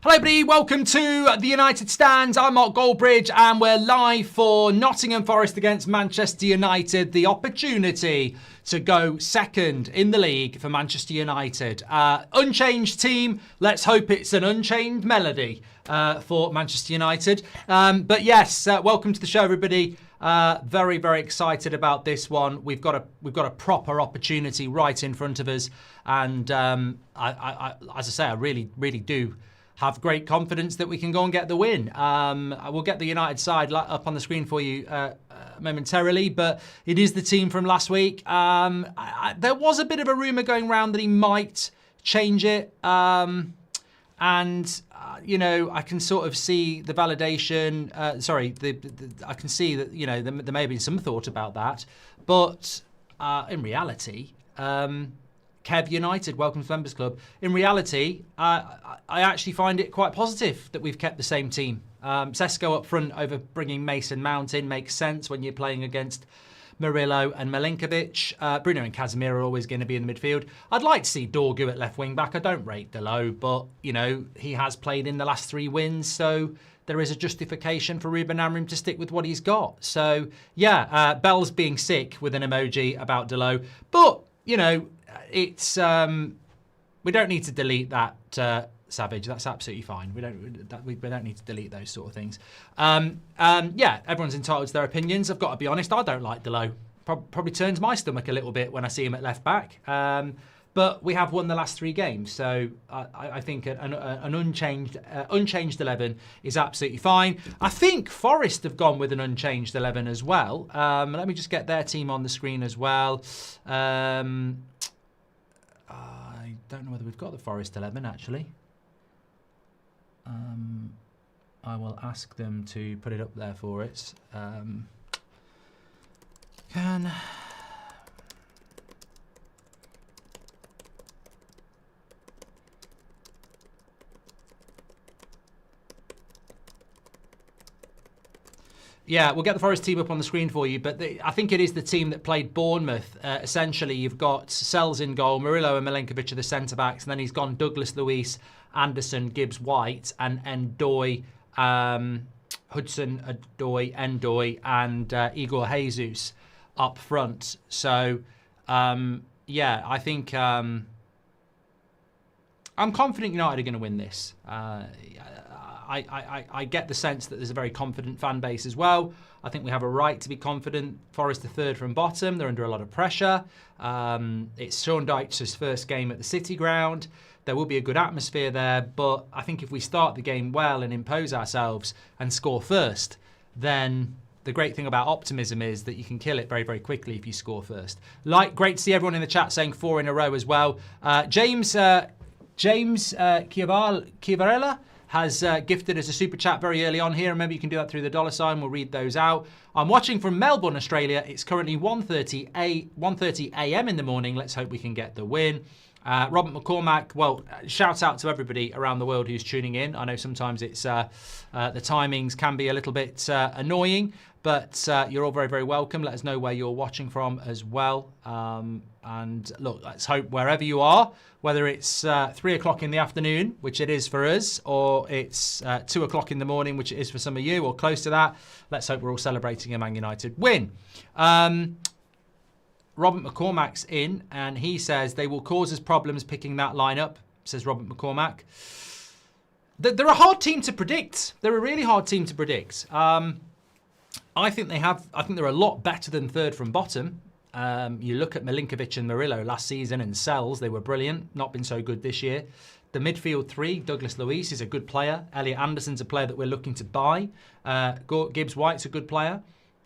Hello everybody, welcome to the United Stand. I'm Mark Goldbridge and we're live for Nottingham Forest against Manchester United. The opportunity to go second in the league for Manchester United. Unchanged team, let's hope it's an unchained melody for Manchester United. But yes, welcome to the show everybody. Very, very excited about this one. We've got a proper opportunity right in front of us. And as I say, I really do have great confidence that we can go and get the win. We'll get the United side up on the screen for you momentarily, but it is the team from last week. There was a bit of a rumour going around that he might change it. You know, I can sort of see the validation. I can see that, you know, there may have been some thought about that. But in reality, Kev United, welcome to the Members Club. In reality, I actually find it quite positive that we've kept the same team. Sesko up front over bringing Mason Mount in makes sense when you're playing against Murillo and Milinkovic. Bruno and Casemiro are always going to be in the midfield. I'd like to see Dorgu at left wing back. I don't rate Delo, but, you know, he has played in the last 3 wins, so there is a justification for Ruben Amorim to stick with what he's got. So, yeah, Bell's being sick with an emoji about Delo. But, you know, it's we don't need to delete that, Savage. That's absolutely fine. We don't need to delete those sort of things. Yeah, everyone's entitled to their opinions. I've got to be honest. I don't like Delo. Probably turns my stomach a little bit when I see him at left back. But we have won the last 3 games, so I think an unchanged 11 is absolutely fine. I think Forest have gone with an unchanged 11 as well. Let me just get their team on the screen as well. I don't know whether we've got the Forest 11 actually. I will ask them to put it up there for us. Yeah, we'll get the Forest team up on the screen for you, but I think it is the team that played Bournemouth. Essentially, you've got Sells in goal, Murillo and Milinkovic are the centre-backs, and then he's gone Douglas Luiz, Anderson, Gibbs-White, and Ndoye, Hudson-Odoi, Ndoye, and Igor Jesus up front. So, yeah, I think I'm confident United are going to win this. I get the sense that there's a very confident fan base as well. I think we have a right to be confident. Forest are 3rd from bottom. They're under a lot of pressure. It's Sean Dyche's first game at the City Ground. There will be a good atmosphere there, but I think if we start the game well and impose ourselves and score first, then the great thing about optimism is that you can kill it very, very quickly if you score first. Great to see everyone in the chat saying 4 in a row as well. James Chiavarella has gifted us a super chat very early on here. Remember, you can do that through the $sign. We'll read those out. I'm watching from Melbourne, Australia. It's currently 1:30 a.m. in the morning. Let's hope we can get the win. Robert McCormack, well, shout out to everybody around the world who's tuning in. I know sometimes it's the timings can be a little bit annoying, but you're all very, very welcome. Let us know where you're watching from as well. And look, let's hope wherever you are, whether it's 3 o'clock in the afternoon, which it is for us, or it's 2 o'clock in the morning, which it is for some of you, or close to that, let's hope we're all celebrating a Man United win. Robert McCormack's in, and he says they will cause us problems picking that lineup, says Robert McCormack. They're a hard team to predict. They're a really hard team to predict. I think they're a lot better than 3rd from bottom. You look at Milinkovic and Murillo last season and Sells, they were brilliant, not been so good this year. The midfield 3, Douglas Luiz is a good player. Elliot Anderson's a player that we're looking to buy. Gibbs-White's a good player.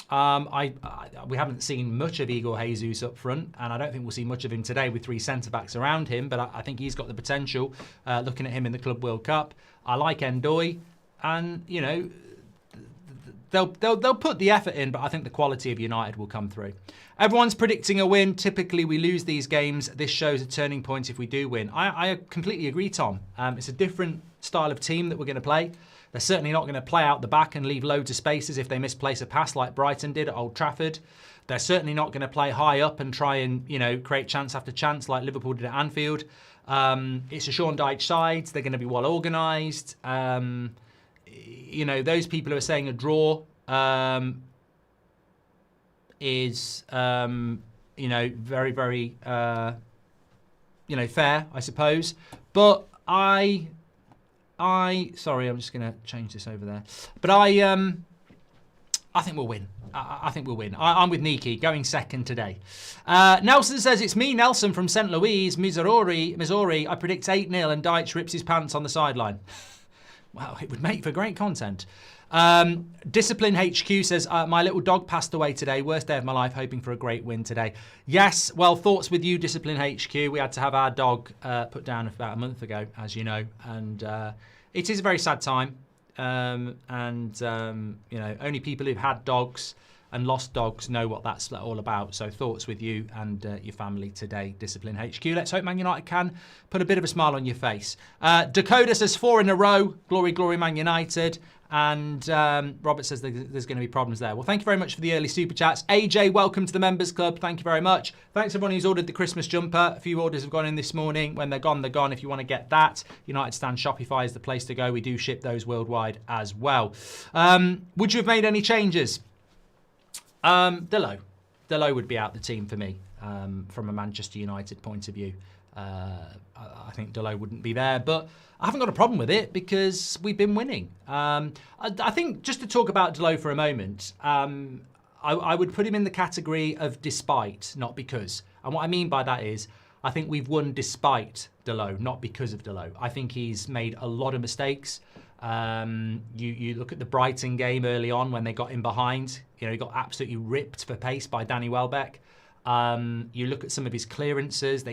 We haven't seen much of Igor Jesus up front, and I don't think we'll see much of him today with 3 centre-backs around him, but I think he's got the potential, looking at him in the Club World Cup. I like Ndoye, and, you know, they'll put the effort in, but I think the quality of United will come through. Everyone's predicting a win. Typically, we lose these games. This shows a turning point if we do win. I completely agree, Tom. It's a different style of team that we're going to play. They're certainly not going to play out the back and leave loads of spaces if they misplace a pass like Brighton did at Old Trafford. They're certainly not going to play high up and try and, you know, create chance after chance like Liverpool did at Anfield. It's a Sean Dyche side. They're going to be well organised. You know, those people who are saying a draw is, you know, very, very, you know, fair, I suppose. But sorry, I'm just going to change this over there. But I think we'll win. I think we'll win. I'm with Niki, going second today. Nelson says, it's me, Nelson, from St. Louis, Missouri. I predict 8-0 and Dyche rips his pants on the sideline. Wow, it would make for great content. Discipline HQ says, my little dog passed away today. Worst day of my life, hoping for a great win today. Yes, well, thoughts with you, Discipline HQ. We had to have our dog put down about a month ago, as you know. And it is a very sad time. You know, only people who've had dogs and lost dogs know what that's all about. So thoughts with you and your family today, Discipline HQ. Let's hope Man United can put a bit of a smile on your face. Dakota says 4 in a row. Glory, glory, Man United. And Robert says there's going to be problems there. Well, thank you very much for the early super chats. AJ, welcome to the members club. Thank you very much. Thanks everyone who's ordered the Christmas jumper. A few orders have gone in this morning. When they're gone, they're gone. If you want to get that, United Stand Shopify is the place to go. We do ship those worldwide as well. Would you have made any changes? Delo would be out the team for me from a Manchester United point of view. I think Delo wouldn't be there, but I haven't got a problem with it because we've been winning. I think just to talk about Delo for a moment, I would put him in the category of despite, not because. And what I mean by that is I think we've won despite Delo, not because of Delo. I think he's made a lot of mistakes. You look at the Brighton game early on when they got in behind. You know, he got absolutely ripped for pace by Danny Welbeck. You look at some of his clearances.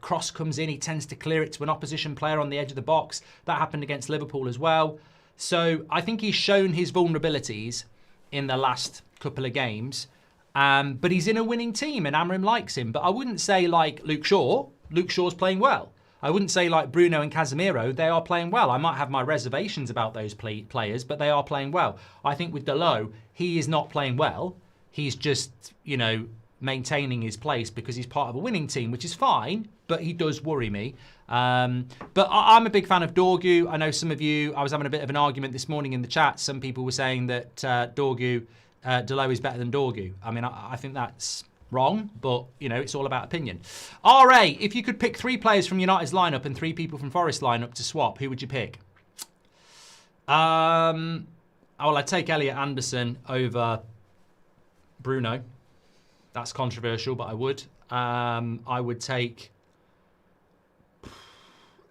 Cross comes in, he tends to clear it to an opposition player on the edge of the box. That happened against Liverpool as well. So I think he's shown his vulnerabilities in the last couple of games. But he's in a winning team and Amorim likes him. But I wouldn't say like Luke Shaw. Luke Shaw's playing well. I wouldn't say like Bruno and Casemiro, they are playing well. I might have my reservations about those players, but they are playing well. I think with Delo, he is not playing well. He's just, you know, maintaining his place because he's part of a winning team, which is fine, but he does worry me. But I'm a big fan of Dorgu. I know some of you, I was having a bit of an argument this morning in the chat. Some people were saying that Delo is better than Dorgu. I mean, I think that's wrong, but, you know, it's all about opinion. RA, if you could pick 3 players from United's lineup and 3 people from Forest's lineup to swap, who would you pick? I'd take Elliot Anderson over Bruno. That's controversial, but I would. I would take...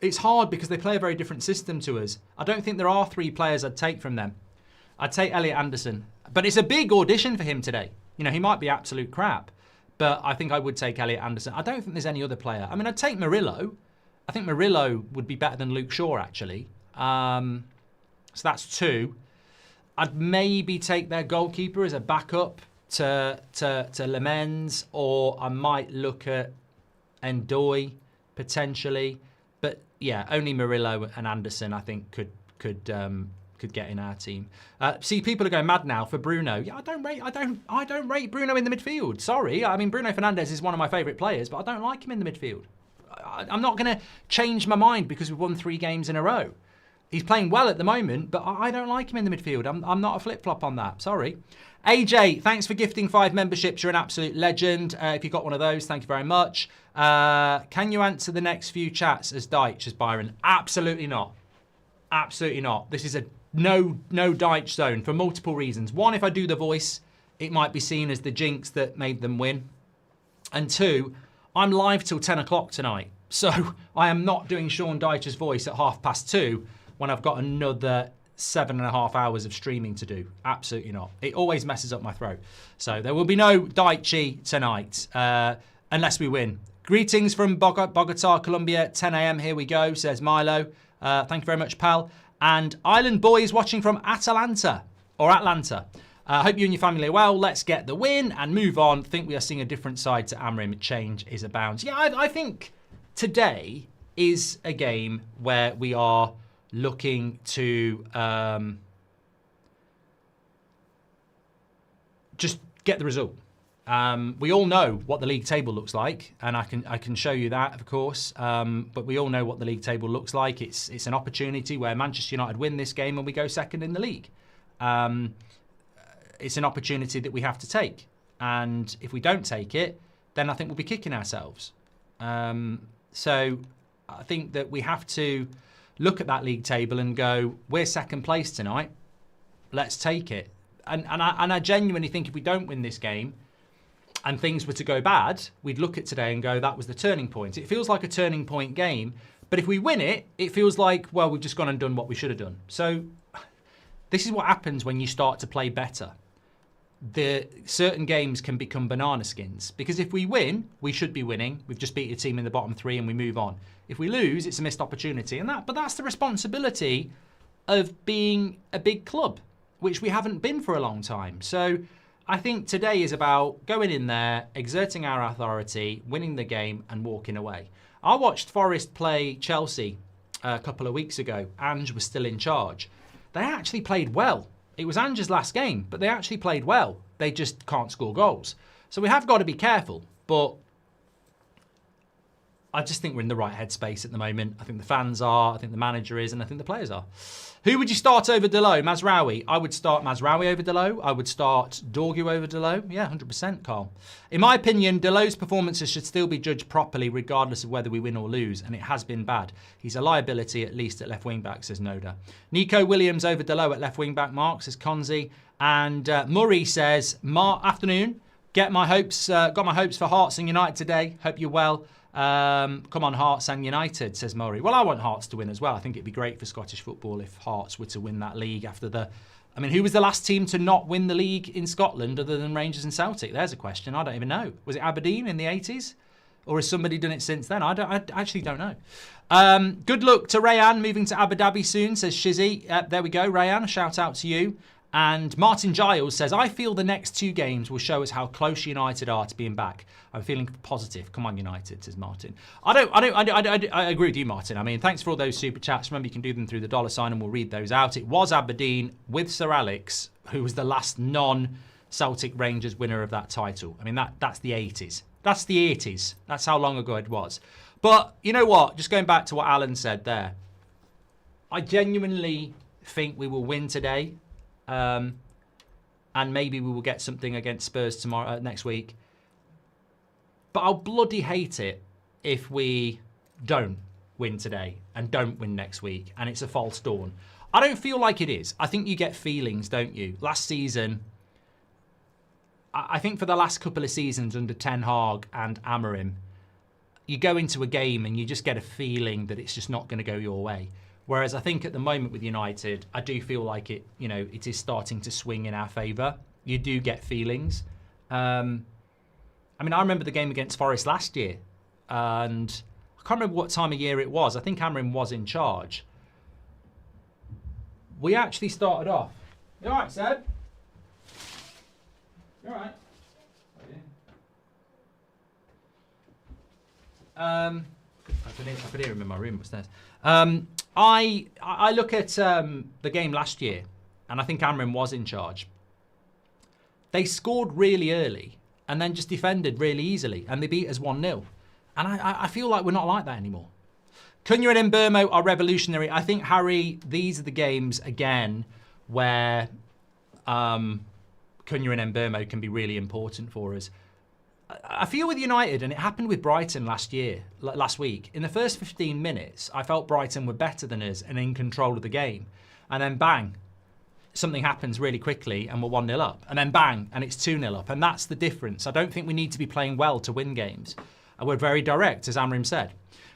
It's hard because they play a very different system to us. I don't think there are 3 players I'd take from them. I'd take Elliot Anderson. But it's a big audition for him today. You know, he might be absolute crap. But I think I would take Elliot Anderson. I don't think there's any other player. I mean, I'd take Murillo. I think Murillo would be better than Luke Shaw, actually. So that's 2. I'd maybe take their goalkeeper as a backup to Lemens, or I might look at Ndoye potentially. But yeah, only Murillo and Anderson I think could get in our team. See, people are going mad now for Bruno. Yeah, I don't rate Bruno in the midfield. Sorry, I mean Bruno Fernandes is one of my favourite players, but I don't like him in the midfield. I'm not going to change my mind because we've won 3 games in a row. He's playing well at the moment, but I don't like him in the midfield. I'm not a flip-flop on that. Sorry. AJ, thanks for gifting 5 memberships. You're an absolute legend. If you got one of those, thank you very much. Can you answer the next few chats as Dyche, as Byron? Absolutely not. Absolutely not. This is a no Dyche zone for multiple reasons. 1, if I do the voice, it might be seen as the jinx that made them win. And 2, I'm live till 10 o'clock tonight. So I am not doing Sean Dyche's voice at 2:30 when I've got another 7.5 hours of streaming to do. Absolutely not. It always messes up my throat. So there will be no Dyche tonight unless we win. Greetings from Bogota, Colombia. 10 a.m. Here we go, says Milo. Thank you very much, pal. And Island Boys watching from Atlanta. Hope you and your family are well. Let's get the win and move on. Think we are seeing a different side to Amorim. Change is abound. Yeah, I think today is a game where we are looking to just get the result. We all know what the league table looks like, and I can show you that, of course. But we all know what the league table looks like. It's an opportunity where Manchester United win this game and we go second in the league. It's an opportunity that we have to take, and if we don't take it, then I think we'll be kicking ourselves. So I think that we have to look at that league table and go, we're second place tonight. Let's take it. And I genuinely think if we don't win this game and things were to go bad, we'd look at today and go, that was the turning point. It feels like a turning point game. But if we win it, it feels like, well, we've just gone and done what we should have done. So this is what happens when you start to play better. Certain games can become banana skins, because if we win, we should be winning. We've just beat a team in the bottom three and we move on. If we lose, it's a missed opportunity. But that's the responsibility of being a big club, which we haven't been for a long time. So I think today is about going in there, exerting our authority, winning the game and walking away. I watched Forest play Chelsea a couple of weeks ago. Ange was still in charge. They actually played well. It was Ange's last game, but they actually played well. They just can't score goals. So we have got to be careful, but I just think we're in the right headspace at the moment. I think the fans are, I think the manager is, and I think the players are. Who would you start over Delo? Mazraoui. I would start Mazraoui over Delo. I would start Dorgu over Delo. Yeah, 100%, Carl. In my opinion, Delo's performances should still be judged properly regardless of whether we win or lose, and it has been bad. He's a liability, at least at left wing-back, says Noda. Nico Williams over Delo at left wing-back, Mark, says Konzi. And Murray says, afternoon, got my hopes for Hearts and United today. Hope you're well. Come on, Hearts and United, says Murray. Well, I want Hearts to win as well. I think it'd be great for Scottish football if Hearts were to win that league after who was the last team to not win the league in Scotland other than Rangers and Celtic? There's a question. I don't even know. Was it Aberdeen in the 80s? Or has somebody done it since then? I actually don't know. Good luck to Rayan moving to Abu Dhabi soon, says Shizzy. There we go, Rayan. A shout out to you. And Martin Giles says, I feel the next two games will show us how close United are to being back. I'm feeling positive. Come on, United, says Martin. I agree with you, Martin. I mean, thanks for all those super chats. Remember, you can do them through the $sign and we'll read those out. It was Aberdeen with Sir Alex, who was the last non-Celtic Rangers winner of that title. I mean, that's the 80s. That's the 80s. That's how long ago it was. But you know what? Just going back to what Alan said there, I genuinely think we will win today. And maybe we will get something against Spurs next week. But I'll bloody hate it if we don't win today and don't win next week and it's a false dawn. I don't feel like it is. I think you get feelings, don't you? Last season, I think for the last couple of seasons under Ten Hag and Amorim, you go into a game and you just get a feeling that it's just not going to go your way. Whereas I think at the moment with United, I do feel like it is starting to swing in our favour. You do get feelings. I remember the game against Forest last year, and I can't remember what time of year it was. I think Amorim was in charge. We actually started off. You all right, Seb? You all right? I could hear him in my room upstairs. I look at the game last year, and I think Amorim was in charge. They scored really early and then just defended really easily, and they beat us 1-0. And I feel like we're not like that anymore. Cunha and Mbeumo are revolutionary. I think, Harry, these are the games, again, where Cunha and Mbeumo can be really important for us. I feel with United, and it happened with Brighton last week, in the first 15 minutes, I felt Brighton were better than us and in control of the game. And then bang, something happens really quickly and we're 1-0 up. And then bang, and it's 2-0 up. And that's the difference. I don't think we need to be playing well to win games. We're very direct, as Amorim said.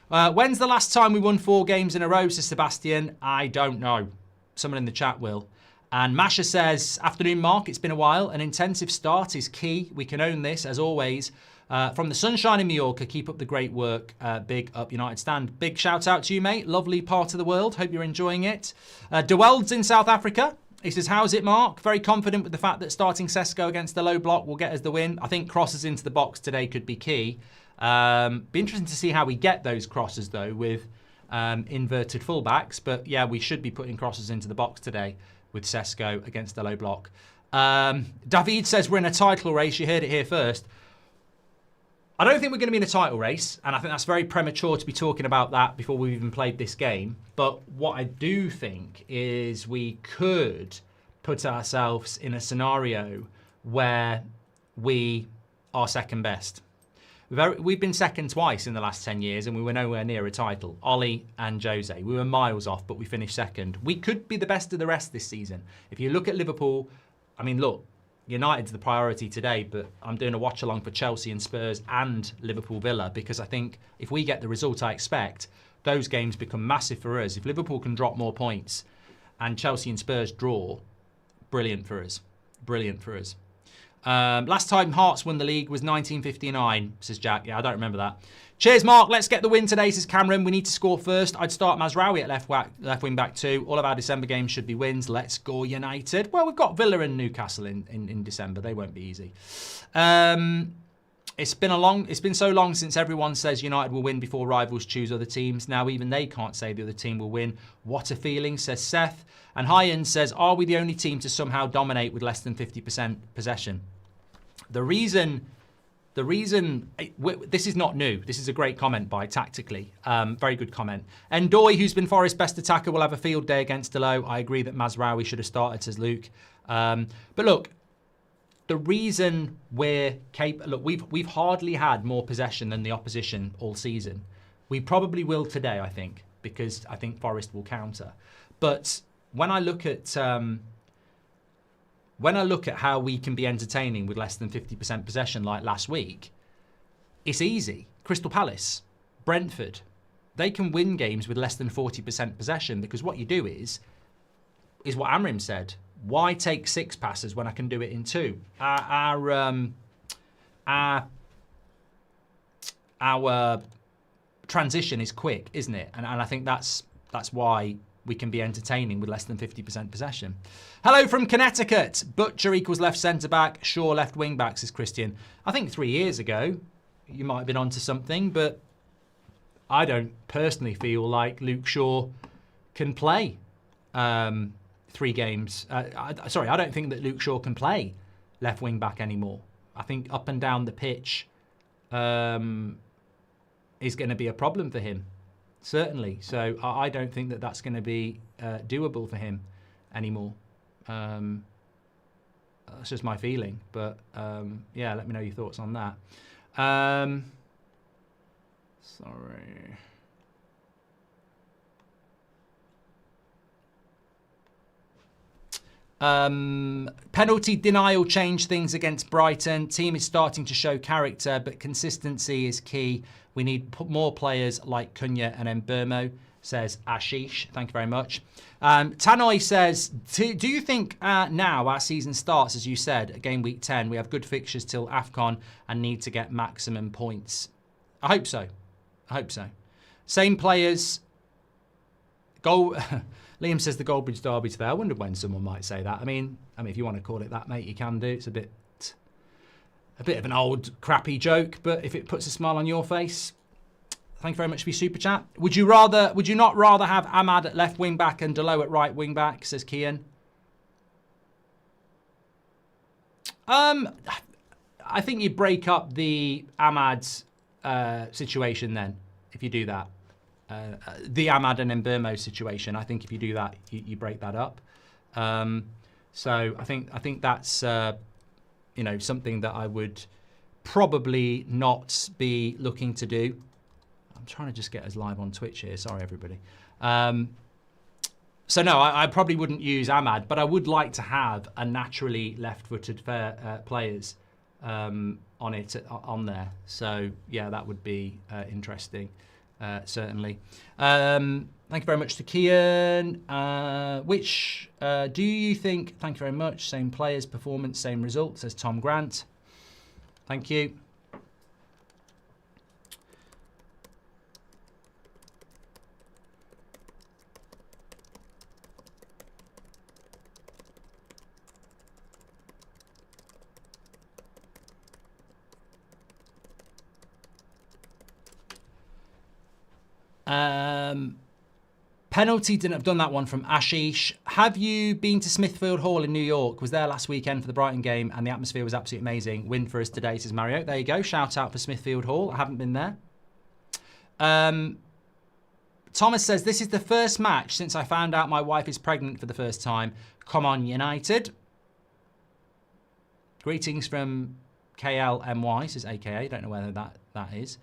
When's the last time we won 4 games in a row, says Sebastian? I don't know. Someone in the chat will. And Masha says, afternoon, Mark, it's been a while. An intensive start is key. We can own this, as always. From the sunshine in Mallorca, keep up the great work. Big up United stand. Big shout out to you, mate. Lovely part of the world. Hope you're enjoying it. De Weld's in South Africa. He says, how's it, Mark? Very confident with the fact that starting Sesko against the low block will get us the win. I think crosses into the box today could be key. Be interesting to see how we get those crosses, though, with inverted fullbacks. But, yeah, we should be putting crosses into the box today with Sesko against the low block. David says we're in a title race. You heard it here first. I don't think we're going to be in a title race, and I think that's very premature to be talking about that before we've even played this game. But what I do think is we could put ourselves in a scenario where we are second best. We've been second twice in the last 10 years, and we were nowhere near a title. Ollie and Jose. We were miles off, but we finished second. We could be the best of the rest this season. If you look at Liverpool, I mean, look, United's the priority today, but I'm doing a watch along for Chelsea and Spurs and Liverpool Villa, because I think if we get the result I expect, those games become massive for us. If Liverpool can drop more points and Chelsea and Spurs draw, brilliant for us. Brilliant for us. Last time Hearts won the league was 1959, says Jack. Yeah, I don't remember that. Cheers, Mark. Let's get the win today, says Cameron. We need to score first. I'd start Mazraoui at left wing back too. All of our December games should be wins. Let's go United. Well, we've got Villa and Newcastle in December. They won't be easy. It's been so long since everyone says United will win before rivals choose other teams. Now even they can't say the other team will win. What a feeling, says Seth. And Hyen says, are we the only team to somehow dominate with less than 50% possession? The reason, this is not new. This is a great comment by Tactically. Very good comment. Ndoye, who's been Forest's best attacker, will have a field day against Delo. I agree that Mazraoui should have started as Luke. But look, the reason we're capable... Look, we've hardly had more possession than the opposition all season. We probably will today, I think, because I think Forest will counter. But when I look at... When I look at how we can be entertaining with less than 50% possession like last week, it's easy. Crystal Palace, Brentford, they can win games with less than 40% possession, because what you do is what Amrim said. Why take 6 passes when I can do it in 2? Our transition is quick, isn't it? And I think that's why we can be entertaining with less than 50% possession. Hello from Connecticut. Butcher equals left centre-back. Shaw left wing-back, says Christian. I think 3 years ago, you might have been onto something, but I don't personally feel like Luke Shaw can play 3 games. I don't think that Luke Shaw can play left wing-back anymore. I think up and down the pitch is going to be a problem for him. Certainly. So I don't think that that's going to be doable for him anymore. That's just my feeling. But yeah, let me know your thoughts on that. Sorry. Penalty denial changed things against Brighton. Team is starting to show character, but consistency is key. We need more players like Cunha and Mbeumo, says Ashish. Thank you very much. Tannoy says, do you think now our season starts, as you said, at game week 10, we have good fixtures till AFCON and need to get maximum points? I hope so. I hope so. Same players. Liam says the Goldbridge derby today. I wonder when someone might say that. I mean, if you want to call it that, mate, you can do. It's a bit of an old, crappy joke, but if it puts a smile on your face, thank you very much for your super chat. Would you not rather have Ahmad at left wing back and Delo at right wing back, says Kian? I think you break up the Ahmad's situation then, if you do that. The Ahmad and Mbeumo situation. I think if you do that, you break that up. So I think that's something that I would probably not be looking to do. I'm trying to just get us live on Twitch here. Sorry, everybody. So no, I probably wouldn't use Ahmad, but I would like to have a naturally left-footed players on there. So yeah, that would be interesting. Certainly. Thank you very much to Kian. Which do you think, thank you very much, same players, performance, same results, says Tom Grant. Thank you. Penalty, didn't have done that one from Ashish. Have you been to Smithfield Hall in New York? Was there last weekend for the Brighton game and the atmosphere was absolutely amazing. Win for us today, says Mario. There you go. Shout out for Smithfield Hall. I haven't been there. Thomas says, this is the first match since I found out my wife is pregnant for the first time. Come on, United. Greetings from KLMY, says AKA. Don't know whether that is.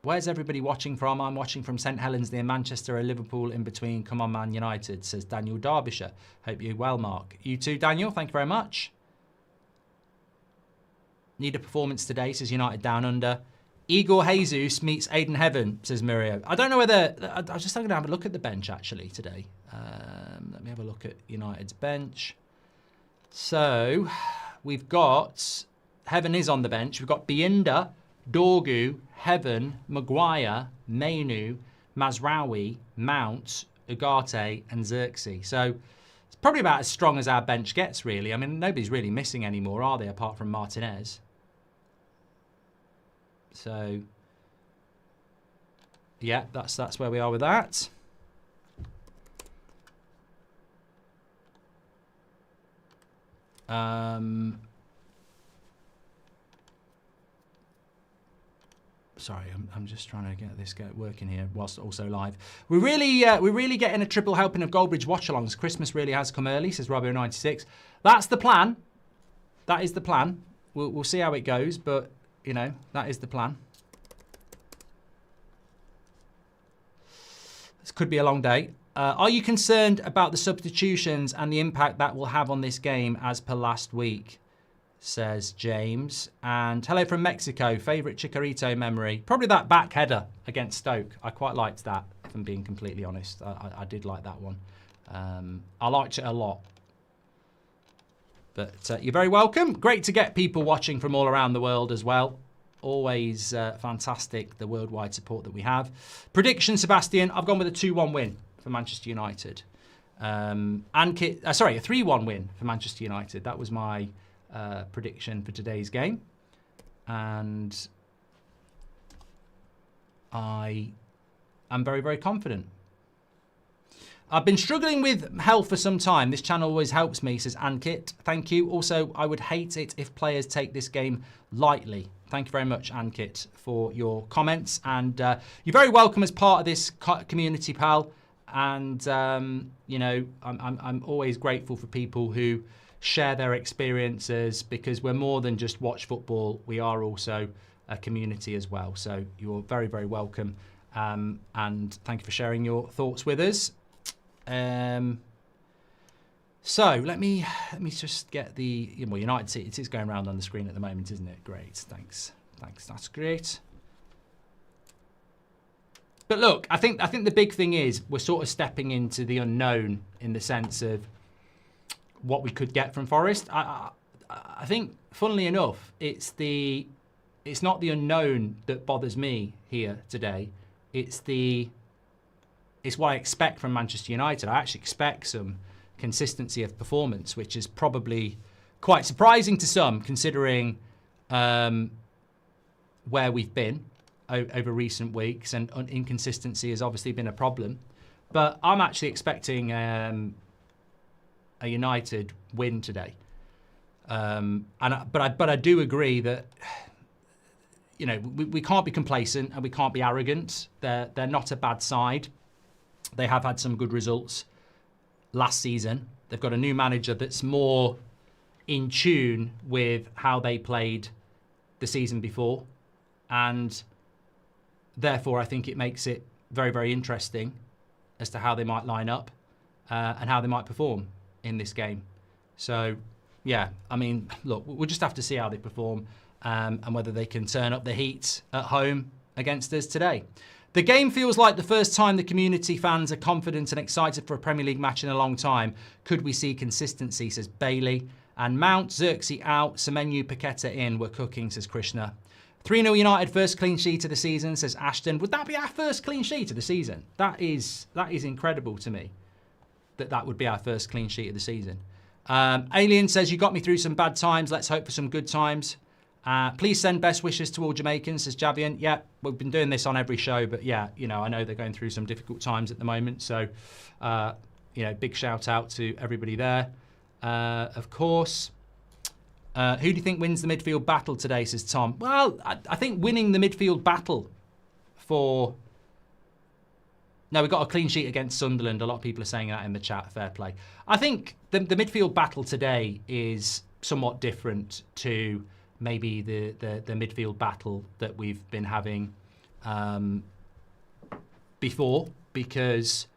Where's everybody watching from? I'm watching from St Helens near Manchester or Liverpool in between. Come on, Man United, says Daniel Derbyshire. Hope you're well, Mark. You too, Daniel. Thank you very much. Need a performance today, says United Down Under. Igor Jesus meets Aiden Heaven, says Mirio. I don't know whether... I'm just going to have a look at the bench, actually, today. Let me have a look at United's bench. So, we've got... Heaven is on the bench. We've got Bienda, Dorgu, Heaven, Maguire, Mainu, Mazraoui, Mount, Ugarte and Xerxes. So it's probably about as strong as our bench gets, really. I mean, nobody's really missing anymore, are they, apart from Martinez? So, yeah, that's where we are with that. Sorry, I'm just trying to get this working here whilst also live. We're really getting a triple helping of Goldbridge Watchalongs. Christmas really has come early, says Robbo96. That's the plan. That is the plan. We'll see how it goes, but, you know, that is the plan. This could be a long day. Are you concerned about the substitutions and the impact that will have on this game as per last week? Says James. And hello from Mexico. Favourite Chicharito memory? Probably that back header against Stoke. I quite liked that, if I'm being completely honest. I did like that one. I liked it a lot. But you're very welcome. Great to get people watching from all around the world as well. Always fantastic, the worldwide support that we have. Prediction, Sebastian. I've gone with a 2-1 win for Manchester United. Sorry, a 3-1 win for Manchester United. That was my... prediction for today's game, and I am very, very confident. I've been struggling with health for some time. This channel always helps me, says Ankit. Thank you. Also, I would hate it if players take this game lightly. Thank you very much, Ankit, for your comments, and you're very welcome as part of this community, pal. And you know, I'm always grateful for people who share their experiences, because we're more than just watch football. We are also a community as well. So you're very, very welcome. And thank you for sharing your thoughts with us. So let me just get the United. It is going around on the screen at the moment, isn't it? Great. Thanks. That's great. But look, I think the big thing is we're sort of stepping into the unknown in the sense of what we could get from Forest. I think, funnily enough, it's not the unknown that bothers me here today. It's what I expect from Manchester United. I actually expect some consistency of performance, which is probably quite surprising to some, considering where we've been over recent weeks, and inconsistency has obviously been a problem. But I'm actually expecting a United win today, but I do agree that we can't be complacent and we can't be arrogant. They're not a bad side. They have had some good results last season. They've got a new manager that's more in tune with how they played the season before, and therefore I think it makes it very, very interesting as to how they might line up and how they might perform in this game. So, yeah, I mean, look, we'll just have to see how they perform and whether they can turn up the heat at home against us today. The game feels like the first time the community fans are confident and excited for a Premier League match in a long time. Could we see consistency, says Bailey. And Mount, Xerxes out, Semenyo, Paqueta in. We're cooking, says Krishna. 3-0 United, first clean sheet of the season, says Ashton. Would that be our first clean sheet of the season? That is incredible to me. That would be our first clean sheet of the season. Alien says, you got me through some bad times. Let's hope for some good times. Please send best wishes to all Jamaicans, says Javian. Yeah, we've been doing this on every show, but yeah, you know, I know they're going through some difficult times at the moment. So, you know, big shout out to everybody there. Of course. Who do you think wins the midfield battle today, says Tom? Well, I think winning the midfield battle for... No, we got a clean sheet against Sunderland. A lot of people are saying that in the chat. Fair play. I think the midfield battle today is somewhat different to maybe the midfield battle that we've been having before, because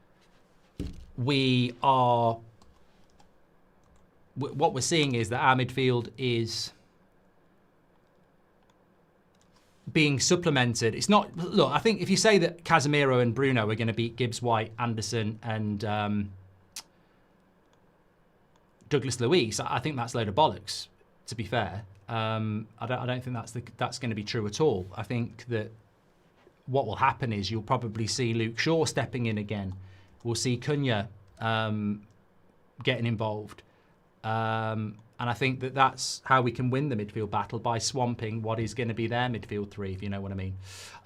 we are... What we're seeing is that our midfield is being supplemented. It's not... Look, I think if you say that Casemiro and Bruno are going to beat Gibbs, White, Anderson and Douglas Luiz, I think that's a load of bollocks, to be fair. I don't think that's going to be true at all. I think that what will happen is you'll probably see Luke Shaw stepping in again. We'll see Cunha getting involved. And I think that that's how we can win the midfield battle, by swamping what is going to be their midfield three, if you know what I mean.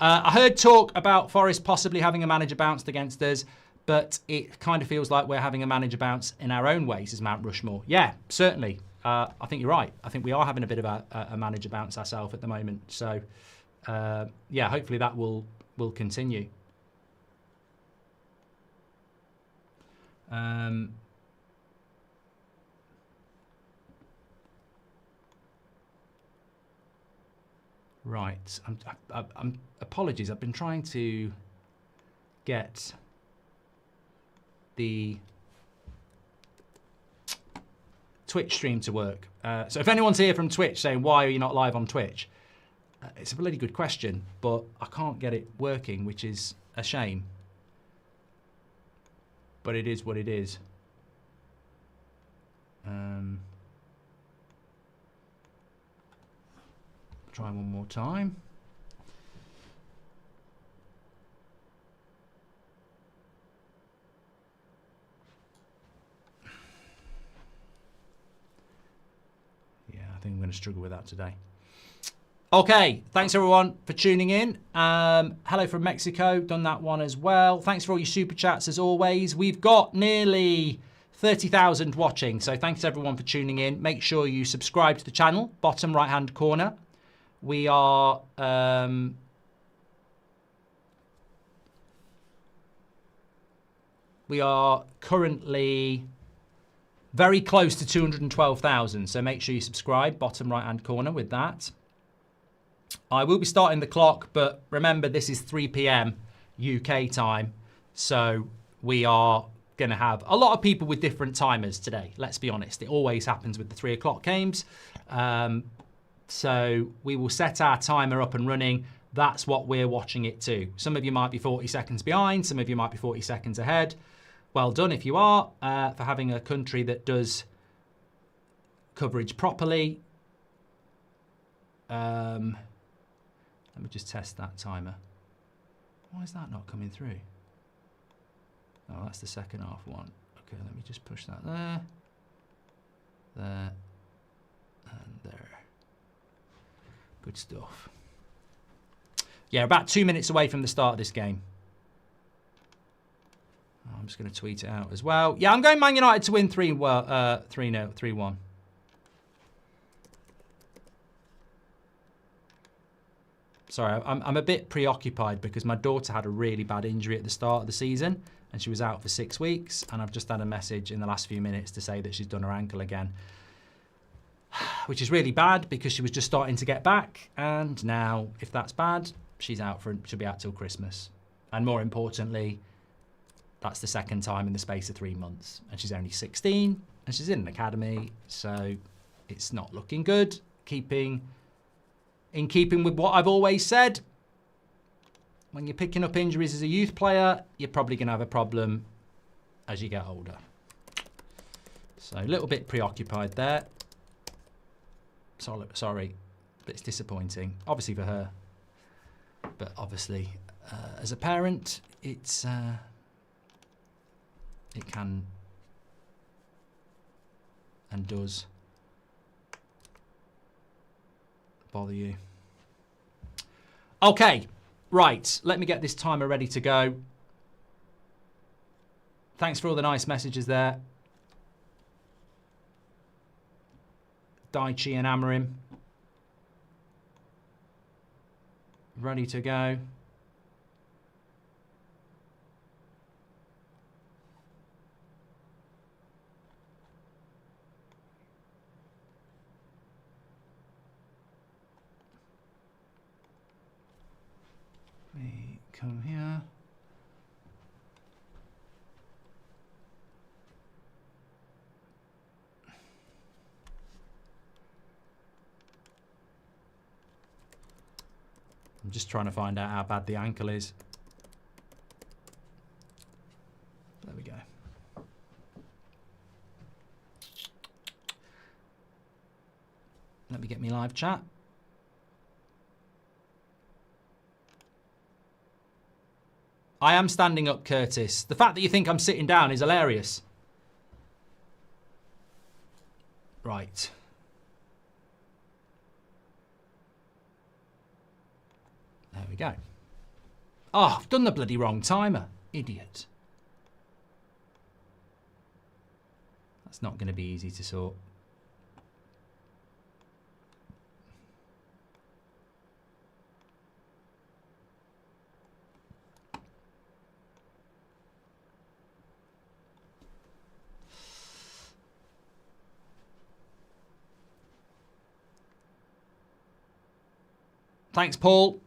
I heard talk about Forest possibly having a manager bounced against us, but it kind of feels like we're having a manager bounce in our own ways as Mount Rushmore. Yeah, certainly. I think you're right. I think we are having a bit of a manager bounce ourselves at the moment. So, yeah, hopefully that will continue. Right. I'm apologies. I've been trying to get the Twitch stream to work. So if anyone's here from Twitch saying, why are you not live on Twitch? It's a bloody good question, but I can't get it working, which is a shame. But it is what it is. Try one more time. Yeah, I think I'm going to struggle with that today. Okay, thanks everyone for tuning in. Hello from Mexico, done that one as well. Thanks for all your super chats as always. We've got nearly 30,000 watching, so thanks everyone for tuning in. Make sure you subscribe to the channel, bottom right hand corner. We are currently very close to 212,000, so make sure you subscribe, bottom right hand corner with that. I will be starting the clock, but remember this is 3 p.m. UK time, so we are going to have a lot of people with different timers today, let's be honest. It always happens with the 3 o'clock games. So we will set our timer up and running. That's what we're watching it to. Some of you might be 40 seconds behind. Some of you might be 40 seconds ahead. Well done if you are, for having a country that does coverage properly. Let me just test that timer. Why is that not coming through? Oh, that's the second half one. Okay, let me just push that there. There. And there. Good stuff. Yeah, about 2 minutes away from the start of this game. I'm just going to tweet it out as well. Yeah, I'm going Man United to win 3-1. Sorry, I'm a bit preoccupied because my daughter had a really bad injury at the start of the season and she was out for 6 weeks, and I've just had a message in the last few minutes to say that she's done her ankle again. Which is really bad because she was just starting to get back, and now, if that's bad, she'll be out till Christmas. And more importantly, that's the second time in the space of 3 months. And she's only 16, and she's in an academy, so it's not looking good. In keeping with what I've always said, when you're picking up injuries as a youth player, you're probably going to have a problem as you get older. So a little bit preoccupied there. Sorry, but it's disappointing, obviously for her, but obviously as a parent, it can and does bother you. Okay, right. Let me get this timer ready to go. Thanks for all the nice messages there. Daichi and Amarim. Ready to go. Come here. I'm just trying to find out how bad the ankle is. There we go. Let me get me live chat. I am standing up, Curtis. The fact that you think I'm sitting down is hilarious. Right. There we go. Oh, I've done the bloody wrong timer. Idiot. That's not going to be easy to sort. Thanks, Paul.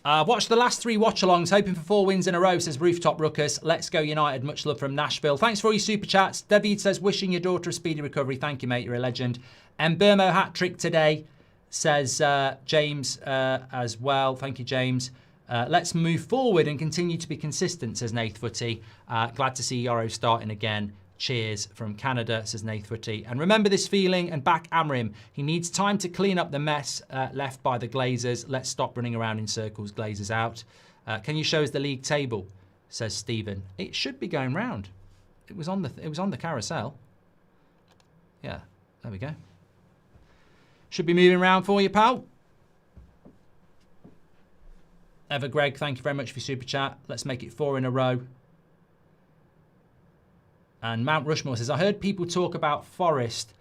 Watched the last 3 watch-alongs, hoping for 4 wins in a row, says Rooftop Ruckus. Let's go United. Much love from Nashville. Thanks for all your super chats. David says, wishing your daughter a speedy recovery. Thank you, mate. You're a legend. Mbermo hat-trick today, says James as well. Thank you, James. Let's move forward and continue to be consistent, says Nath Footy. Glad to see Yoro starting again. Cheers from Canada, says Nath Footy. And remember this feeling and back Amrim. He needs time to clean up the mess left by the Glazers. Let's stop running around in circles. Glazers out. Can you show us the league table? Says Stephen. It should be going round. It was on the carousel. Yeah, there we go. Should be moving around for you, pal. Ever Greg, thank you very much for your super chat. Let's make it 4 in a row. And Mount Rushmore says, I heard people talk about Forest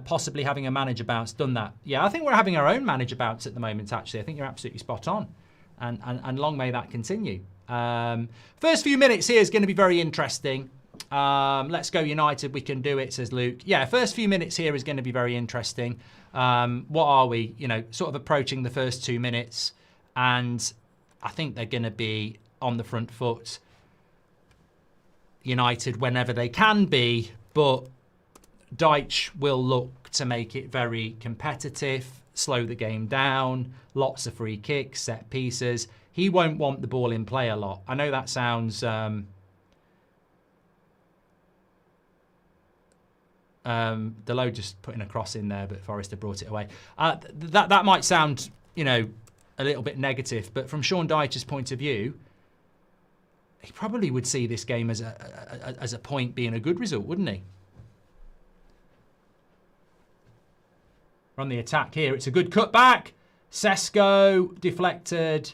possibly having a manager bounce. Done that. Yeah, I think we're having our own manager bounce at the moment, actually. I think you're absolutely spot on. And long may that continue. First few minutes here is going to be very interesting. Let's go United. We can do it, says Luke. Yeah, first few minutes here is going to be very interesting. What are we? You know, sort of approaching the first 2 minutes. And I think they're going to be on the front foot. United whenever they can be, but Deitch will look to make it very competitive, slow the game down, lots of free kicks, set pieces. He won't want the ball in play a lot. I know that sounds Delo just putting a cross in there, but Forrester brought it away. That might sound, you know, a little bit negative, but from Sean Dyche's point of view, he probably would see this game as a point being a good result, wouldn't he? We're on the attack here. It's a good cutback. Sesko deflected,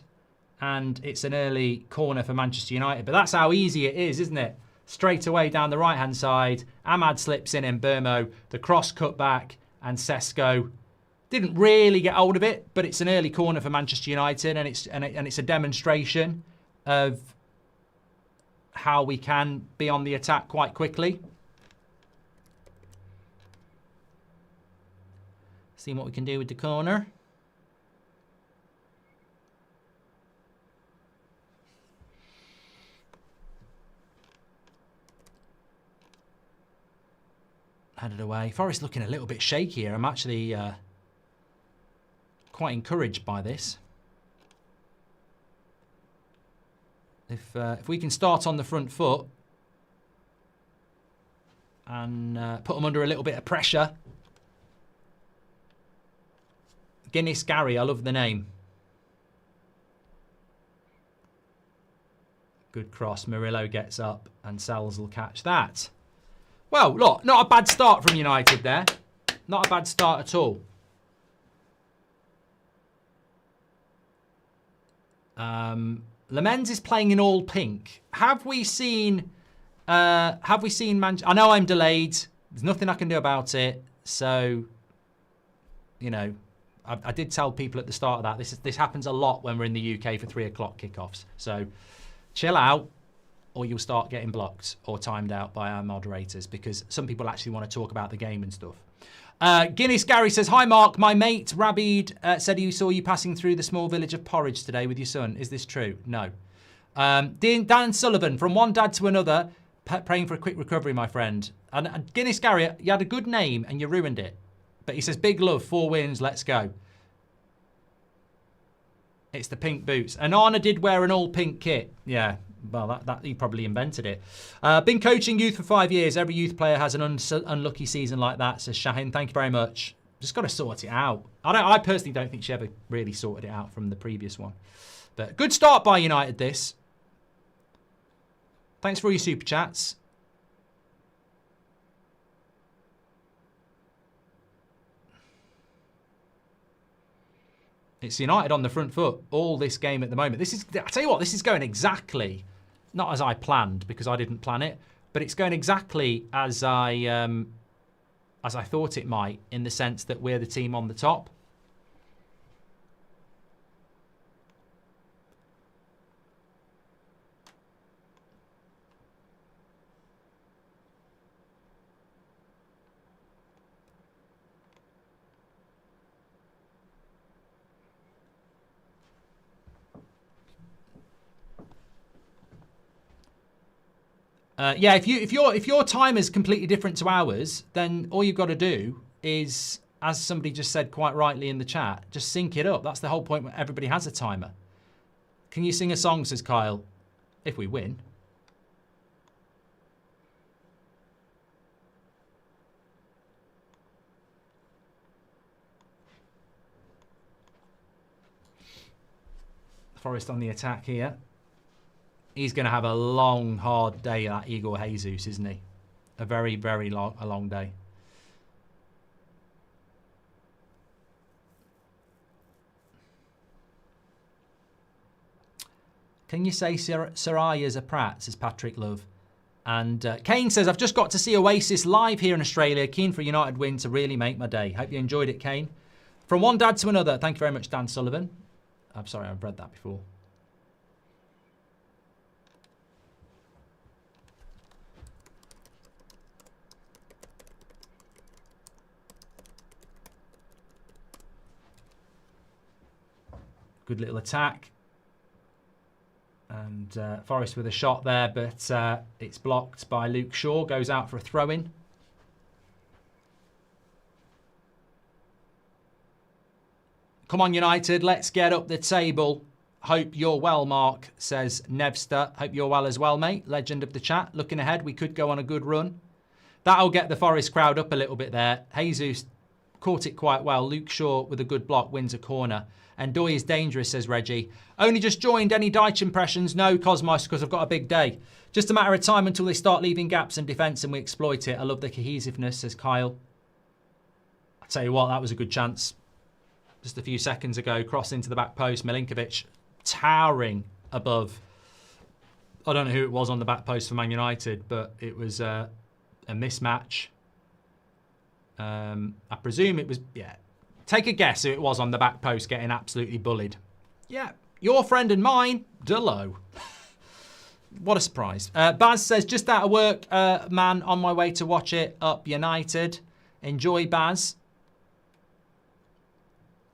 and it's an early corner for Manchester United. But that's how easy it is, isn't it? Straight away down the right-hand side. Ahmad slips in Burmo. The cross cut back, and Sesko didn't really get hold of it, but it's an early corner for Manchester United, and it's a demonstration of how we can be on the attack quite quickly. See what we can do with the corner. Headed away. Forest looking a little bit shaky here. I'm actually quite encouraged by this. If we can start on the front foot and put them under a little bit of pressure. Guinness Gary, I love the name. Good cross. Murillo gets up and Salz will catch that. Well, look, not a bad start from United there. Not a bad start at all. Lamens is playing in all pink. Have we seen I know I'm delayed. There's nothing I can do about it. So, you know, I did tell people at the start of that. This happens a lot when we're in the UK for 3 o'clock kickoffs. So chill out, or you'll start getting blocked or timed out by our moderators, because some people actually want to talk about the game and stuff. Guinness Gary says, hi Mark, my mate Rabid said he saw you passing through the small village of Porridge today with your son. Is this true? No. Dan Sullivan, from one dad to another, praying for a quick recovery, my friend. And Guinness Gary, you had a good name and you ruined it. But he says, big love, 4 wins, let's go. It's the pink boots. And Arna did wear an all pink kit. Yeah, well, that he probably invented it. Been coaching youth for 5 years. Every youth player has an unlucky season like that, says Shahin. Thank you very much. Just got to sort it out. I personally don't think she ever really sorted it out from the previous one. But good start by United, this. Thanks for all your super chats. It's United on the front foot all this game at the moment. I tell you what, this is going exactly, not as I planned, because I didn't plan it, but it's going exactly as I thought it might, in the sense that we're the team on the top. Yeah, if your time is completely different to ours, then all you've got to do is, as somebody just said quite rightly in the chat, just sync it up. That's the whole point. Where everybody has a timer. Can you sing a song, says Kyle? If we win. Forest on the attack here. He's going to have a long, hard day, that Igor Jesus, isn't he? A very, very long day. Can you say Saraya's a prat, says Patrick Love. And Kane says, I've just got to see Oasis live here in Australia. Keen for a United win to really make my day. Hope you enjoyed it, Kane. From one dad to another. Thank you very much, Dan Sullivan. I'm sorry, I've read that before. Good little attack. And Forrest with a shot there, but it's blocked by Luke Shaw. Goes out for a throw-in. Come on, United. Let's get up the table. Hope you're well, Mark, says Nevster. Hope you're well as well, mate. Legend of the chat. Looking ahead, we could go on a good run. That'll get the Forest crowd up a little bit there. Jesus caught it quite well. Luke Shaw with a good block wins a corner. And Doy is dangerous, says Reggie. Only just joined. Any Deitch impressions? No, Cosmos, because I've got a big day. Just a matter of time until they start leaving gaps in defence and we exploit it. I love the cohesiveness, says Kyle. I tell you what, that was a good chance. Just a few seconds ago, cross into the back post. Milinkovic towering above. I don't know who it was on the back post for Man United, but it was a mismatch. I presume it was, yeah. Take a guess who it was on the back post getting absolutely bullied. Yeah, your friend and mine, Delo. What a surprise. Baz says, just out of work, man, on my way to watch it. Up United. Enjoy, Baz.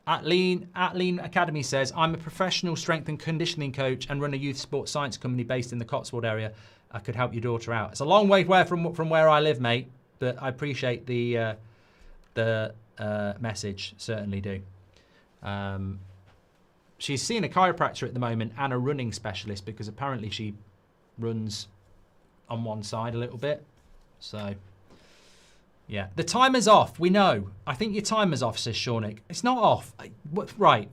At Lean Academy says, I'm a professional strength and conditioning coach and run a youth sports science company based in the Cotswold area. I could help your daughter out. It's a long way from where I live, mate, but I appreciate the message, certainly do. She's seeing a chiropractor at the moment and a running specialist because apparently she runs on one side a little bit. So, yeah. The timer's off, we know. I think your timer's off, says Shawnick. It's not off. Right.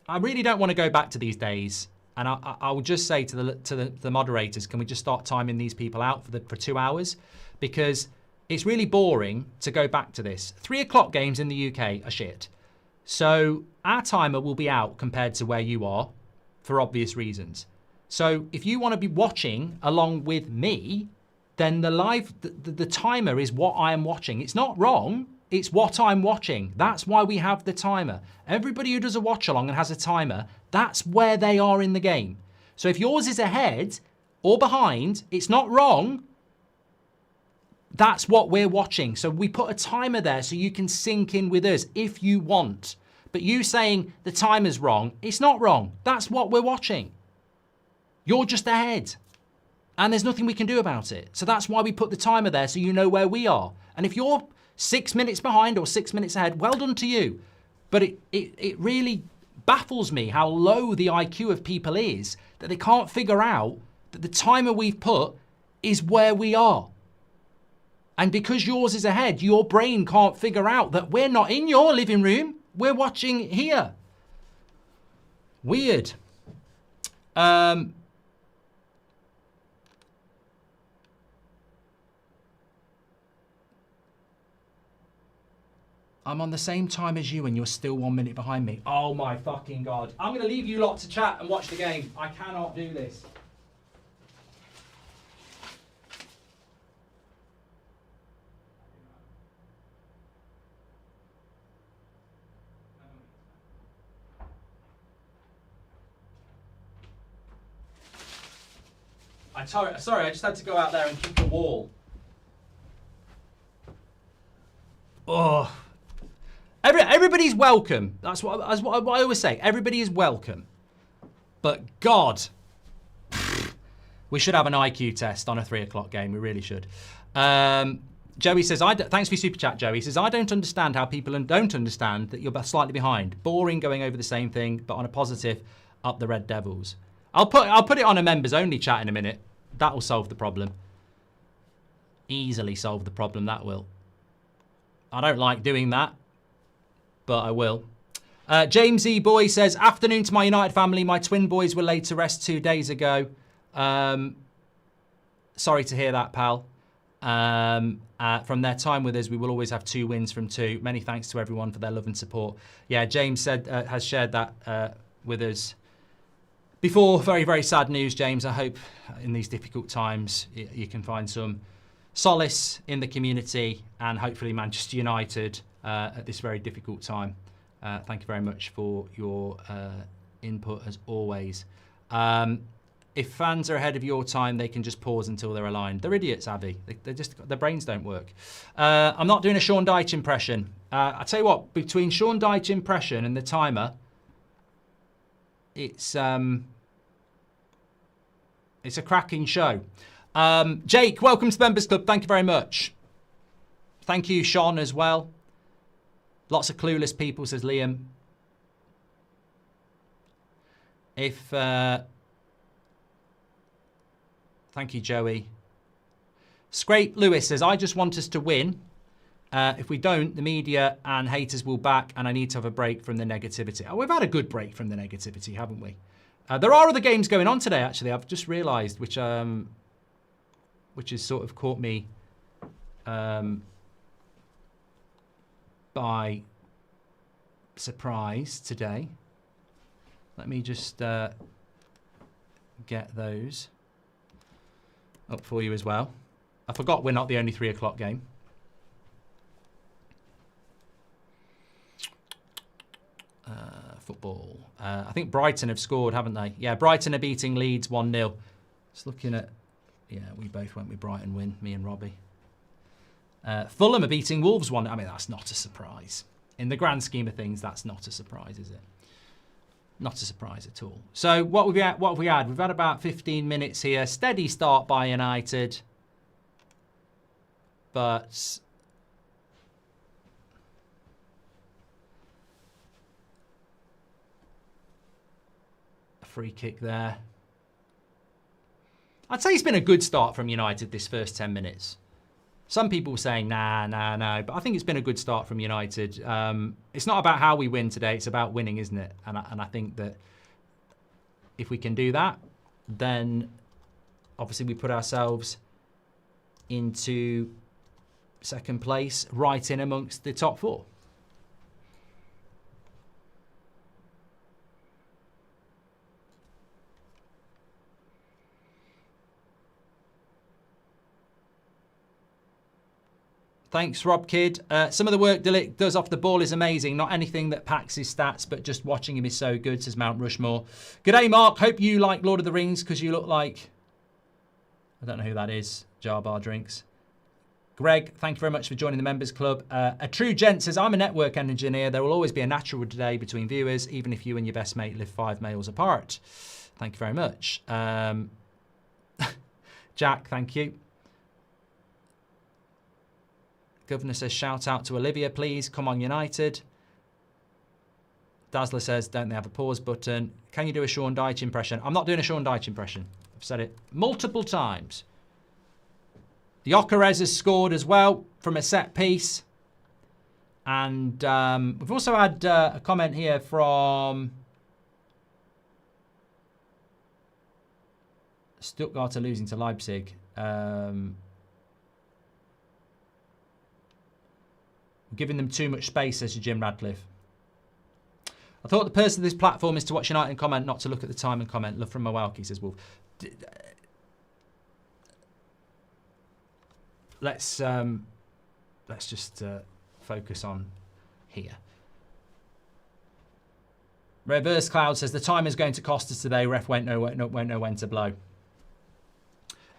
I really don't want to go back to these days. And I will just say to the moderators, can we just start timing these people out for 2 hours? Because it's really boring to go back to this. 3 o'clock games in the UK are shit. So our timer will be out compared to where you are for obvious reasons. So if you want to be watching along with me, then the timer is what I am watching. It's not wrong. It's what I'm watching. That's why we have the timer. Everybody who does a watch along and has a timer, that's where they are in the game. So if yours is ahead or behind, it's not wrong. That's what we're watching. So we put a timer there so you can sync in with us if you want. But you saying the timer's wrong, it's not wrong. That's what we're watching. You're just ahead. And there's nothing we can do about it. So that's why we put the timer there so you know where we are. And if you're 6 minutes behind or 6 minutes ahead, well done to you. But it really baffles me how low the IQ of people is that they can't figure out that the timer we've put is where we are. And because yours is ahead, your brain can't figure out that we're not in your living room. We're watching here. Weird. I'm on the same time as you and you're still 1 minute behind me. Oh my fucking God. I'm going to leave you lot to chat and watch the game. I cannot do this. Sorry, I just had to go out there and kick the wall. Oh. Everybody's welcome. That's what I always say. Everybody is welcome. But God, we should have an IQ test on a 3 o'clock game. We really should. Joey says, thanks for your super chat, Joey. He says, I don't understand how people don't understand that you're slightly behind. Boring going over the same thing, but on a positive, up the Red Devils. I'll put it on a members only chat in a minute. That will solve the problem. Easily solve the problem, that will. I don't like doing that, but I will. James E. Boy says, afternoon to my United family. My twin boys were laid to rest 2 days ago. Sorry to hear that, pal. From their time with us, we will always have 2 wins from 2. Many thanks to everyone for their love and support. Yeah, James said has shared that with us before. Very, very sad news, James. I hope in these difficult times you can find some solace in the community and hopefully Manchester United at this very difficult time. Thank you very much for your input as always. If fans are ahead of your time, they can just pause until they're aligned. They're idiots, Abby. Their brains don't work. I'm not doing a Sean Dyche impression. I tell you what, between Sean Dyche impression and the timer, it's a cracking show. Jake, welcome to the Members Club. Thank you very much. Thank you, Sean, as well. Lots of clueless people, says Liam. Thank you, Joey. Scrape Lewis says, I just want us to win. If we don't, the media and haters will back, and I need to have a break from the negativity. Oh, we've had a good break from the negativity, haven't we? There are other games going on today, actually. I've just realised, which has sort of caught me by surprise today. Let me just get those up for you as well. I forgot we're not the only 3 o'clock game. Football. I think Brighton have scored, haven't they? Yeah, Brighton are beating Leeds 1-0. Just looking at... Yeah, we both went with Brighton win, me and Robbie. Fulham are beating Wolves 1. I mean, that's not a surprise. In the grand scheme of things, that's not a surprise, is it? Not a surprise at all. So what have we had? We've had about 15 minutes here. Steady start by United. But... a free kick there. I'd say it's been a good start from United this first 10 minutes. Some people saying, nah, but I think it's been a good start from United. It's not about how we win today, it's about winning, isn't it? And I think that if we can do that, then obviously we put ourselves into second place, right in amongst the top 4. Thanks, Rob Kidd. Some of the work Delic does off the ball is amazing. Not anything that packs his stats, but just watching him is so good, says Mount Rushmore. G'day, Mark. Hope you like Lord of the Rings because you look like... I don't know who that is. Jar Bar Drinks. Greg, thank you very much for joining the Members Club. A True Gent says, I'm a network engineer. There will always be a natural delay between viewers, even if you and your best mate live 5 miles apart. Thank you very much. Jack, thank you. Governor says, shout out to Olivia, please. Come on, United. Dazzler says, don't they have a pause button? Can you do a Sean Dyche impression? I'm not doing a Sean Dyche impression. I've said it multiple times. Gyökeres has scored as well from a set piece. And we've also had a comment here from Stuttgart are losing to Leipzig. Giving them too much space, says Jim Radcliffe. I thought the purpose of this platform is to watch United and comment, not to look at the time and comment. Love from Mawalki, says Wolf. Let's just focus on here. Reverse Cloud says the time is going to cost us today. Ref won't know when to blow.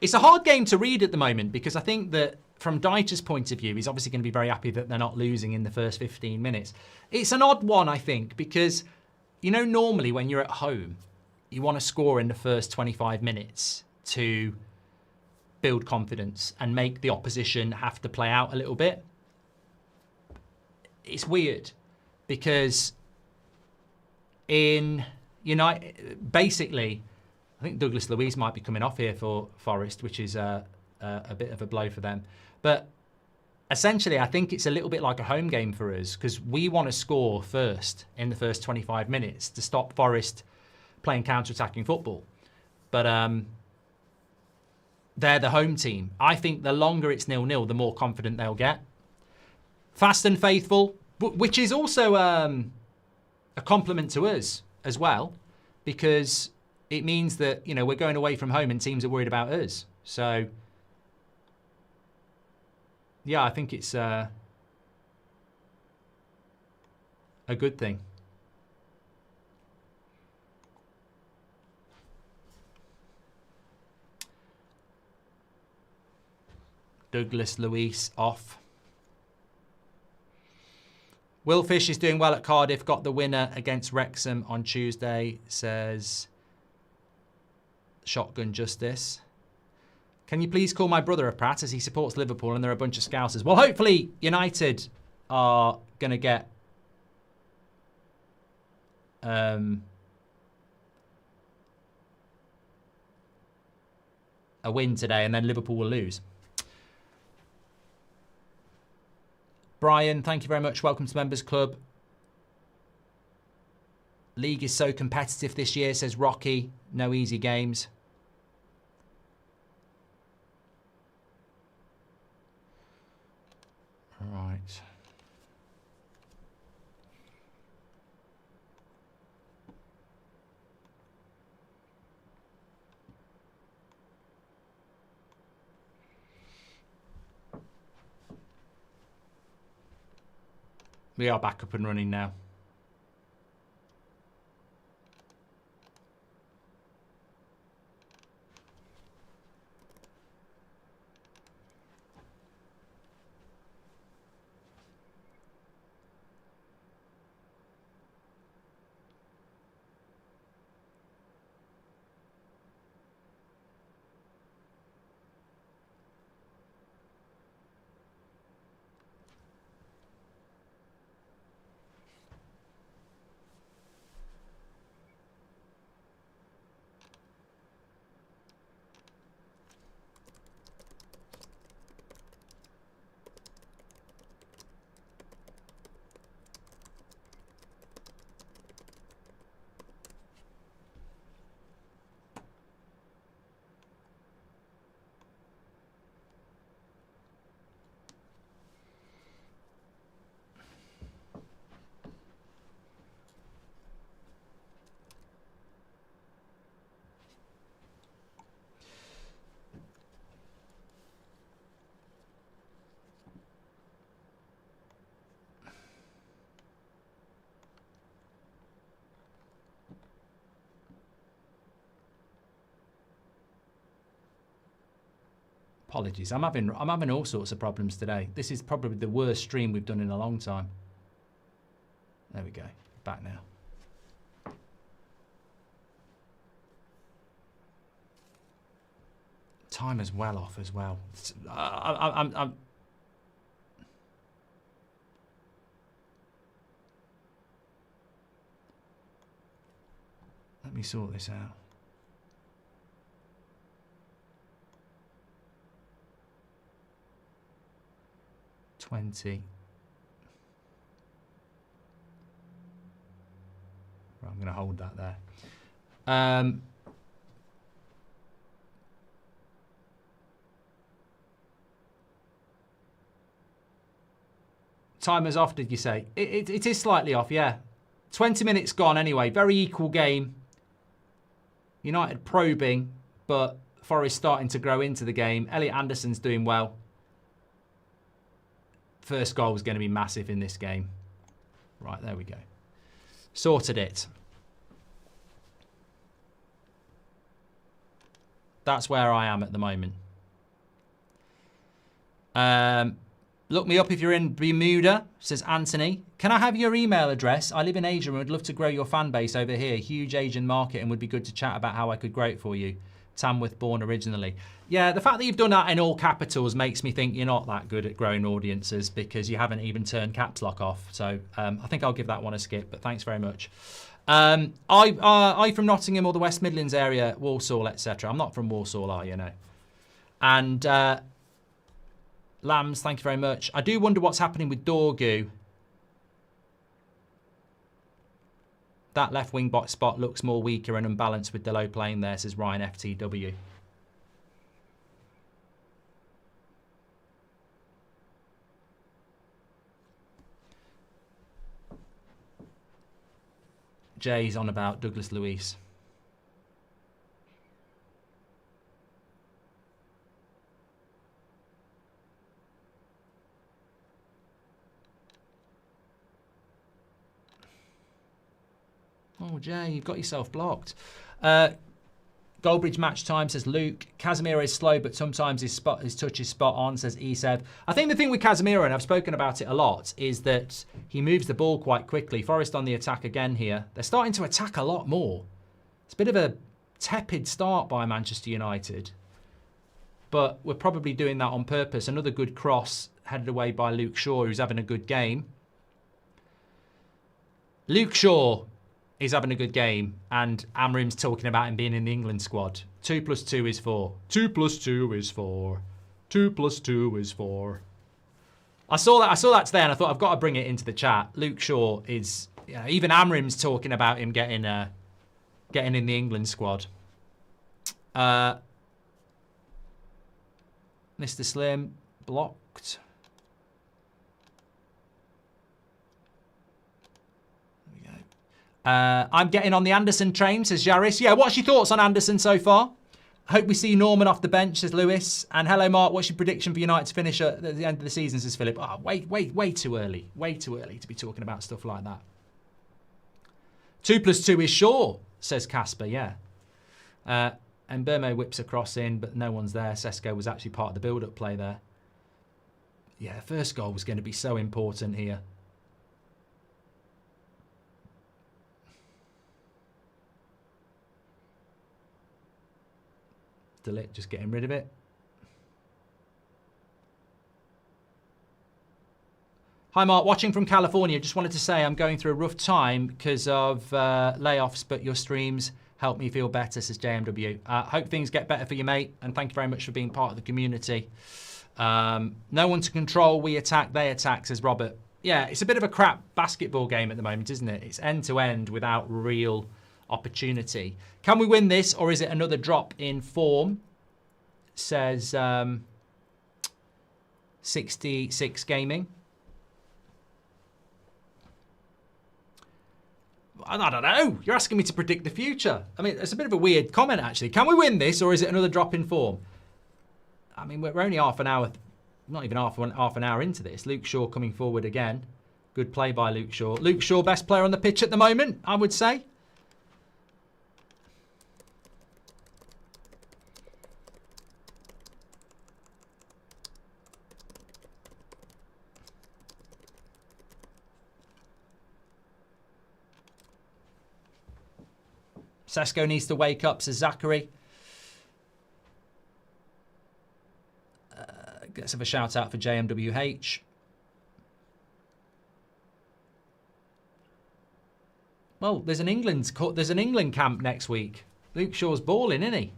It's a hard game to read at the moment because I think that from Dyche's point of view, he's obviously going to be very happy that they're not losing in the first 15 minutes. It's an odd one, I think, because, you know, normally when you're at home, you want to score in the first 25 minutes to build confidence and make the opposition have to play out a little bit. It's weird because in United, basically, I think Douglas Luiz might be coming off here for Forest, which is a bit of a blow for them. But essentially, I think it's a little bit like a home game for us because we want to score first in the first 25 minutes to stop Forest playing counter-attacking football. But they're the home team. I think the longer it's 0-0, the more confident they'll get. Fast and faithful, which is also a compliment to us as well, because it means that, you know, we're going away from home and teams are worried about us. So, yeah, I think it's a good thing. Douglas Luiz off. Will Fish is doing well at Cardiff. Got the winner against Wrexham on Tuesday, says Shotgun Justice. Can you please call my brother a prat as he supports Liverpool and they're a bunch of scousers? Well, hopefully United are going to get a win today and then Liverpool will lose. Brian, thank you very much. Welcome to Members Club. League is so competitive this year, says Rocky. No easy games. Right. We are back up and running now. Apologies. I'm having all sorts of problems today. This is probably the worst stream we've done in a long time. There we go. Back now. Timer's well off as well. I'm let me sort this out. I'm going to hold that there. Timer's off, did you say? It is slightly off, yeah. 20 minutes gone anyway. Very equal game. United probing, but Forest starting to grow into the game. Elliot Anderson's doing well. First goal was going to be massive in this game. Right, there we go. Sorted it. That's where I am at the moment. Look me up if you're in Bermuda, says Anthony. Can I have your email address? I live in Asia and would love to grow your fan base over here. Huge Asian market and would be good to chat about how I could grow it for you. Tamworth born originally. Yeah, the fact that you've done that in all capitals makes me think you're not that good at growing audiences because you haven't even turned caps lock off. So I think I'll give that one a skip, but thanks very much. I from Nottingham or the West Midlands area, Walsall, etc. I'm not from Walsall, you know. And Lambs, thank you very much. I do wonder what's happening with Dorgu. That left wing bot spot looks more weaker and unbalanced with Delo playing there, says Ryan FTW. Jay's on about Douglas Luiz. Oh, Jay, you've got yourself blocked. Goldbridge match time, says Luke. Casemiro is slow, but sometimes his touch is spot on, says Esev. I think the thing with Casemiro, and I've spoken about it a lot, is that he moves the ball quite quickly. Forest on the attack again here. They're starting to attack a lot more. It's a bit of a tepid start by Manchester United, but we're probably doing that on purpose. Another good cross headed away by Luke Shaw, who's having a good game. Luke Shaw is having a good game, and Amrim's talking about him being in the England squad. 2 + 2 is 4. 2 + 2 is 4. 2 + 2 is 4. I saw that today, and I thought I've got to bring it into the chat. Luke Shaw is, you know, even Amrim's talking about him getting in the England squad. Mr. Slim blocked. I'm getting on the Anderson train, says Jaris. Yeah, what's your thoughts on Anderson so far? I hope we see Norman off the bench, says Lewis. And hello, Mark. What's your prediction for United to finish at the end of the season, says Philip. Oh, way too early. Way too early to be talking about stuff like that. 2 + 2 is Shaw, says Casper, yeah. And Burmo whips a cross in, but no one's there. Sesko was actually part of the build-up play there. Yeah, first goal was going to be so important here. Delete, just getting rid of it. Hi Mark, watching from California. Just wanted to say I'm going through a rough time because of layoffs, but your streams help me feel better, says JMW. Hope things get better for you, mate, and thank you very much for being part of the community. No one to control, we attack, they attack, says Robert. Yeah, it's a bit of a crap basketball game at the moment, isn't it? It's end-to-end without real opportunity. Can we win this, or is it another drop in form? Says 66 Gaming. I don't know. You're asking me to predict the future. I mean, it's a bit of a weird comment, actually. Can we win this, or is it another drop in form? I mean, we're only half an hour, not even half an hour into this. Luke Shaw coming forward again. Good play by Luke Shaw. Luke Shaw, best player on the pitch at the moment, I would say. Sesko needs to wake up, says Zachary. Let's have a shout out for JMWH. Well, there's an England camp next week. Luke Shaw's balling, isn't he?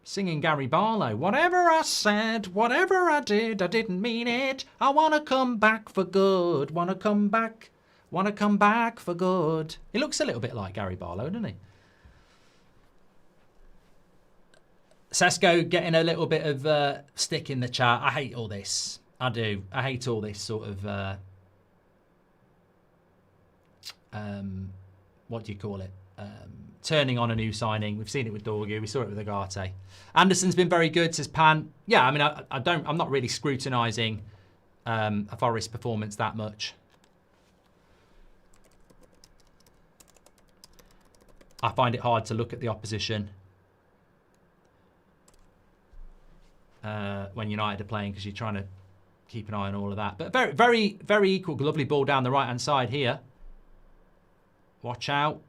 Singing Gary Barlow. Whatever I said, whatever I did, I didn't mean it. I want to come back for good. Want to come back for good. He looks a little bit like Gary Barlow, doesn't he? Sesko getting a little bit of stick in the chat. I hate all this. I do. I hate all this sort of, what do you call it? Turning on a new signing. We've seen it with Dorgu. We saw it with Agate. Anderson's been very good, says Pan. Yeah, I mean, I'm not really scrutinising a Forest performance that much. I find it hard to look at the opposition when United are playing because you're trying to keep an eye on all of that. But very, very, very equal. Lovely ball down the right-hand side here. Watch out.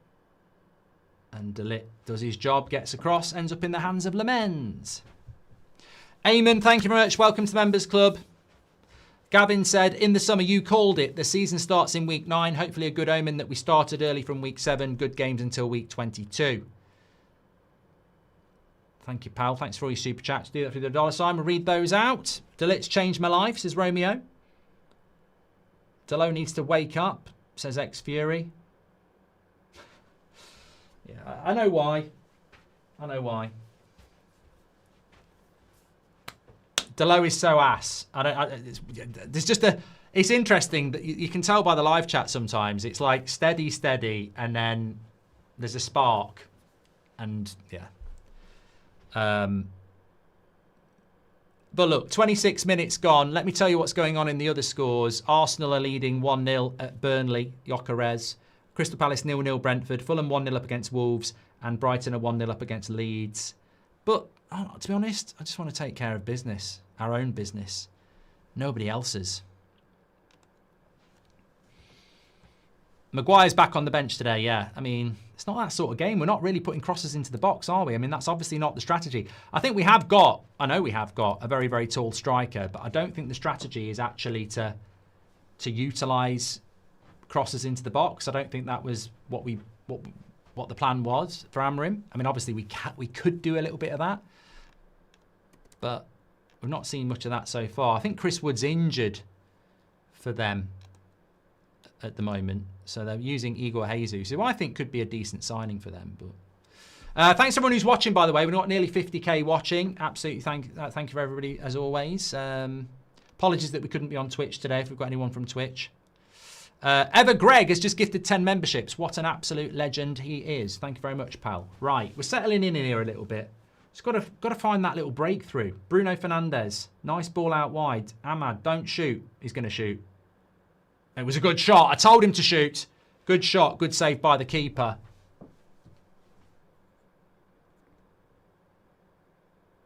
And De Ligt does his job, gets across, ends up in the hands of Lemens. Eamon, thank you very much. Welcome to the Members Club. Gavin said, in the summer, you called it. The season starts in week 9. Hopefully a good omen that we started early from week 7. Good games until week 22. Thank you, pal. Thanks for all your super chats. Do that through the $sign. We'll read those out. De Ligt's changed my life, says Romeo. Delo needs to wake up, says X-Fury. Yeah, I know why. I know why. Delo is so ass. There's just a... It's interesting that you can tell by the live chat sometimes. It's like steady, steady, and then there's a spark. And, yeah. But look, 26 minutes gone. Let me tell you what's going on in the other scores. Arsenal are leading 1-0 at Burnley, Gyökeres. Crystal Palace 0-0 Brentford. Fulham 1-0 up against Wolves. And Brighton are 1-0 up against Leeds. But, to be honest, I just want to take care of business. Our own business. Nobody else's. Maguire's back on the bench today, yeah. I mean, it's not that sort of game. We're not really putting crosses into the box, are we? I mean, that's obviously not the strategy. I think we have got, I know we have got a very, very tall striker, but I don't think the strategy is actually to utilise crosses into the box. I don't think that was what the plan was for Amorim. I mean, obviously we could do a little bit of that, but we've not seen much of that so far. I think Chris Wood's injured for them at the moment, so they're using Igor Jesus, who I think could be a decent signing for them. But thanks to everyone who's watching, by the way. We've got nearly 50k watching. Absolutely, thank you for everybody as always. Apologies that we couldn't be on Twitch today. If we've got anyone from Twitch. Ever Greg has just gifted 10 memberships. What an absolute legend he is. Thank you very much, pal. Right, we're settling in here a little bit. Just got to find that little breakthrough. Bruno Fernandes, nice ball out wide. Ahmad, don't shoot. He's going to shoot. It was a good shot. I told him to shoot. Good shot. Good save by the keeper.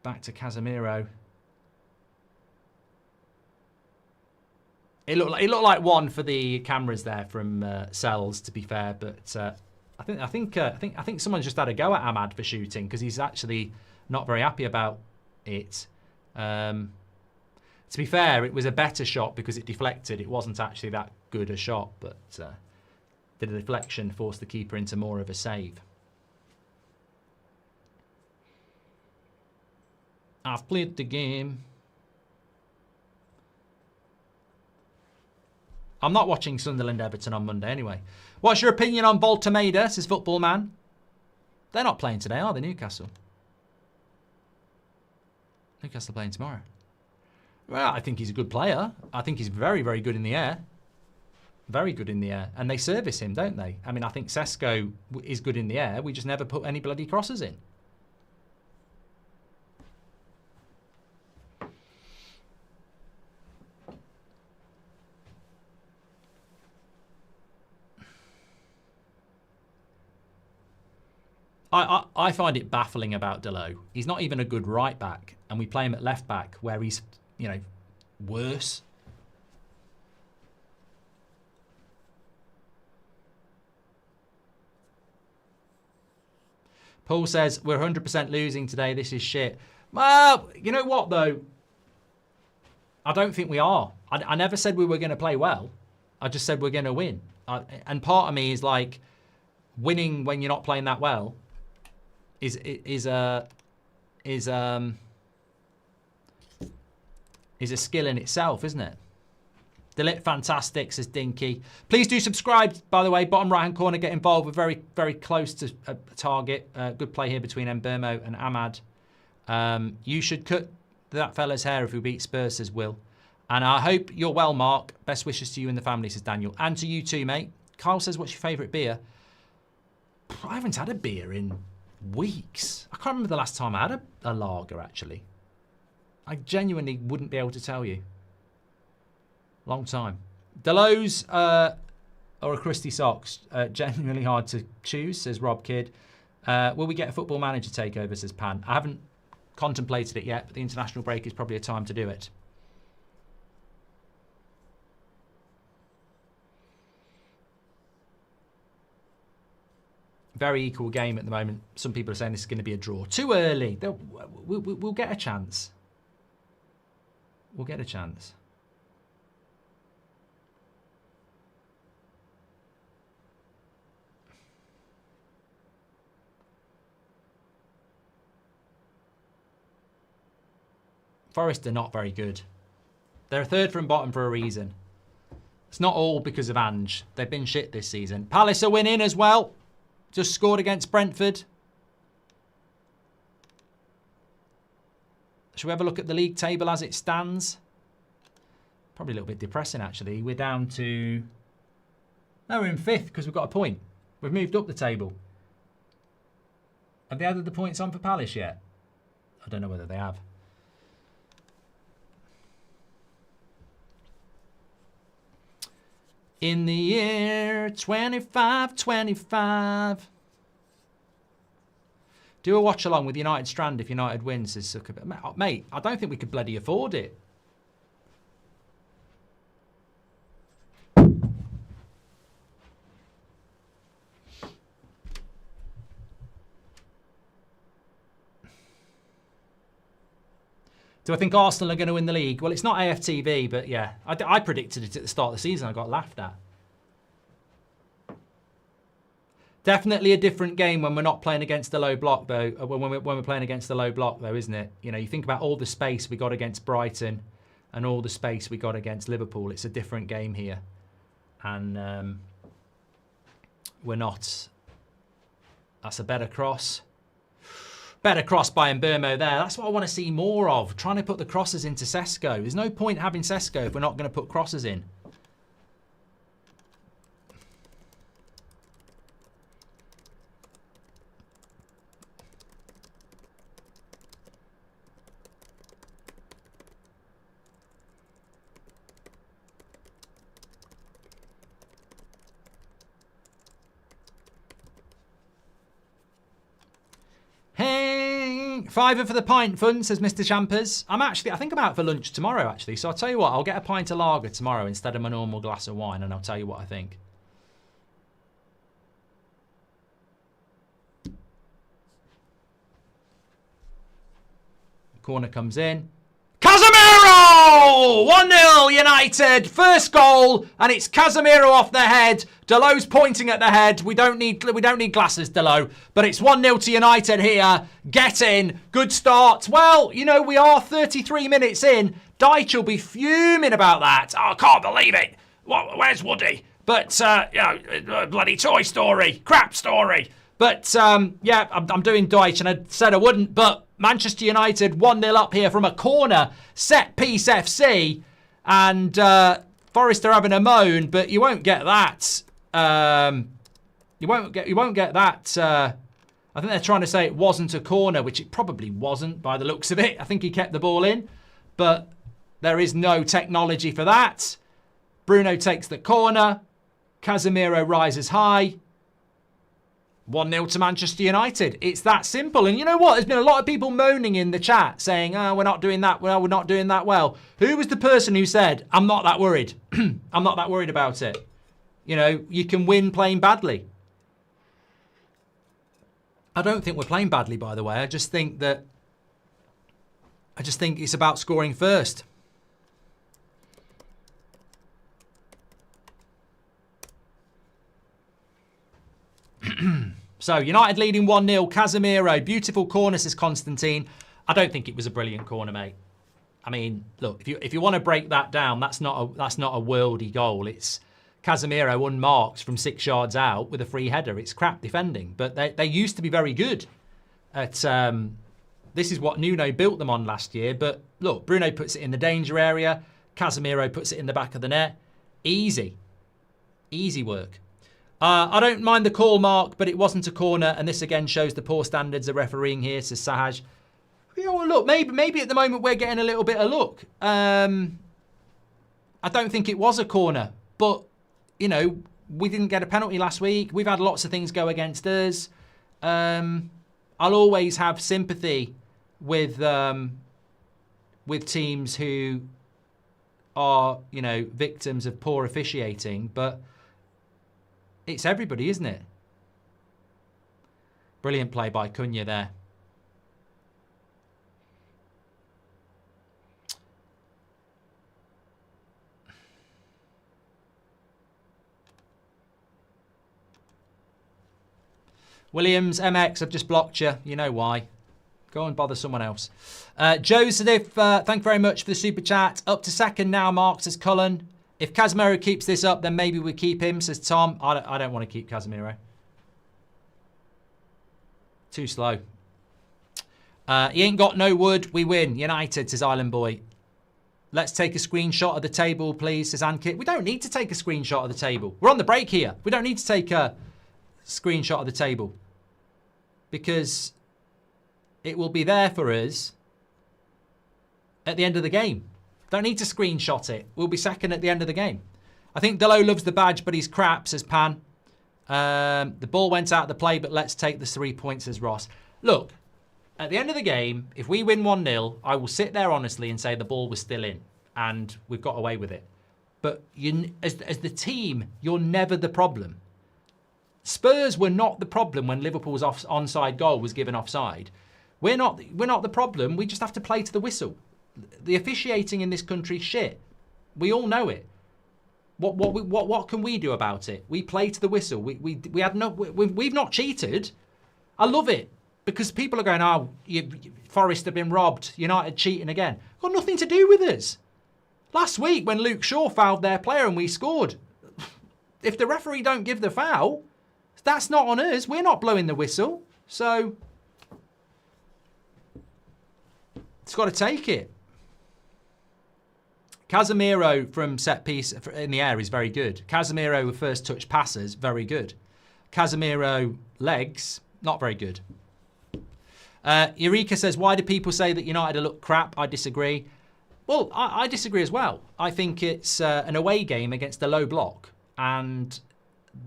Back to Casemiro. It looked like one for the cameras there from Cells, to be fair, but I think someone's just had a go at Ahmad for shooting because he's actually not very happy about it. To be fair, it was a better shot because it deflected. It wasn't actually that good a shot, but the deflection forced the keeper into more of a save. I've played the game. I'm not watching Sunderland Everton on Monday anyway. What's your opinion on Voltameda, says Football Man? They're not playing today, are they, Newcastle? Newcastle playing tomorrow. Well, I think he's a good player. I think he's very, very good in the air. Very good in the air. And they service him, don't they? I mean, I think Sesko is good in the air. We just never put any bloody crosses in. I find it baffling about Delo. He's not even a good right back, and we play him at left back where he's, you know, worse. Paul says, we're 100% losing today. This is shit. Well, you know what, though? I don't think we are. I never said we were going to play well. I just said we're going to win. And part of me is like, winning when you're not playing that well is a skill in itself, isn't it? Delit fantastic, says Dinky. Please do subscribe, by the way. Bottom right-hand corner, get involved. We're very, very close to a target. Good play here between Mbermo and Ahmad. You should cut that fella's hair if we beat Spurs, says Will. And I hope you're well, Mark. Best wishes to you and the family, says Daniel. And to you too, mate. Kyle says, what's your favourite beer? I haven't had a beer in weeks. I can't remember the last time I had a lager, actually. I genuinely wouldn't be able to tell you. Long time. Delos or a Christie Socks? Genuinely hard to choose, says Rob Kidd. Will we get a Football Manager takeover, says Pan? I haven't contemplated it yet, but the international break is probably a time to do it. Very equal game at the moment. Some people are saying this is going to be a draw. Too early. We'll get a chance. We'll get a chance. Forest are not very good. They're third from bottom for a reason. It's not all because of Ange. They've been shit this season. Palace are winning as well. Just scored against Brentford. Shall we have a look at the league table as it stands? Probably a little bit depressing, actually. We're down to... No, we're in 5th because we've got a point. We've moved up the table. Have they added the points on for Palace yet? I don't know whether they have. In the year 2525. Do a watch along with United Strand if United wins, says Sucker. Mate, I don't think we could bloody afford it. Do I think Arsenal are going to win the league? Well, it's not AFTV, but yeah. I predicted it at the start of the season. I got laughed at. Definitely a different game when we're not playing against the low block, though. When we're playing against the low block, though, isn't it? You know, you think about all the space we got against Brighton and all the space we got against Liverpool. It's a different game here. And we're not. That's a better cross. Better cross by Mbermo there. That's what I want to see more of. Trying to put the crosses into Sesko. There's no point having Sesko if we're not going to put crosses in. Fiver for the pint fun, says Mr. Champers. I think I'm out for lunch tomorrow, actually. So I'll tell you what, I'll get a pint of lager tomorrow instead of my normal glass of wine, and I'll tell you what I think. Corner comes in. Casemiro! 1-0 United. First goal, and it's Casemiro off the head. Delo's pointing at the head. We don't need glasses, Delo. But it's 1-0 to United here. Get in. Good start. Well, you know, we are 33 minutes in. Deitch will be fuming about that. Oh, I can't believe it. Where's Woody? But, you know, bloody Toy Story. Crap story. But, yeah, I'm doing Deitch, and I said I wouldn't, but Manchester United 1-0 up here from a corner. Set piece FC. And Forest are having a moan, but you won't get that. You won't get that. I think they're trying to say it wasn't a corner, which it probably wasn't by the looks of it. I think he kept the ball in, but there is no technology for that. Bruno takes the corner. Casemiro rises high. 1-0 to Manchester United. It's that simple. And you know what? There's been a lot of people moaning in the chat saying, oh, we're not doing that well. We're not doing that well. Who was the person who said, I'm not that worried? I'm not that worried about it. You know, you can win playing badly. I don't think we're playing badly, by the way. I just think it's about scoring first. So, United leading 1-0. Casemiro, beautiful corner, says Constantine. I don't think it was a brilliant corner, mate. I mean, look, if you want to break that down, that's not a worldy goal. It's Casemiro unmarked from 6 yards out with a free header. It's crap defending, but they used to be very good at. This is what Nuno built them on last year. But look, Bruno puts it in the danger area. Casemiro puts it in the back of the net. Easy work. I don't mind the call, Mark, but it wasn't a corner, and this again shows the poor standards of refereeing here, says Sahaj. Well, look, maybe at the moment we're getting a little bit of luck. I don't think it was a corner, but, we didn't get a penalty last week. We've had lots of things go against us. I'll always have sympathy with teams who are, victims of poor officiating, but it's everybody, isn't it? Brilliant play by Cunha there. Williams, MX, I've just blocked you. You know why. Go and bother someone else. Joseph, thank you very much for the super chat. Up to second now, Mark, says Cullen. If Casemiro keeps this up, then maybe we keep him, says Tom. I don't want to keep Casemiro. Too slow. He ain't got no wood. We win. United, says Island Boy. Let's take a screenshot of the table, please, says Ankit. We don't need to take a screenshot of the table. We're on the break here. We don't need to take a screenshot of the table because it will be there for us at the end of the game. Don't need to screenshot it. We'll be second at the end of the game. I think Delo loves the badge, but he's crap, says Pan. The ball went out of the play, but let's take the 3 points, says Ross. Look, at the end of the game, if we win 1-0, I will sit there honestly and say the ball was still in and we've got away with it. But as the team, you're never the problem. Spurs were not the problem when Liverpool's onside goal was given offside. We're not the problem. We just have to play to the whistle. The officiating in this country is shit. We all know it. What can we do about it? We play to the whistle. We've not cheated. I love it because people are going, Forest have been robbed. United cheating again. Got nothing to do with us. Last week when Luke Shaw fouled their player and we scored. If the referee don't give the foul, that's not on us. We're not blowing the whistle. So it's got to take it. Casemiro from set piece in the air is very good. Casemiro with first touch passes, very good. Casemiro legs, not very good. Eureka says, why do people say that United look crap? I disagree. Well, I disagree as well. I think it's an away game against a low block. And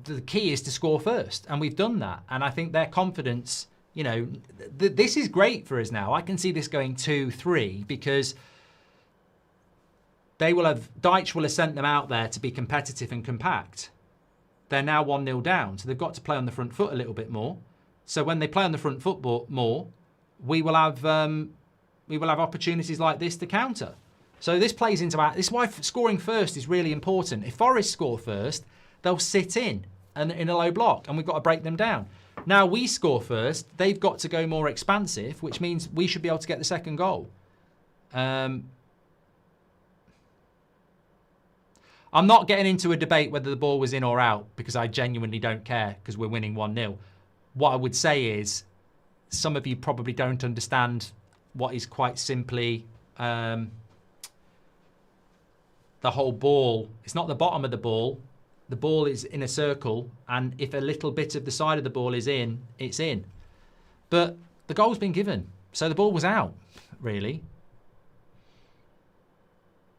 the key is to score first. And we've done that. And I think their confidence, this is great for us now. I can see this going 2-3 because Deitch will have sent them out there to be competitive and compact. They're now 1-0 down, so they've got to play on the front foot a little bit more. So when they play on the front foot more, we will have opportunities like this to counter. So this plays into our. This is why scoring first is really important. If Forest score first, they'll sit in a low block, and we've got to break them down. Now we score first, they've got to go more expansive, which means we should be able to get the second goal. I'm not getting into a debate whether the ball was in or out because I genuinely don't care because we're winning 1-0. What I would say is some of you probably don't understand what is quite simply the whole ball. It's not the bottom of the ball. The ball is in a circle, and if a little bit of the side of the ball is in, it's in. But the goal's been given, so the ball was out, really.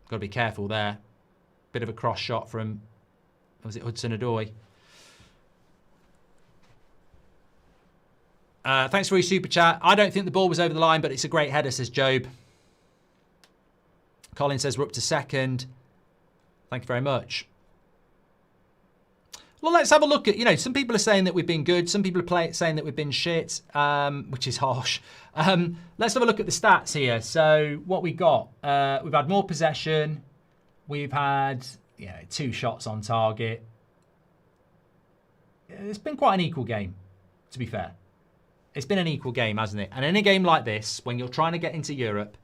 Got to be careful there. Bit of a cross shot from, was it Hudson-Odoi? Thanks for your super chat. I don't think the ball was over the line, but it's a great header, says Job. Colin says we're up to second. Thank you very much. Well, let's have a look at, some people are saying that we've been good. Some people are saying that we've been shit, which is harsh. Let's have a look at the stats here. So what we got, we've had more possession. We've had 2 shots on target. It's been quite an equal game, to be fair. It's been an equal game, hasn't it? And in a game like this, when you're trying to get into Europe,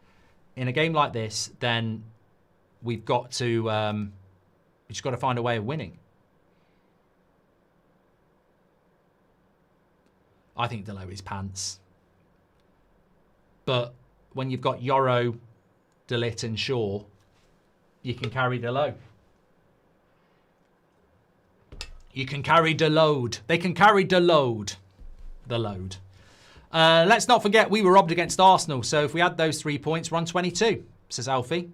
in a game like this, then we've got to, we've just got to find a way of winning. I think Delo is pants. But when you've got Yoro, DeLitt and Shaw, you can carry Delo. You can carry the load. They can carry the load. The load. Let's not forget we were robbed against Arsenal. So if we had those 3 points, we're on 22, says Alfie.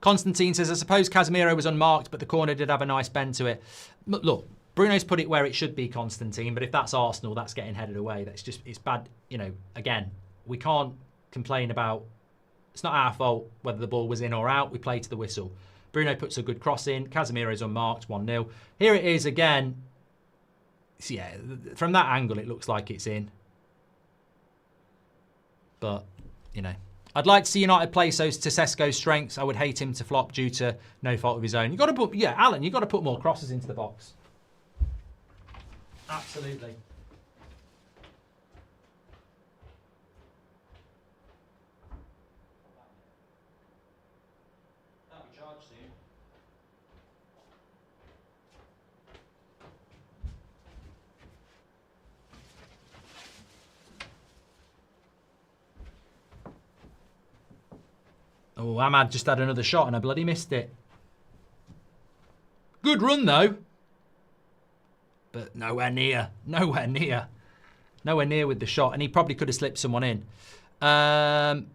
Constantine says, I suppose Casemiro was unmarked, but the corner did have a nice bend to it. Look, Bruno's put it where it should be, Constantine, but if that's Arsenal, that's getting headed away. It's bad. Again, we can't complain about, it's not our fault whether the ball was in or out. We play to the whistle. Bruno puts a good cross in. Casemiro's unmarked, 1-0. Here it is again. So yeah, from that angle, it looks like it's in. But, I'd like to see United play so to Sesko's strengths. I would hate him to flop due to no fault of his own. Alan, you've got to put more crosses into the box. Absolutely. That'll be charged soon. Oh, Ahmad just had another shot and I bloody missed it. Good run, though. But nowhere near. Nowhere near. Nowhere near with the shot. And he probably could have slipped someone in.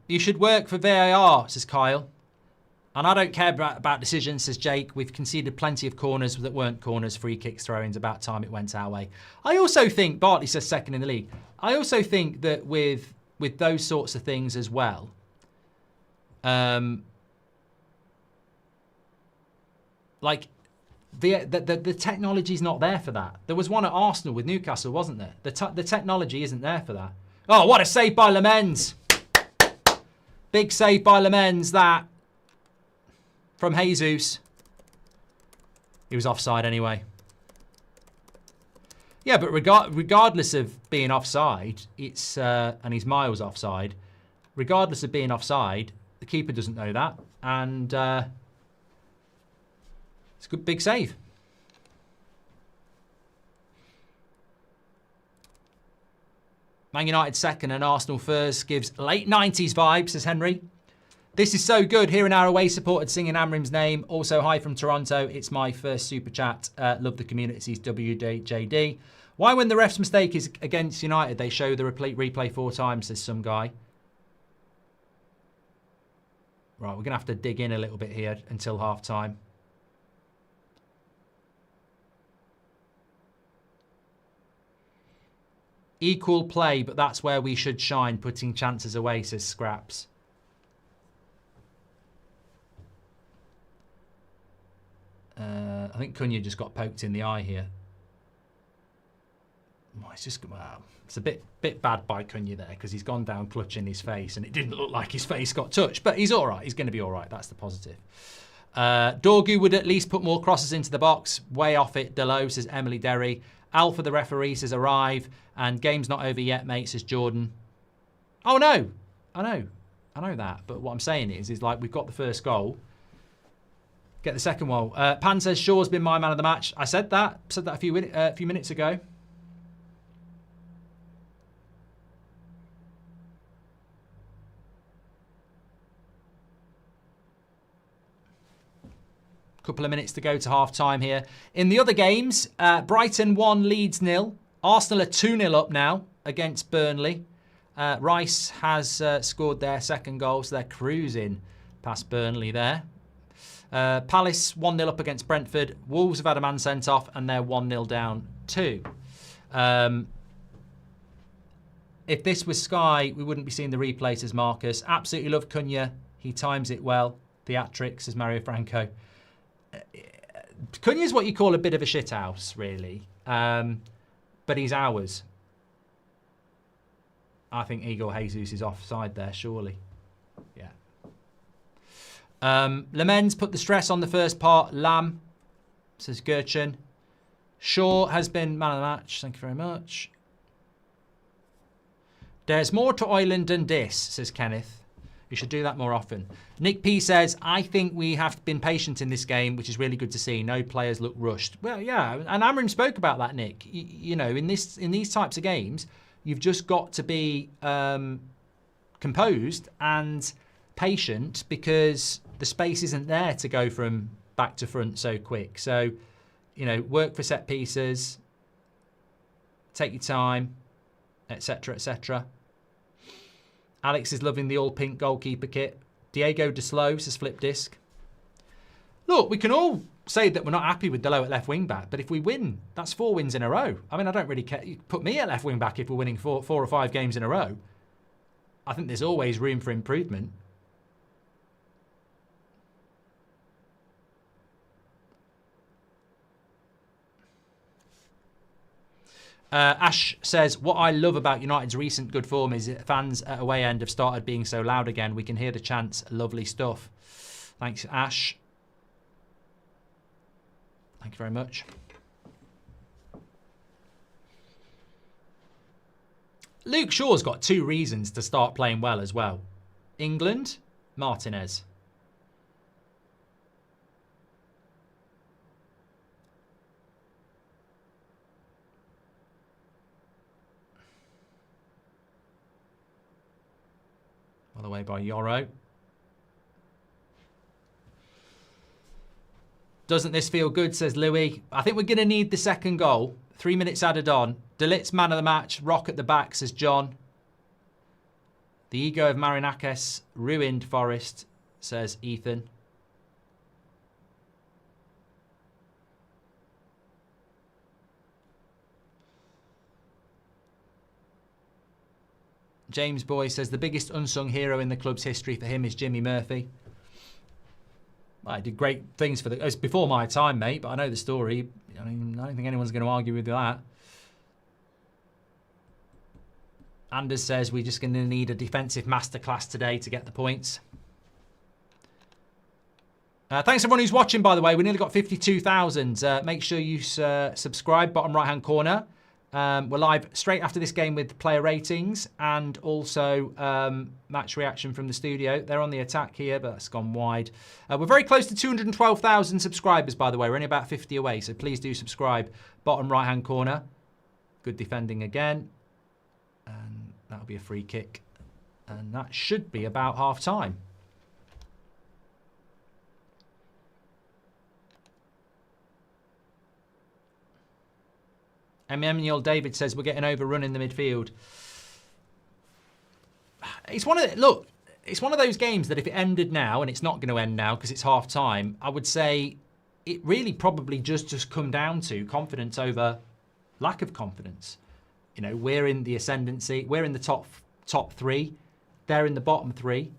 You should work for VAR, says Kyle. And I don't care about decisions, says Jake. We've conceded plenty of corners that weren't corners, free kicks, throw-ins. About time it went our way. I also think, Bartley says second in the league. I also think that with those sorts of things as well, like the technology's not there for that. There was one at Arsenal with Newcastle, wasn't there? The technology isn't there for that. Oh, what a save by Lamens. Big save by Lamens, that. From Jesus. He was offside anyway. Yeah, but regardless of being offside, it's and he's miles offside. Regardless of being offside, the keeper doesn't know that. And it's a good big save. Man United second and Arsenal first gives late 90s vibes, says Henry. This is so good. Hearing our away supported singing Amrim's name. Also, hi from Toronto. It's my first super chat. Love the communities. WJD. Why, when the ref's mistake is against United, they show the replay 4 times, says some guy. Right, we're going to have to dig in a little bit here until half time. Equal play, but that's where we should shine, putting chances away, says Scraps. I think Cunha just got poked in the eye here. Oh, it's a bit bad by Cunha there because he's gone down clutching his face and it didn't look like his face got touched, but he's all right. He's going to be all right. That's the positive. Dorgu would at least put more crosses into the box. Way off it, Delo, says Emily Derry. Al for the referee says arrive. And game's not over yet, mate, says Jordan. Oh, no. I know that. But what I'm saying is like we've got the first goal. Get the second one. Pan says Shaw's been my man of the match. I said that. Said that a few minutes ago. Couple of minutes to go to half time here. In the other games, Brighton 1, Leeds 0. Arsenal are 2-0 up now against Burnley. Rice has scored their second goal, so they're cruising past Burnley there. Palace 1-0 up against Brentford. Wolves have had a man sent off and they're 1-0 down too. If this was Sky, we wouldn't be seeing the replay, says Marcus. Absolutely love Cunha. He times it well. Theatrics, says Mario Franco. Cunha's what you call a bit of a shithouse, really. But he's ours. I think Igor Jesus is offside there, surely. Yeah. Lamens put the stress on the first part. Lam, says Gerchen. Shaw has been man of the match. Thank you very much. There's more to Ireland than this, says Kenneth. You should do that more often. Nick P says, I think we have been patient in this game, which is really good to see. No players look rushed. Well, yeah, and Amrin spoke about that, Nick. You know, in these types of games, you've just got to be composed and patient because the space isn't there to go from back to front so quick. So, you know, work for set pieces, take your time, etc., etc. Alex is loving the all-pink goalkeeper kit. Diego Deslo says flip disc. Look, we can all say that we're not happy with Delo at left wing back, but if we win, that's 4 wins in a row. I mean, I don't really care. You put me at left wing back if we're winning four or 5 games in a row. I think there's always room for improvement. Ash says, what I love about United's recent good form is that fans at away end have started being so loud again. We can hear the chants. Lovely stuff. Thanks, Ash. Thank you very much. Luke Shaw's got 2 reasons to start playing well as well. England, Martinez. By the way, by Yoro. Doesn't this feel good, says Louis. I think we're going to need the second goal. 3 minutes added on. Delit's man of the match. Rock at the back, says John. The ego of Marinakis ruined Forest, says Ethan. James Boy says the biggest unsung hero in the club's history for him is Jimmy Murphy. I did great things for the... It was before my time, mate, but I know the story. I mean, I don't think anyone's going to argue with that. Anders says we're just going to need a defensive masterclass today to get the points. Thanks everyone who's watching, by the way. We nearly got 52,000. Make sure you subscribe, bottom right-hand corner. We're live straight after this game with player ratings and also match reaction from the studio. They're on the attack here, but that's gone wide. We're very close to 212,000 subscribers, by the way. We're only about 50 away, so please do subscribe. Bottom right-hand corner. Good defending again. And that'll be a free kick. And that should be about half-time. Emmanuel David says we're getting overrun in the midfield. It's one of those games that if it ended now, and it's not going to end now because it's half time, I would say it really probably just come down to confidence over lack of confidence. You know, we're in the ascendancy, we're in the top 3, they're in the bottom 3.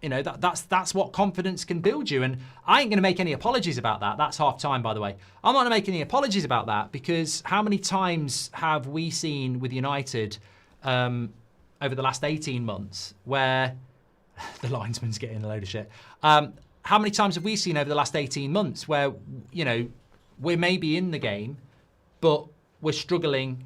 You know, that's what confidence can build you. And I ain't going to make any apologies about that. That's half time, by the way. I'm not going to make any apologies about that because how many times have we seen with United over the last 18 months where the linesman's getting a load of shit. How many times have we seen over the last 18 months where, you know, we're maybe in the game, but we're struggling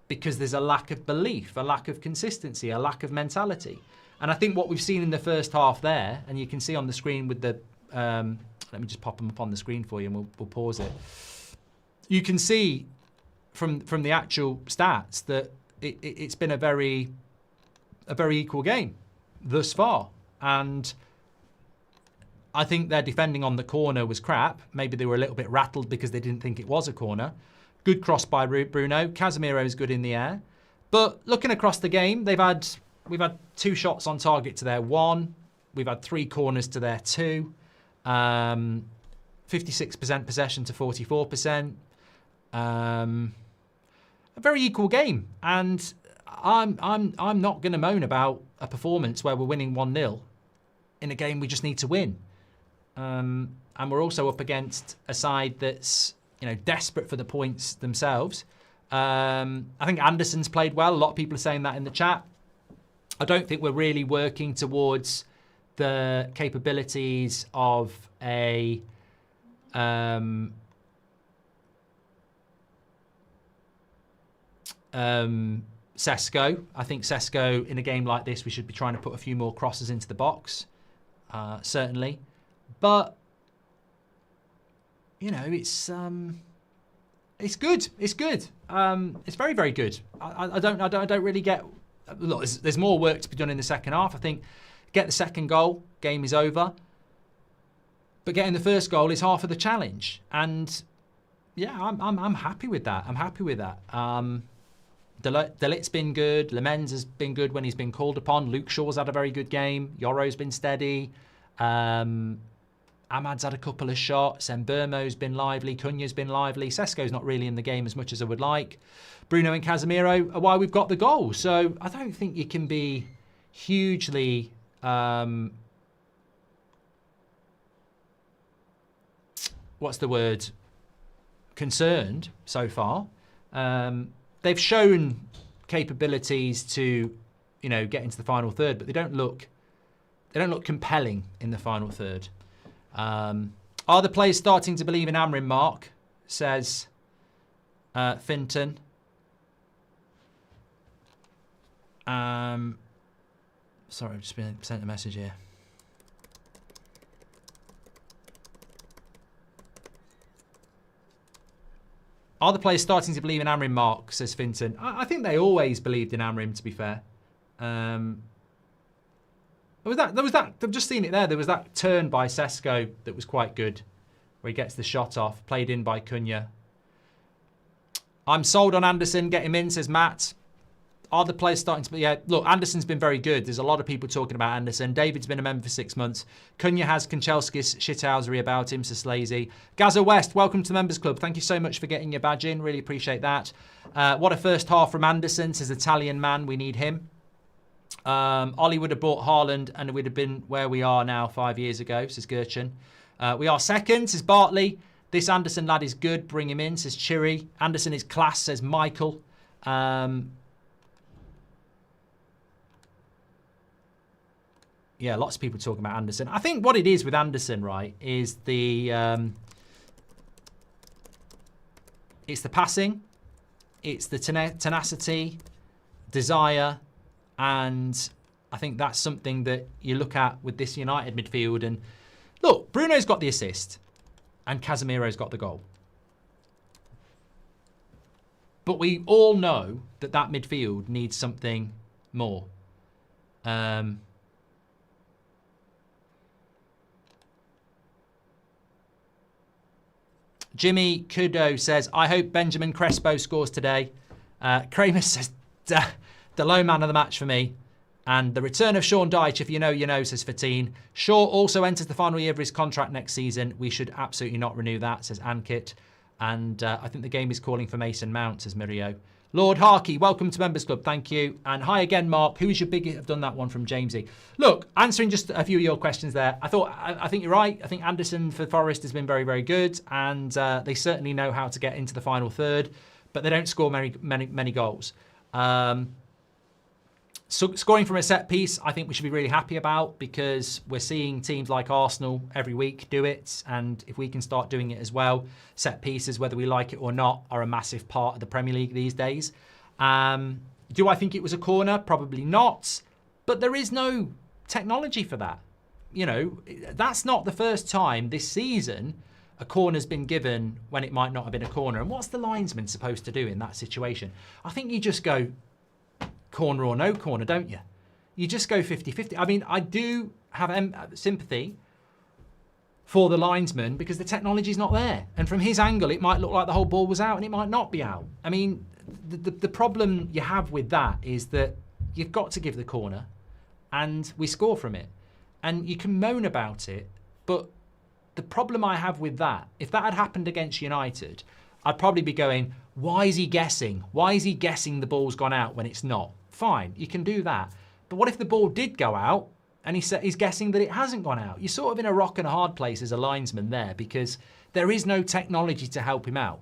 because there's a lack of belief, a lack of consistency, a lack of mentality. And I think what we've seen in the first half there, and you can see on the screen with the, let me just pop them up on the screen for you and we'll pause it. You can see from the actual stats that it's been a very equal game thus far. And I think their defending on the corner was crap. Maybe they were a little bit rattled because they didn't think it was a corner. Good cross by Bruno. Casemiro is good in the air. But looking across the game, we've had 2 shots on target to their 1. We've had 3 corners to their 2. 56% possession to 44%. A very equal game. And I'm not going to moan about a performance where we're winning 1-0 in a game we just need to win. And we're also up against a side that's, desperate for the points themselves. I think Anderson's played well. A lot of people are saying that in the chat. I don't think we're really working towards the capabilities of a Sesko. I think Sesko, in a game like this, we should be trying to put a few more crosses into the box, certainly. But it's good. It's good. It's very, very good. I don't really get. Look, there's more work to be done in the second half. I think get the second goal, game is over. But getting the first goal is half of the challenge, and yeah, I'm happy with that. I'm happy with that. Delit's been good. Lemens has been good when he's been called upon. Luke Shaw's had a very good game. Yoro's been steady. Ahmad's had a couple of shots. Mbermo's been lively. Cunha's been lively. Sesko's not really in the game as much as I would like. Bruno and Casemiro are why we've got the goal. So I don't think you can be hugely what's the word? Concerned so far. They've shown capabilities to, get into the final third, but they don't look compelling in the final third. Are the players starting to believe in Amrin, Mark? Says Finton. Sorry, I've just been sent a message here. Are the players starting to believe in Amrin, Mark? Says Finton. I think they always believed in Amrin, to be fair. There was that. I've just seen it there. There was that turn by Sesko that was quite good, where he gets the shot off, played in by Cunha. I'm sold on Anderson. Get him in, says Matt. Are the players starting to... Yeah, look, Anderson's been very good. There's a lot of people talking about Anderson. David's been a member for 6 months. Cunha has Kanchelskis shithousery about him, says Slazy. Gaza West, welcome to the Members Club. Thank you so much for getting your badge in. Really appreciate that. What a first half from Anderson, says Italian man. We need him. Ollie would have bought Haaland and it would have been where we are now 5 years ago, says Gertchen. We are second, says Bartley. This Anderson lad is good. Bring him in, says Chiri. Anderson is class, says Michael. Yeah, lots of people talking about Anderson. I think what it is with Anderson, right, is it's the passing, it's the tenacity, desire, and I think that's something that you look at with this United midfield. And look, Bruno's got the assist and Casemiro's got the goal. But we all know that midfield needs something more. Jimmy Kudo says, I hope Benjamin Crespo scores today. Kramer says, the low man of the match for me. And the return of Sean Dyche, if you know, you know, says Fatine. Shaw also enters the final year of his contract next season. We should absolutely not renew that, says Ankit. And I think the game is calling for Mason Mount, says Mirio. Lord Harkey, welcome to Members Club. Thank you. And hi again, Mark. Who is your biggest? I've done that one from Jamesy. Look, answering just a few of your questions there. I think you're right. I think Anderson for Forest has been very, very good. And they certainly know how to get into the final third. But they don't score many goals. So scoring from a set piece, I think we should be really happy about, because we're seeing teams like Arsenal every week do it. And if we can start doing it as well, set pieces, whether we like it or not, are a massive part of the Premier League these days. Do I think it was a corner? Probably not. But there is no technology for that. You know, that's not the first time this season a corner's been given when it might not have been a corner. And what's the linesman supposed to do in that situation? I think you just go corner or no corner, don't you? You just go 50-50. I mean, I do have sympathy for the linesman because the technology's not there. And from his angle, it might look like the whole ball was out and it might not be out. I mean, the problem you have with that is that you've got to give the corner and we score from it. And you can moan about it, but the problem I have with that, if that had happened against United, I'd probably be going, why is he guessing? Why is he guessing the ball's gone out when it's not? Fine, you can do that. But what if the ball did go out And he's guessing that it hasn't gone out. You're sort of in a rock and a hard place as a linesman there because there is no technology to help him out.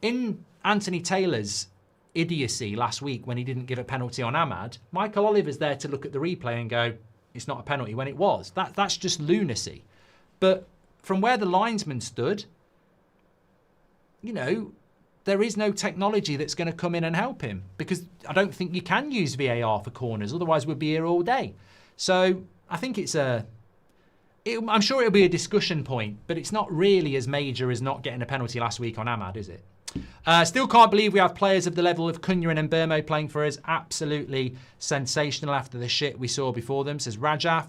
In Anthony Taylor's idiocy last week when he didn't give a penalty on Ahmad, Michael Oliver's there to look at the replay and go, it's not a penalty when it was. That's just lunacy. But from where the linesman stood, you know, there is no technology that's going to come in and help him because I don't think you can use VAR for corners. Otherwise, we'd be here all day. So I think I'm sure it'll be a discussion point, but it's not really as major as not getting a penalty last week on Ahmad, is it? Still can't believe we have players of the level of Cunha and Mbeumo playing for us. Absolutely sensational after the shit we saw before them, says Rajaf.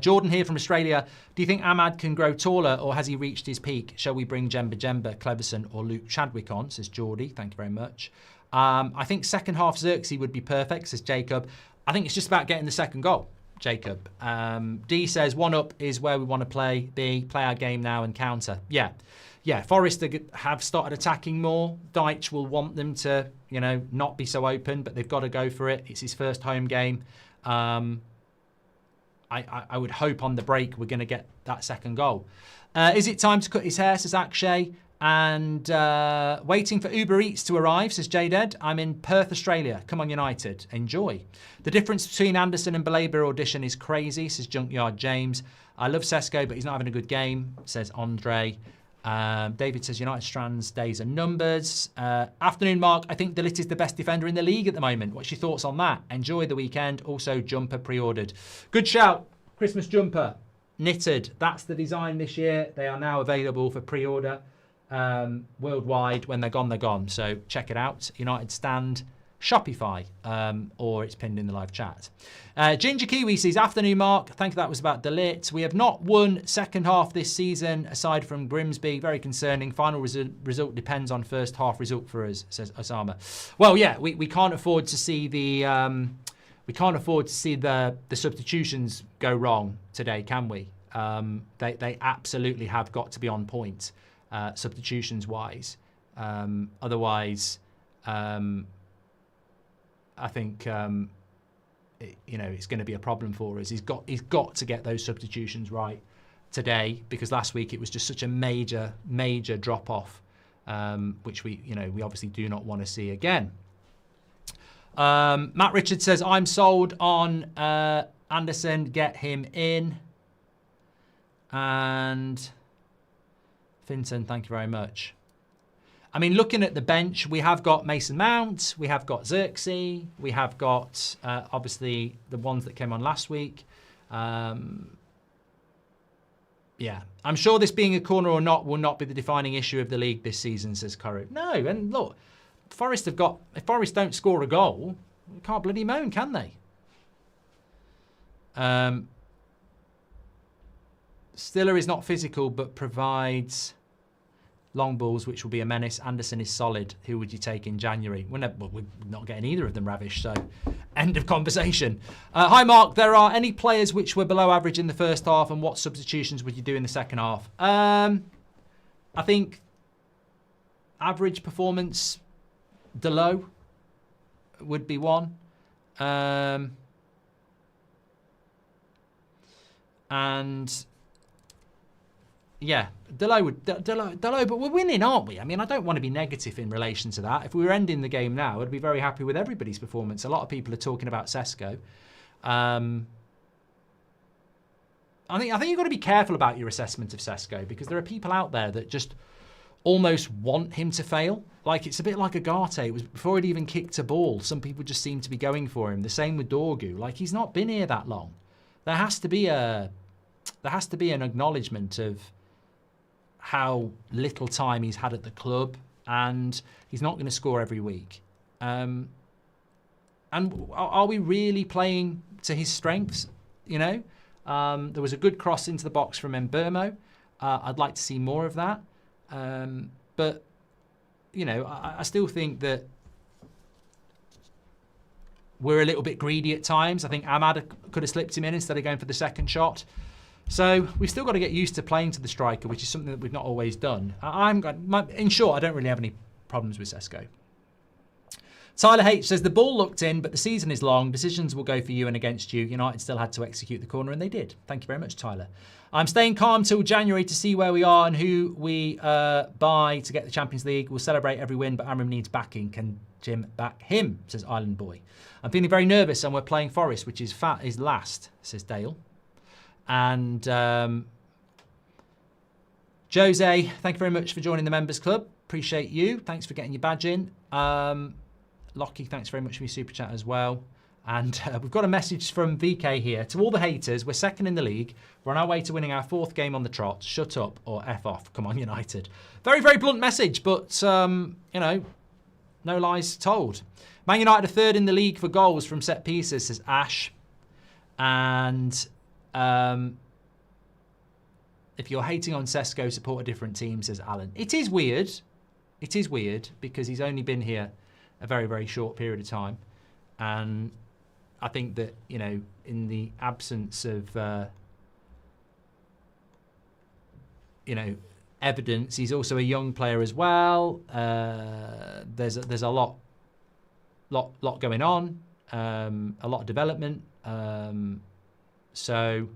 Jordan here from Australia. Do you think Ahmad can grow taller or has he reached his peak? Shall we bring Jemba, Cleverson or Luke Chadwick on, says Geordie. Thank you very much. I think second half Xerxes would be perfect, says Jacob. I think it's just about getting the second goal, Jacob. D says 1-up is where we want to play. B, play our game now and counter. Yeah, Forest have started attacking more. Deitch will want them to, you know, not be so open, but they've got to go for it. It's his first home game. I would hope on the break we're going to get that second goal. Is it time to cut his hair, says Akshay. And waiting for Uber Eats to arrive, says Jaded. I'm in Perth, Australia. Come on, United. Enjoy. The difference between Anderson and Baleba audition is crazy, says Junkyard James. I love Sesko, but he's not having a good game, says Andre. David says United Strand's days are numbers. Afternoon, Mark. I think Delit is the best defender in the league at the moment. What's your thoughts on that? Enjoy the weekend. Also, jumper pre-ordered. Good shout. Christmas jumper. Knitted. That's the design this year. They are now available for pre-order worldwide. When they're gone, they're gone. So check it out. United Stand Shopify, or it's pinned in the live chat. Ginger Kiwi says, afternoon, Mark. Thank you. That was about Delit. We have not won second half this season, aside from Grimsby. Very concerning. Final result depends on first half result for us, says Osama. Well, yeah, we can't afford to see the substitutions go wrong today, can we? They absolutely have got to be on point, substitutions wise. Otherwise, I think it's going to be a problem for us. He's got to get those substitutions right today, because last week it was just such a major drop off, which we obviously do not want to see again. Matt Richards says, I'm sold on Anderson, get him in. And Finton, thank you very much. I mean, looking at the bench, we have got Mason Mount, we have got Xerxes, we have got, obviously, the ones that came on last week. Yeah, I'm sure this being a corner or not will not be the defining issue of the league this season, says Curry. No, and look, if Forest don't score a goal, they can't bloody moan, can they? Stiller is not physical, but provides long balls, which will be a menace. Anderson is solid. Who would you take in January? We're not getting either of them, Ravish, so end of conversation. Hi, Mark. There are any players which were below average in the first half, and what substitutions would you do in the second half? I think average performance, Delo would be one. And yeah, Delo, but we're winning, aren't we? I mean, I don't want to be negative in relation to that. If we were ending the game now, I'd be very happy with everybody's performance. A lot of people are talking about Sesko. I think you've got to be careful about your assessment of Sesko, because there are people out there that just almost want him to fail. Like, it's a bit like Agate. It was before he'd even kicked a ball. Some people just seem to be going for him. The same with Dorgu. Like, he's not been here that long. There has to be an acknowledgement of how little time he's had at the club, and he's not going to score every week. And are we really playing to his strengths? You know, there was a good cross into the box from Mbeumo. I'd like to see more of that. But, you know, I still think that we're a little bit greedy at times. I think Ahmad could have slipped him in instead of going for the second shot. So we've still got to get used to playing to the striker, which is something that we've not always done. In short, I don't really have any problems with Sesko. Tyler H says, the ball looked in, but the season is long. Decisions will go for you and against you. United still had to execute the corner, and they did. Thank you very much, Tyler. I'm staying calm till January to see where we are and who we buy to get the Champions League. We'll celebrate every win, but Amram needs backing. Can Jim back him, says Island Boy. I'm feeling very nervous, and we're playing Forest, which is last, says Dale. And Jose, thank you very much for joining the Members Club. Appreciate you. Thanks for getting your badge in. Lockie, thanks very much for your super chat as well. And we've got a message from VK here. To all the haters, we're second in the league. We're on our way to winning our 4th game on the trot. Shut up or F off. Come on, United. Very, very blunt message, but, you know, no lies told. Man United are 3rd in the league for goals from set pieces, says Ash. And if you're hating on Sesko, support a different team, says Alan. It is weird. It is weird because he's only been here a very, very short period of time. And I think that, you know, in the absence of, you know, evidence, he's also a young player as well. There's a lot going on, a lot of development. So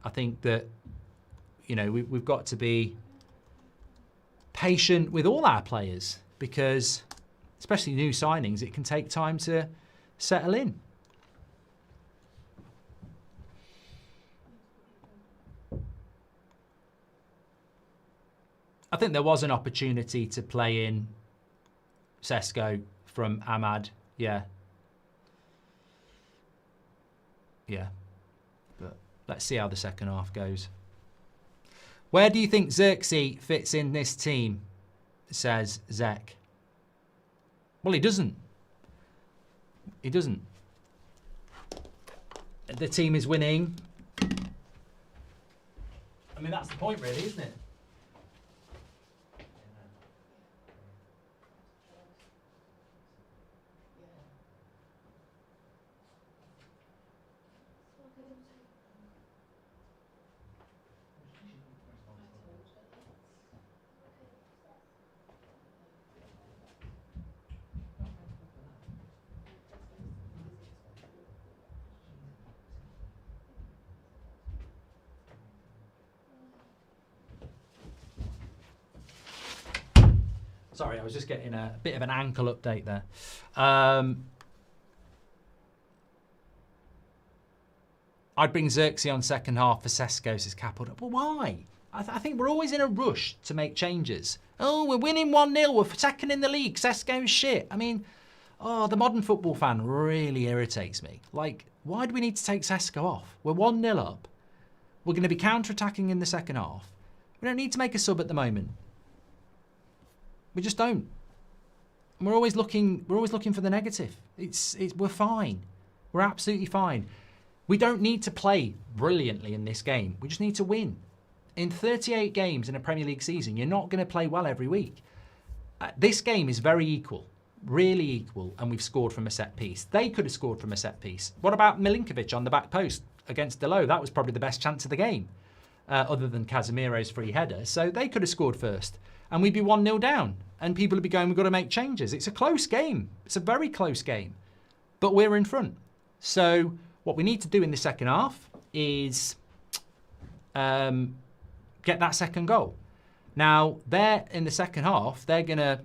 I think that, you know, we've got to be patient with all our players because, especially new signings, it can take time to settle in. I think there was an opportunity to play in Sesko from Ahmad. Yeah. Yeah. But let's see how the second half goes. Where do you think Xerxes fits in this team? Says Zek. Well, he doesn't. He doesn't. The team is winning. I mean, that's the point, really, isn't it? Sorry, I was just getting a bit of an ankle update there. I'd bring Xerxes on second half for Sesko, says Capaldo. But why? I think we're always in a rush to make changes. Oh, we're winning 1-0. We're second in the league. Sesko's shit. I mean, oh, the modern football fan really irritates me. Like, why do we need to take Sesko off? We're 1-0 up. We're going to be counter-attacking in the second half. We don't need to make a sub at the moment. We just don't. We're always looking for the negative. We're fine. We're absolutely fine. We don't need to play brilliantly in this game. We just need to win. In 38 games in a Premier League season, you're not going to play well every week. This game is very equal, really equal, and we've scored from a set piece. They could have scored from a set piece. What about Milinkovic on the back post against Delo? That was probably the best chance of the game, other than Casemiro's free header. So they could have scored first, and we'd be 1-0 down. And people would be going, we've got to make changes. It's a close game. It's a very close game. But we're in front. So what we need to do in the second half is get that second goal. Now, they're in the second half, they're going to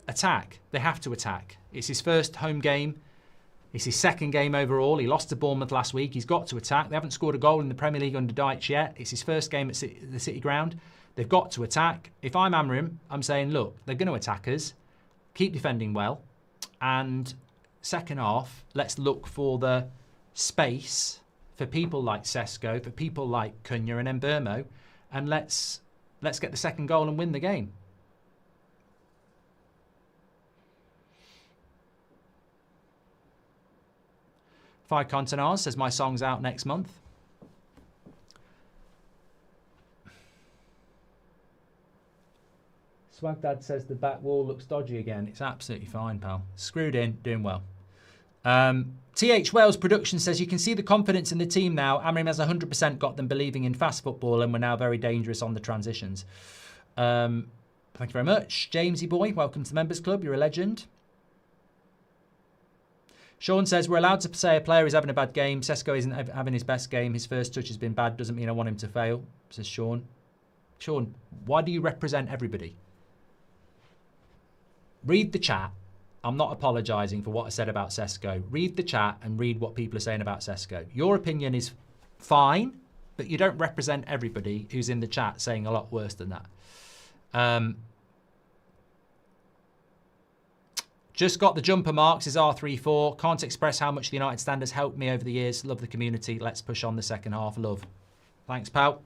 attack. They have to attack. It's his first home game. It's his second game overall. He lost to Bournemouth last week. He's got to attack. They haven't scored a goal in the Premier League under Dyche yet. It's his first game at the City Ground. They've got to attack. If I'm Amram, I'm saying, look, they're going to attack us. Keep defending well. And second half, let's look for the space for people like Sesko, for people like Cunha and Mbeumo, and let's get the second goal and win the game. Five Contenars says my song's out next month. Swagdad says the back wall looks dodgy again. It's absolutely fine, pal. Screwed in, doing well. TH Wales Production says you can see the confidence in the team now. Amram has 100% got them believing in fast football and we're now very dangerous on the transitions. Thank you very much. Jamesy boy, welcome to the Members Club. You're a legend. Sean says, we're allowed to say a player is having a bad game. Sesko isn't having his best game. His first touch has been bad. Doesn't mean I want him to fail, says Sean. Sean, why do you represent everybody? Read the chat. I'm not apologising for what I said about Sesko. Read the chat and read what people are saying about Sesko. Your opinion is fine, but you don't represent everybody who's in the chat saying a lot worse than that. Just got the jumper marks is R34. Can't express how much the United stand has helped me over the years. Love the community. Let's push on the second half. Love. Thanks, pal.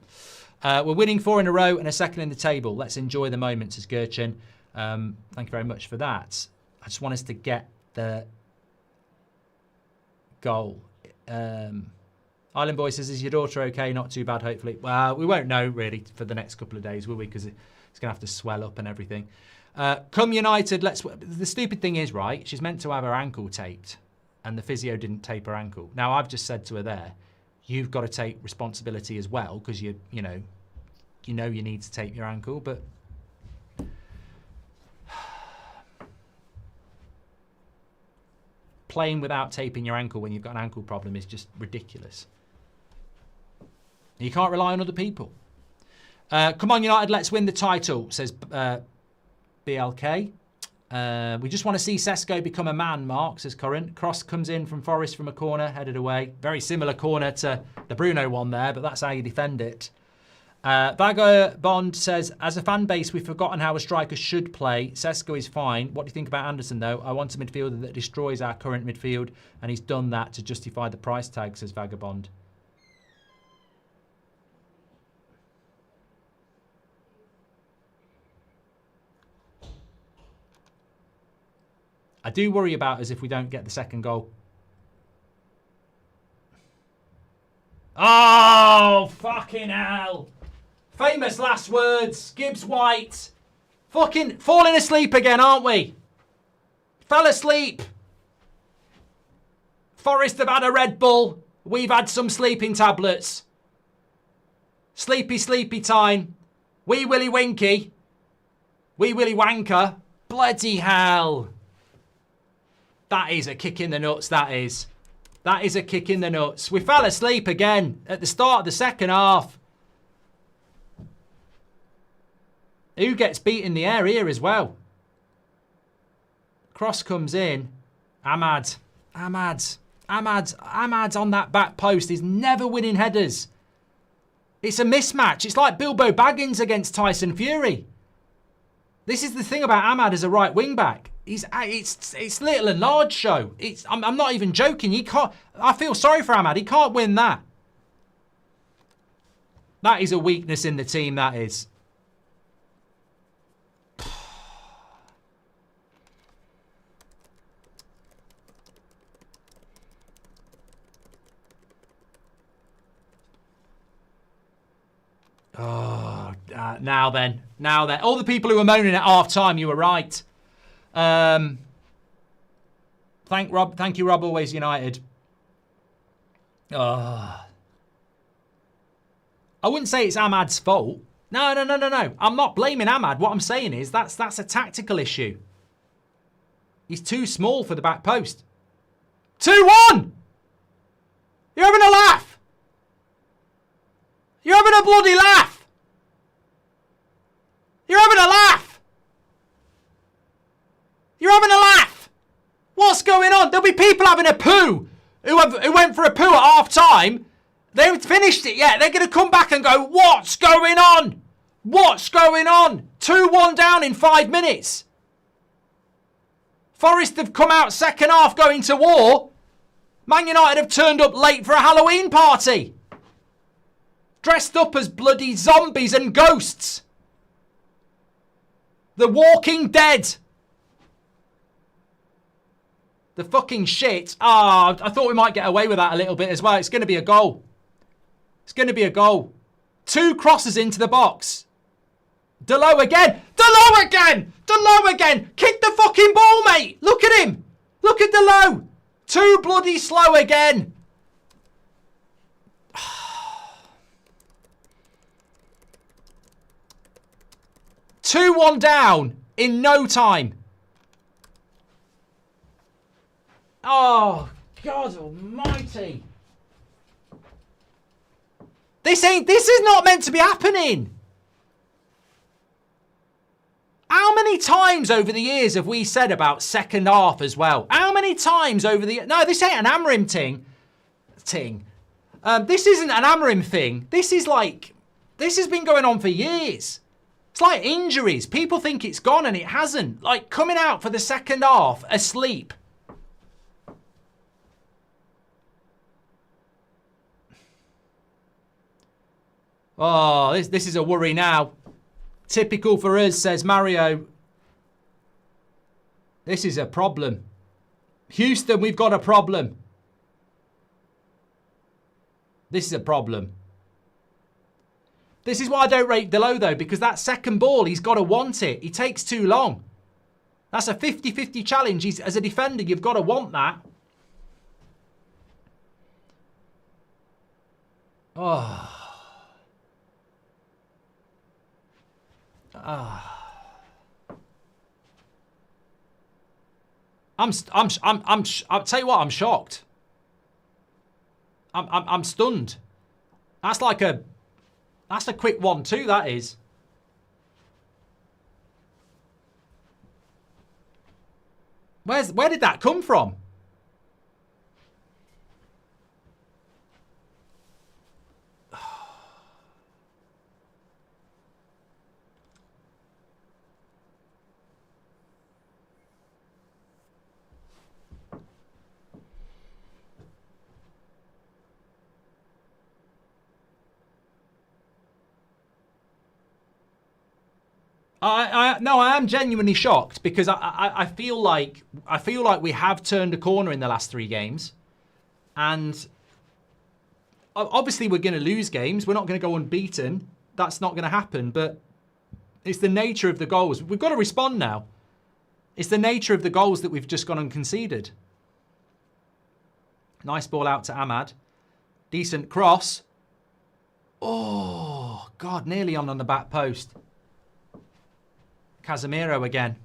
We're winning 4 in a row and a second in the table. Let's enjoy the moments, says Gerchin. Thank you very much for that. I just want us to get the goal. Island Boy says, is your daughter okay? Not too bad, hopefully. Well, we won't know, really, for the next couple of days, will we? Because it's going to have to swell up and everything. Come United, let's... The stupid thing is, right, she's meant to have her ankle taped, and the physio didn't tape her ankle. Now, I've just said to her there, you've got to take responsibility as well, because you know you need to tape your ankle, but... Playing without taping your ankle when you've got an ankle problem is just ridiculous. You can't rely on other people. Come on, United, let's win the title, says BLK. We just want to see Sesko become a man, Mark, says Curran. Cross comes in from Forrest from a corner, headed away. Very similar corner to the Bruno one there, but that's how you defend it. Vagabond says, as a fan base, we've forgotten how a striker should play. Sesko is fine. What do you think about Anderson, though? I want a midfielder that destroys our current midfield, and he's done that to justify the price tag, says Vagabond. I do worry about us if we don't get the second goal. Oh, fucking hell. Famous last words. Gibbs White. Fucking falling asleep again, aren't we? Fell asleep. Forest have had a Red Bull. We've had some sleeping tablets. Sleepy, sleepy time. Wee Willy Winky. Wee Willy Wanker. Bloody hell. That is a kick in the nuts, that is. That is a kick in the nuts. We fell asleep again at the start of the second half. Who gets beat in the air here as well? Cross comes in. Ahmad on that back post is never winning headers. It's a mismatch. It's like Bilbo Baggins against Tyson Fury. This is the thing about Ahmad as a right wing back. It's little and large show. I'm not even joking. He can't. I feel sorry for Ahmad. He can't win that. That is a weakness in the team. That is. Oh, now then. All the people who were moaning at half time, you were right. Thank you, Rob. Always United. I wouldn't say it's Ahmad's fault. No. I'm not blaming Ahmad. What I'm saying is that's a tactical issue. He's too small for the back post. 2-1! You're having a laugh! You're having a bloody laugh! You're having a laugh! You're having a laugh! What's going on? There'll be people having a poo who went for a poo at half time. They haven't finished it yet. They're going to come back and go, what's going on? What's going on? 2-1 down in 5 minutes. Forest have come out second half going to war. Man United have turned up late for a Halloween party. Dressed up as bloody zombies and ghosts. The Walking Dead. The fucking shit. I thought we might get away with that a little bit as well. It's going to be a goal. It's going to be a goal. 2 crosses into the box. Delo again. Delo again. Delo again. Kick the fucking ball, mate. Look at him. Look at Delo. 2 bloody slow again. 2-1 down in no time. Oh, God almighty. This is not meant to be happening. How many times over the years have we said about second half as well? How many times over the... No, this ain't an Amorim ting. This isn't an Amorim thing. This is like... This has been going on for years. It's like injuries. People think it's gone and it hasn't. Like coming out for the second half asleep. Oh, this is a worry now. Typical for us, says Mario. This is a problem. Houston, we've got a problem. This is a problem. This is why I don't rate Delo, though, because that second ball, he's got to want it. He takes too long. That's a 50-50 challenge. As a defender, you've got to want that. Oh. I'll tell you what, I'm shocked. I'm stunned. That's a quick 1-2, that is. Where did that come from? No, I am genuinely shocked because I feel like we have turned a corner in the last 3 games, and obviously we're going to lose games. We're not going to go unbeaten. That's not going to happen. But it's the nature of the goals. We've got to respond now. It's the nature of the goals that we've just gone and conceded. Nice ball out to Ahmad. Decent cross. Oh God, nearly on the back post. Casemiro again.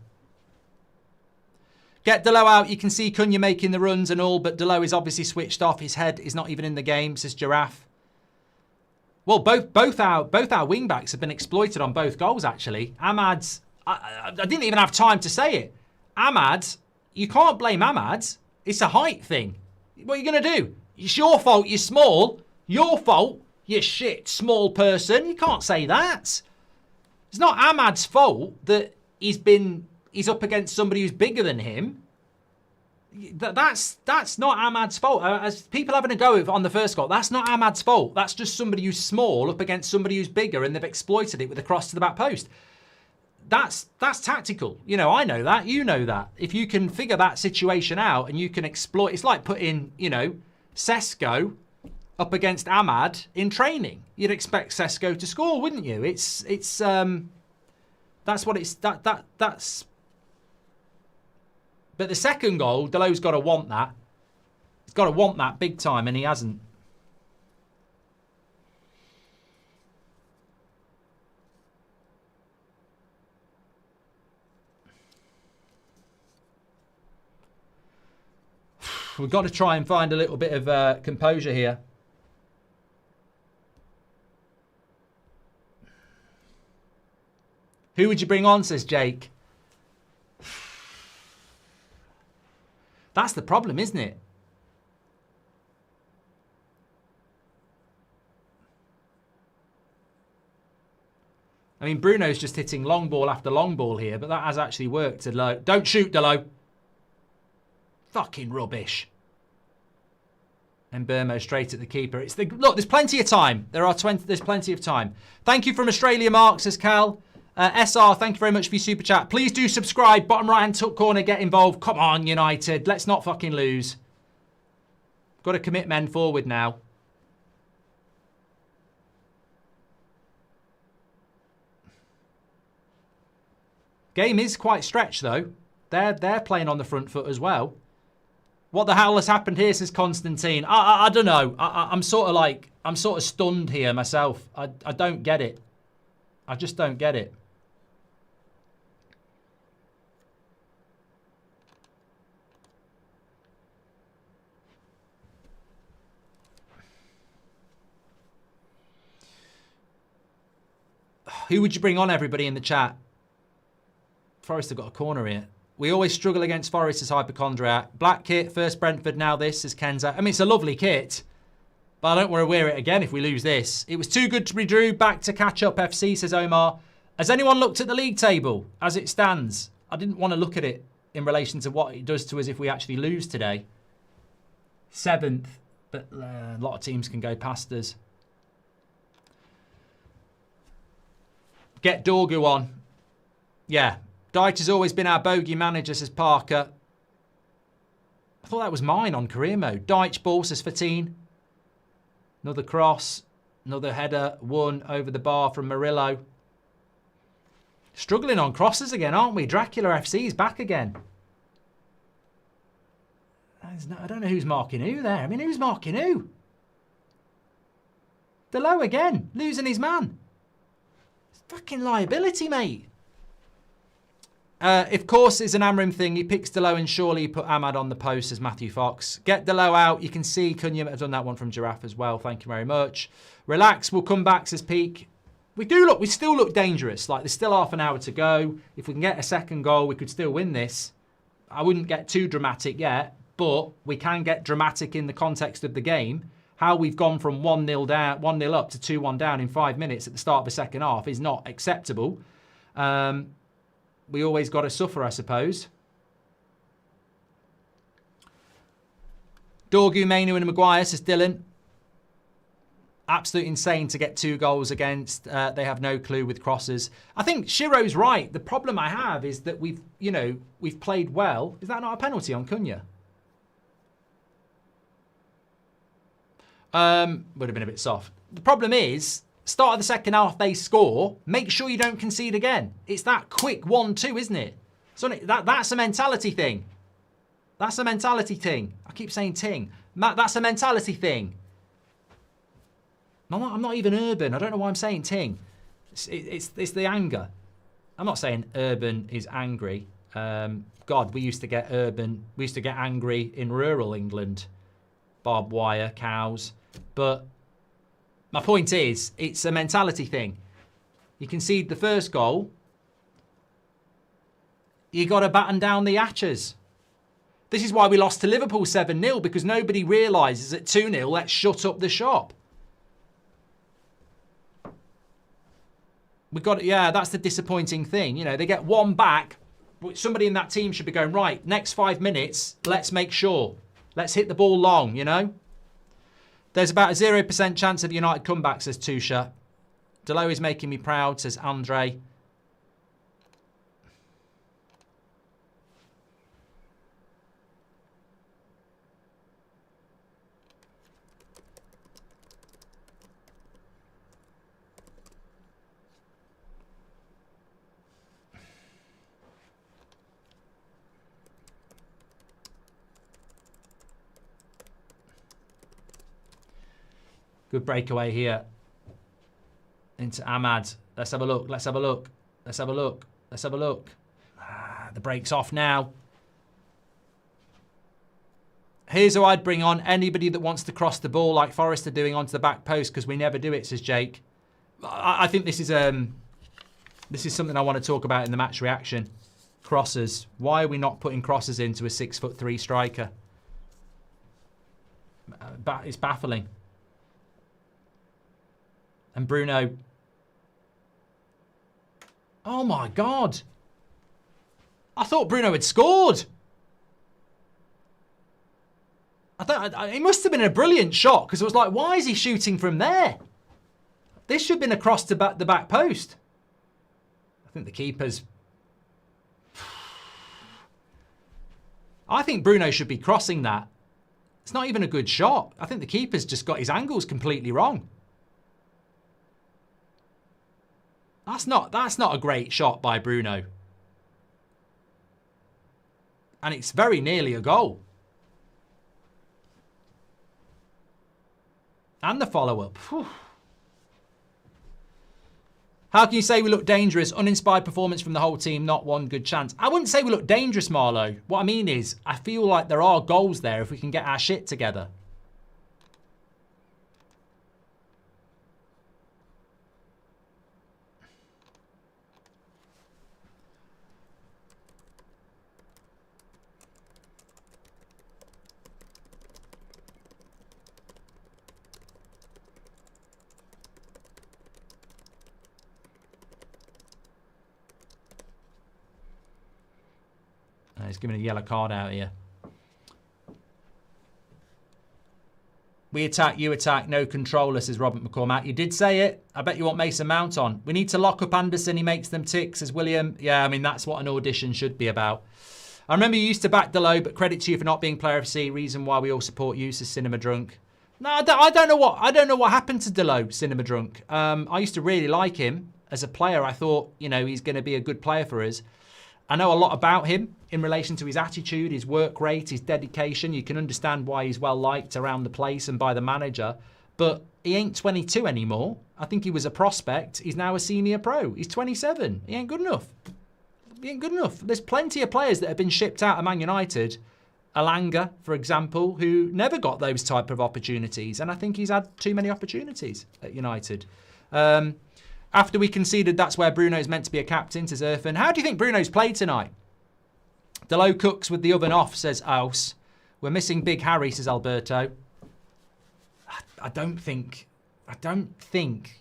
Get Delo out. You can see Cunha making the runs and all, but Delo is obviously switched off. His head is not even in the game, says Giraffe. Well, both our wing backs have been exploited on both goals, actually. Ahmad's... I didn't even have time to say it. Ahmad, you can't blame Ahmad. It's a height thing. What are you going to do? It's your fault you're small. Your fault, you shit small person. You can't say that. It's not Ahmad's fault that he's up against somebody who's bigger than him. That's not Ahmad's fault. As people having a go on the first goal, that's not Ahmad's fault. That's just somebody who's small up against somebody who's bigger, and they've exploited it with a cross to the back post. That's tactical. You know, I know that. You know that. If you can figure that situation out and you can exploit, it's like putting, you know, Sesko up against Ahmad in training. You'd expect Sesko to score, wouldn't you? That's what it's that's. But the second goal, Delo's got to want that. He's got to want that big time, and he hasn't. We've got to try and find a little bit of composure here. Who would you bring on, says Jake? That's the problem, isn't it? I mean, Bruno's just hitting long ball after long ball here, but that has actually worked. Delo. Don't shoot, Delo. Fucking rubbish. And Burmo straight at the keeper. Look, there's plenty of time. There's plenty of time. Thank you from Australia, Mark, says Cal. SR, thank you very much for your super chat. Please do subscribe. Bottom right-hand top corner, get involved. Come on, United. Let's not fucking lose. Got to commit men forward now. Game is quite stretched, though. They're playing on the front foot as well. What the hell has happened here, says Constantine. I don't know. I'm sort of stunned here myself. I don't get it. I just don't get it. Who would you bring on, everybody in the chat? Forest have got a corner here. We always struggle against Forest as hypochondriac. Black kit, first Brentford, now this, says Kenza. I mean, it's a lovely kit, but I don't want to wear it again if we lose this. It was too good to be drew. Back to catch up, FC, says Omar. Has anyone looked at the league table as it stands? I didn't want to look at it in relation to what it does to us if we actually lose today. 7th, but a lot of teams can go past us. Get Dorgu on. Yeah. Dyche has always been our bogey manager, says Parker. I thought that was mine on career mode. Dyche ball, says Fatine. Another cross. Another header. One over the bar from Murillo. Struggling on crosses again, aren't we? Dracula FC is back again. I don't know who's marking who there. I mean, who's marking who? Delo again. Losing his man. It's fucking liability, mate. If course is an Amrim thing, he picks Delo and surely he put Ahmad on the post, as Matthew Fox. Get Delo out. You can see Cunha have done that one from Giraffe as well. Thank you very much. Relax. We'll come back, says Peak. We still look dangerous. Like, there's still half an hour to go. If we can get a second goal, we could still win this. I wouldn't get too dramatic yet, but we can get dramatic in the context of the game. How we've gone from 1-0 down, 1-0 up to 2-1 down in 5 minutes at the start of the second half is not acceptable. We always got to suffer, I suppose. Dorgu, Mainu and Maguire, says Dylan. Absolutely insane to get 2 goals against. They have no clue with crosses. I think Shiro's right. The problem I have is that we've played well. Is that not a penalty on Cunha? Would have been a bit soft. The problem is, start of the second half, they score. Make sure you don't concede again. It's that quick 1-2, isn't it? So that's a mentality thing. That's a mentality thing. I keep saying ting. That's a mentality thing. I'm not even urban. I don't know why I'm saying ting. It's the anger. I'm not saying urban is angry. God, we used to get urban. We used to get angry in rural England. Barbed wire, cows. But my point is, it's a mentality thing. You concede the first goal. You got to batten down the hatches. This is why we lost to Liverpool 7-0, because nobody realises at 2-0, let's shut up the shop. That's the disappointing thing. You know, they get one back. Somebody in that team should be going, right, next 5 minutes, let's make sure. Let's hit the ball long, you know. There's about a 0% chance of United comeback, says Tusha. Delo is making me proud, says Andre. Good breakaway here into Ahmad. Let's have a look. Let's have a look. Let's have a look. Let's have a look. The break's off now. Here's who I'd bring on. Anybody that wants to cross the ball like Forest are doing onto the back post, because we never do it, says Jake. I think this is something I want to talk about in the match reaction. Crosses. Why are we not putting crosses into a 6'3" striker? It's baffling. And Bruno. Oh my God. I thought Bruno had scored. It must have been a brilliant shot, because I was like, why is he shooting from there? This should have been across to the back post. I think the keeper's... I think Bruno should be crossing that. It's not even a good shot. I think the keeper's just got his angles completely wrong. That's not a great shot by Bruno. And it's very nearly a goal. And the follow-up. How can you say we look dangerous? Uninspired performance from the whole team, not one good chance. I wouldn't say we look dangerous, Marlowe. What I mean is, I feel like there are goals there if we can get our shit together. he's giving a yellow card out here. We attack, you attack, no controller, says Robert McCormack. You did say it. I bet you want Mason Mount on. We need to lock up Anderson. He makes them tick, says William. Yeah, I mean, that's what an audition should be about. I remember you used to back Delo, but credit to you for not being player FC. Reason why we all support you, says Cinema Drunk. No, I don't know what happened to Delo, Cinema Drunk. I used to really like him as a player. I thought, you know, he's going to be a good player for us. I know a lot about him in relation to his attitude, his work rate, his dedication. You can understand why he's well liked around the place and by the manager. But he ain't 22 anymore. I think he was a prospect. He's now a senior pro. He's 27. He ain't good enough. He ain't good enough. There's plenty of players that have been shipped out of Man United. Alanga, for example, who never got those type of opportunities. And I think he's had too many opportunities at United. After we conceded, that's where Bruno's meant to be a captain, says Irfan. How do you think Bruno's played tonight? Delo cooks with the oven off, says Aus. We're missing Big Harry, says Alberto. I don't think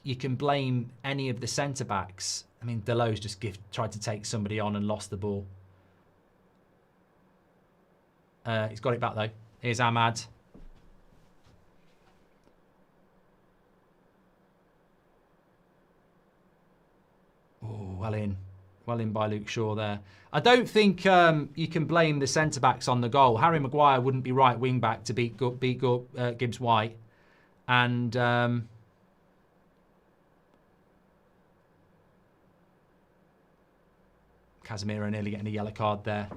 you can blame any of the centre-backs. I mean, Delo's just tried to take somebody on and lost the ball. He's got it back, though. Here's Ahmad. Oh, well in by Luke Shaw there. I don't think you can blame the centre-backs on the goal. Harry Maguire wouldn't be right wing-back to beat Gibbs-White. And Casemiro nearly getting a yellow card there.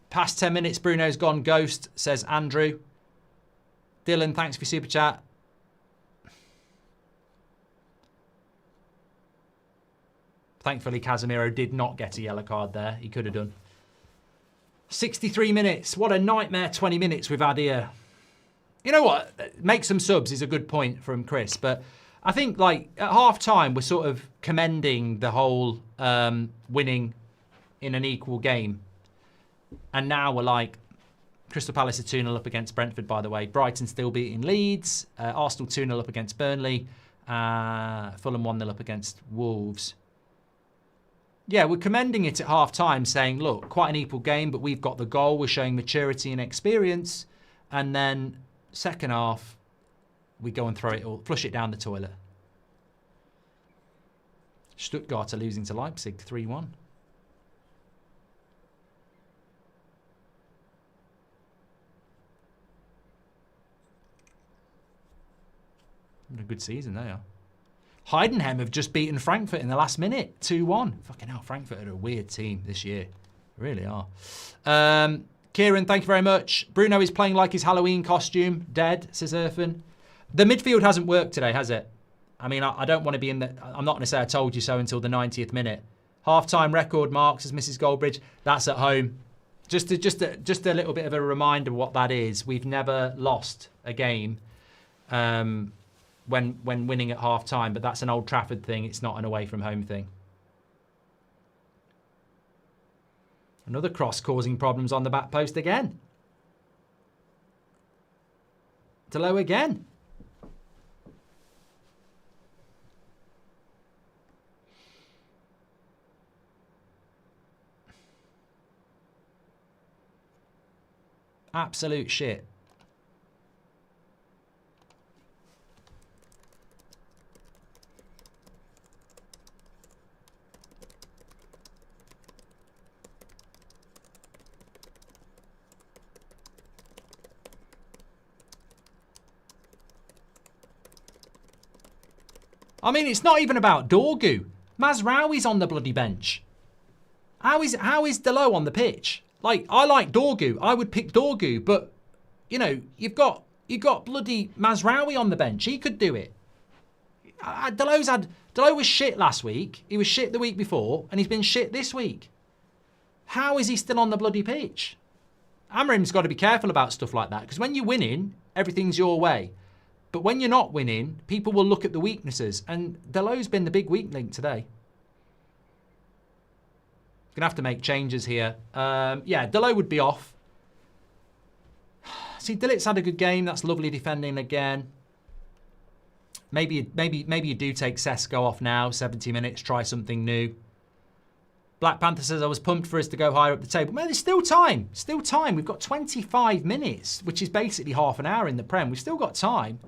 Past 10 minutes, Bruno's gone ghost, says Andrew. Dylan, thanks for your super chat. Thankfully, Casemiro did not get a yellow card there. He could have done. 63 minutes. What a nightmare 20 minutes we've had here. You know what? Make some subs is a good point from Chris. But I think, like, at half-time, we're sort of commending the whole winning in an equal game. And now we're like, Crystal Palace are 2-0 up against Brentford, by the way. Brighton still beating Leeds. Arsenal 2-0 up against Burnley. Fulham 1-0 up against Wolves. Yeah, we're commending it at half-time, saying, look, quite an equal game, but we've got the goal. We're showing maturity and experience. And then second half, we go and throw it all, flush it down the toilet. Stuttgart are losing to Leipzig 3-1. A good season they are. Heidenheim have just beaten Frankfurt in the last minute, 2-1. Fucking hell, Frankfurt are a weird team this year. They really are. Kieran, thank you very much. Bruno is playing like his Halloween costume. Dead, says Irfan. The midfield hasn't worked today, has it? I mean, I don't want to be in the... I'm not going to say I told you so until the 90th minute. Half-time record mark, says Mrs. Goldbridge. That's at home. Just a little bit of a reminder of what that is. We've never lost a game when winning at half-time, but that's an Old Trafford thing. It's not an away-from-home thing. Another cross causing problems on the back post again. Delo again. Absolute shit. I mean, it's not even about Dorgu. Mazraoui's on the bloody bench. How is Delo on the pitch? Like, I like Dorgu. I would pick Dorgu, but you know, you've got bloody Mazraoui on the bench. He could do it. Delo was shit last week. He was shit the week before, and he's been shit this week. How is he still on the bloody pitch? Amorim's got to be careful about stuff like that, because when you're winning, everything's your way. But when you're not winning, people will look at the weaknesses, and Delo's been the big weak link today. Gonna have to make changes here. Yeah, Delo would be off. See, Dillit's had a good game. That's lovely defending again. Maybe you do take Sesko off now. 70 minutes. Try something new. Black Panther says, I was pumped for us to go higher up the table. Man, there's still time. Still time. We've got 25 minutes, which is basically half an hour in the Prem. We've still got time.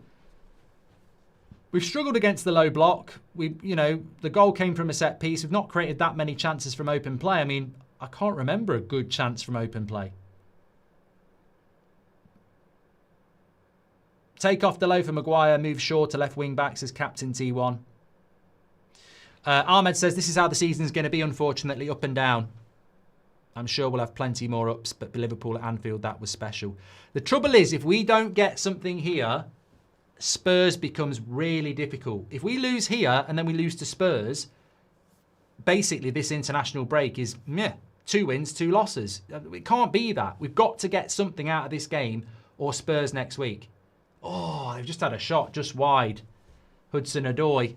We've struggled against the low block. The goal came from a set piece. We've not created that many chances from open play. I mean, I can't remember a good chance from open play. Take off Delo for Maguire. Move Shaw to left wing back, says Captain T1. Ahmad says, this is how the season's going to be, unfortunately, up and down. I'm sure we'll have plenty more ups, but Liverpool at Anfield, that was special. The trouble is, if we don't get something here, Spurs becomes really difficult. If we lose here and then we lose to Spurs, basically this international break is 2 wins, 2 losses. It can't be that. We've got to get something out of this game or Spurs next week. Oh, they've just had a shot just wide. Hudson-Odoi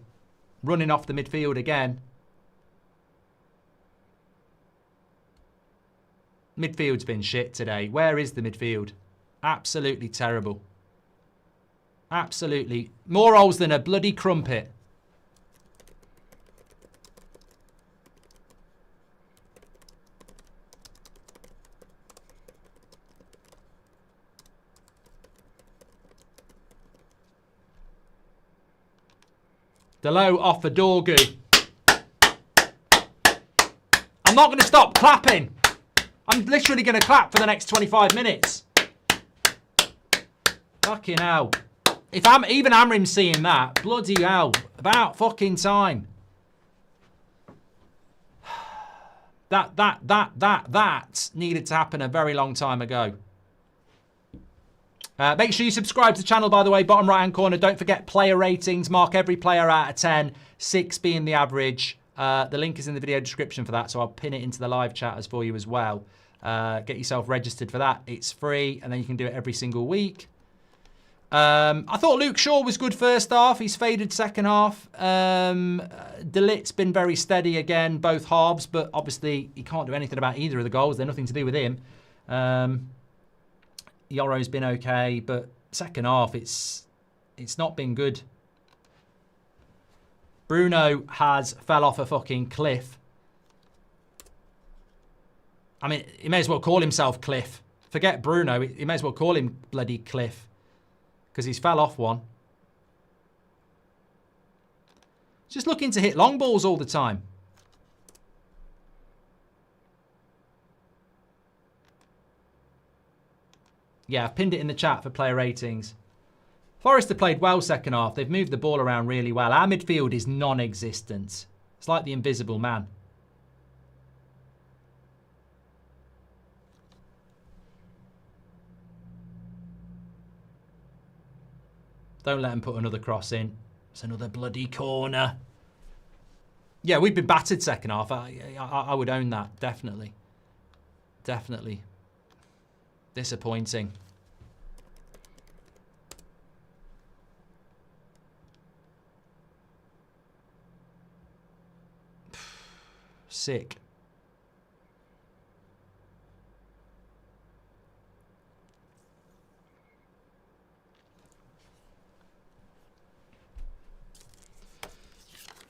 running off the midfield again. Midfield's been shit today. Where is the midfield? Absolutely terrible. Absolutely. More holes than a bloody crumpet. Delo off for Dorgu. I'm not going to stop clapping. I'm literally going to clap for the next 25 minutes. Fucking hell. If even Amrim's seeing that, bloody hell. About fucking time. That needed to happen a very long time ago. Make sure you subscribe to the channel, by the way, bottom right-hand corner. Don't forget player ratings. Mark every player out of 10, 6 being the average. The link is in the video description for that, so I'll pin it into the live chat for you as well. Get yourself registered for that. It's free, and then you can do it every single week. I thought Luke Shaw was good first half. He's faded second half. Delit's been very steady again, both halves, but obviously he can't do anything about either of the goals. They're nothing to do with him. Yoro's been okay, but second half, it's not been good. Bruno has fell off a fucking cliff. I mean, he may as well call himself Cliff. Forget Bruno. He may as well call him bloody Cliff. Because he's fell off one. Just looking to hit long balls all the time. Yeah, I've pinned it in the chat for player ratings. Forest have played well second half. They've moved the ball around really well. Our midfield is non-existent. It's like the invisible man. Don't let him put another cross in. It's another bloody corner. Yeah, we've been battered second half. I would own that, definitely. Definitely. Disappointing. Sick.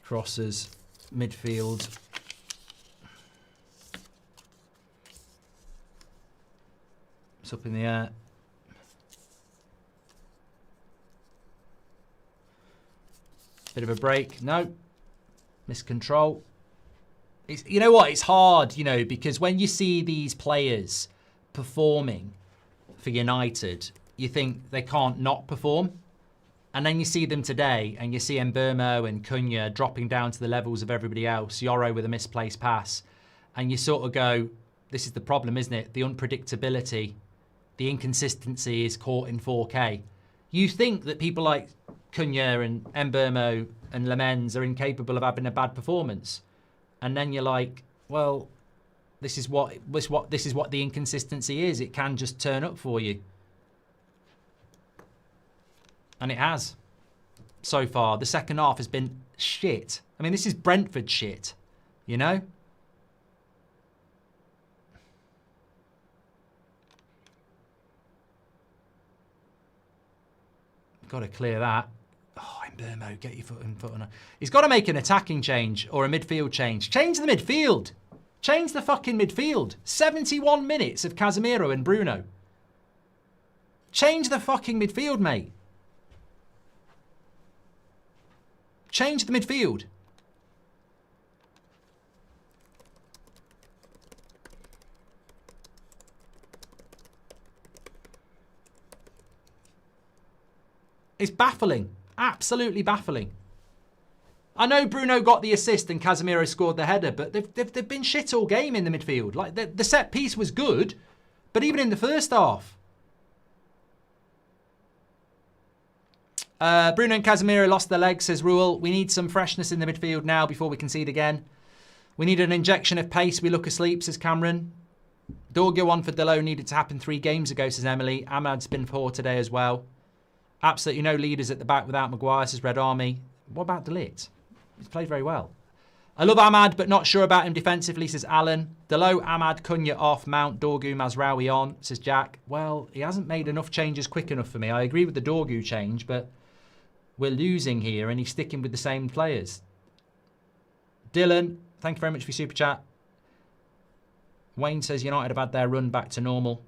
Crosses, midfield. It's up in the air. Bit of a break. No. Miscontrol. You know what? It's hard, because when you see these players performing for United, you think they can't not perform. And then you see them today, and you see Mbeumo and Cunha dropping down to the levels of everybody else, Yoro with a misplaced pass, and you sort of go, this is the problem, isn't it? The unpredictability, the inconsistency is caught in 4K. You think that people like Cunha and Mbeumo and Lemens are incapable of having a bad performance. And then you're like, well, this is what the inconsistency is. It can just turn up for you. And it has. So far, the second half has been shit. I mean, this is Brentford shit, Got to clear that. Oh, Mbermo, get your foot on. He's got to make an attacking change or a midfield change. Change the midfield. Change the fucking midfield. 71 minutes of Casemiro and Bruno. Change the fucking midfield, mate. Change the midfield. It's baffling. Absolutely baffling. I know Bruno got the assist and Casemiro scored the header, but they've been shit all game in the midfield. Like the set piece was good, but even in the first half. Bruno and Casemiro lost their legs, says Ruel. We need some freshness in the midfield now before we concede again. We need an injection of pace. We look asleep, says Cameron. Dorgo on for Delo needed to happen 3 games ago, says Emily. Ahmad's been poor today as well. Absolutely no leaders at the back without Maguire, says Red Army. What about De Ligt? He's played very well. I love Ahmad, but not sure about him defensively, says Alan. Delo, Ahmad, Cunha off, Mount, Dorgu, Mazraoui on, says Jack. Well, he hasn't made enough changes quick enough for me. I agree with the Dorgu change, but we're losing here and he's sticking with the same players. Dylan, thank you very much for your super chat. Wayne says United have had their run back to normal.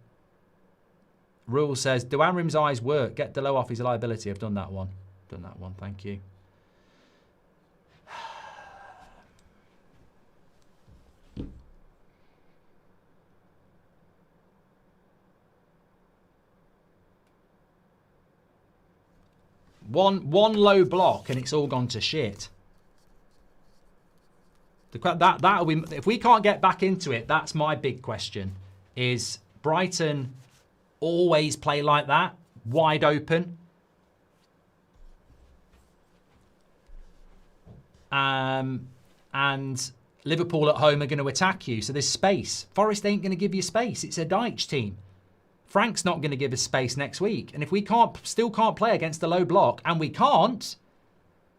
Rule says, do Amrim's eyes work? Get Delo off his liability. I've done that one. Thank you. One low block and it's all gone to shit. That'll be, if we can't get back into it, that's my big question. Is Brighton always play like that, wide open? And Liverpool at home are going to attack you, so there's space. Forest ain't going to give you space. It's a Dyche team. Frank's not going to give us space next week. And if we still can't play against the low block, and we can't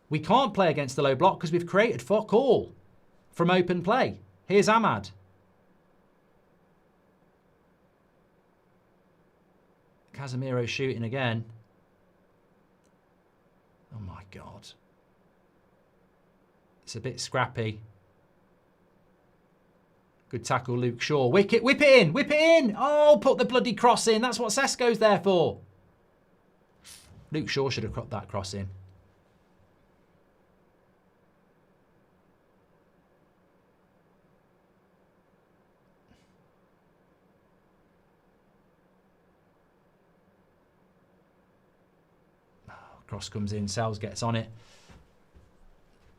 play against the low block because we've created fuck all from open play. Here's Ahmad. Casemiro shooting again. Oh my God. It's a bit scrappy. Good tackle, Luke Shaw. Whip it in, whip it in. Oh, put the bloody cross in. That's what Sesko's there for. Luke Shaw should have cropped that cross in. Cross comes in, Sells gets on it.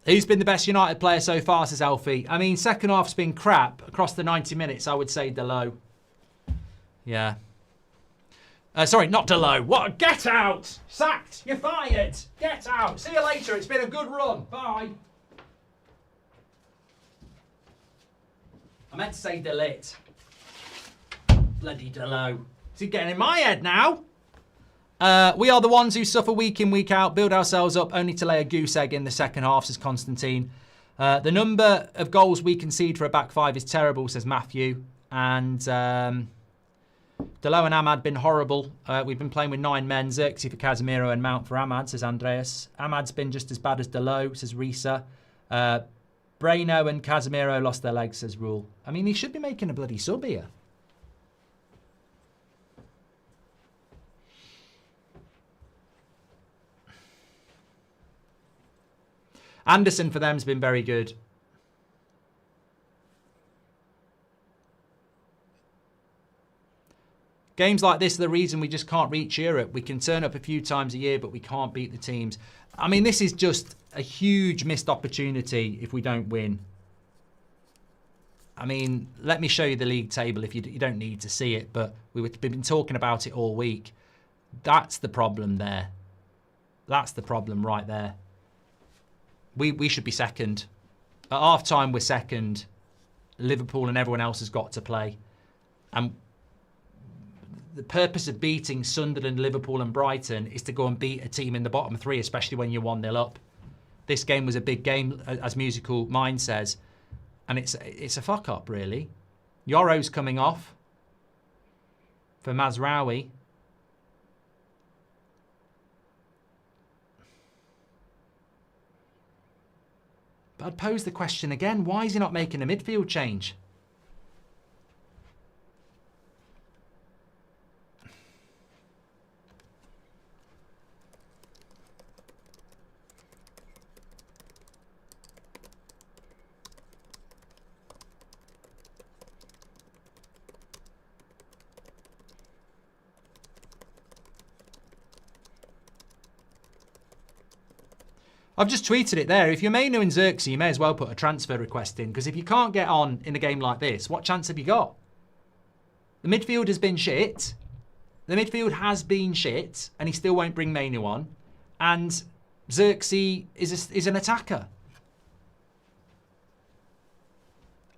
Who's been the best United player so far, says Alfie? I mean, second half's been crap. Across the 90 minutes, I would say Delo. Yeah. Sorry, not Delo. What? Get out! Sacked! You're fired! Get out! See you later. It's been a good run. Bye. I meant to say De Ligt. Bloody Delo. Is he getting in my head now? We are the ones who suffer week in, week out, build ourselves up only to lay a goose egg in the second half, says Constantine. The number of goals we concede for a back five is terrible, says Matthew. And Delo and Ahmad been horrible. We've been playing with 9 men, Xerxes for Casemiro and Mount for Ahmad, says Andreas. Ahmad's been just as bad as Delo, says Risa. Breno and Casemiro lost their legs, says Rule. I mean, he should be making a bloody sub here. Anderson for them has been very good. Games like this are the reason we just can't reach Europe. We can turn up a few times a year, but we can't beat the teams. I mean, this is just a huge missed opportunity if we don't win. I mean, let me show you the league table if you don't need to see it, but we've been talking about it all week. That's the problem there. That's the problem right there. We should be second. At half-time, we're second. Liverpool and everyone else has got to play. And the purpose of beating Sunderland, Liverpool and Brighton is to go and beat a team in the bottom 3, especially when you're 1-0 up. This game was a big game, as Musical Mind says. And it's a fuck-up, really. Yoro's coming off for Mazraoui. But I'd pose the question again, why is he not making a midfield change? I've just tweeted it there. If you're Mainu and Xerxes, you may as well put a transfer request in, because if you can't get on in a game like this, what chance have you got? The midfield has been shit. The midfield has been shit, and he still won't bring Mainu on. And Xerxes is an attacker.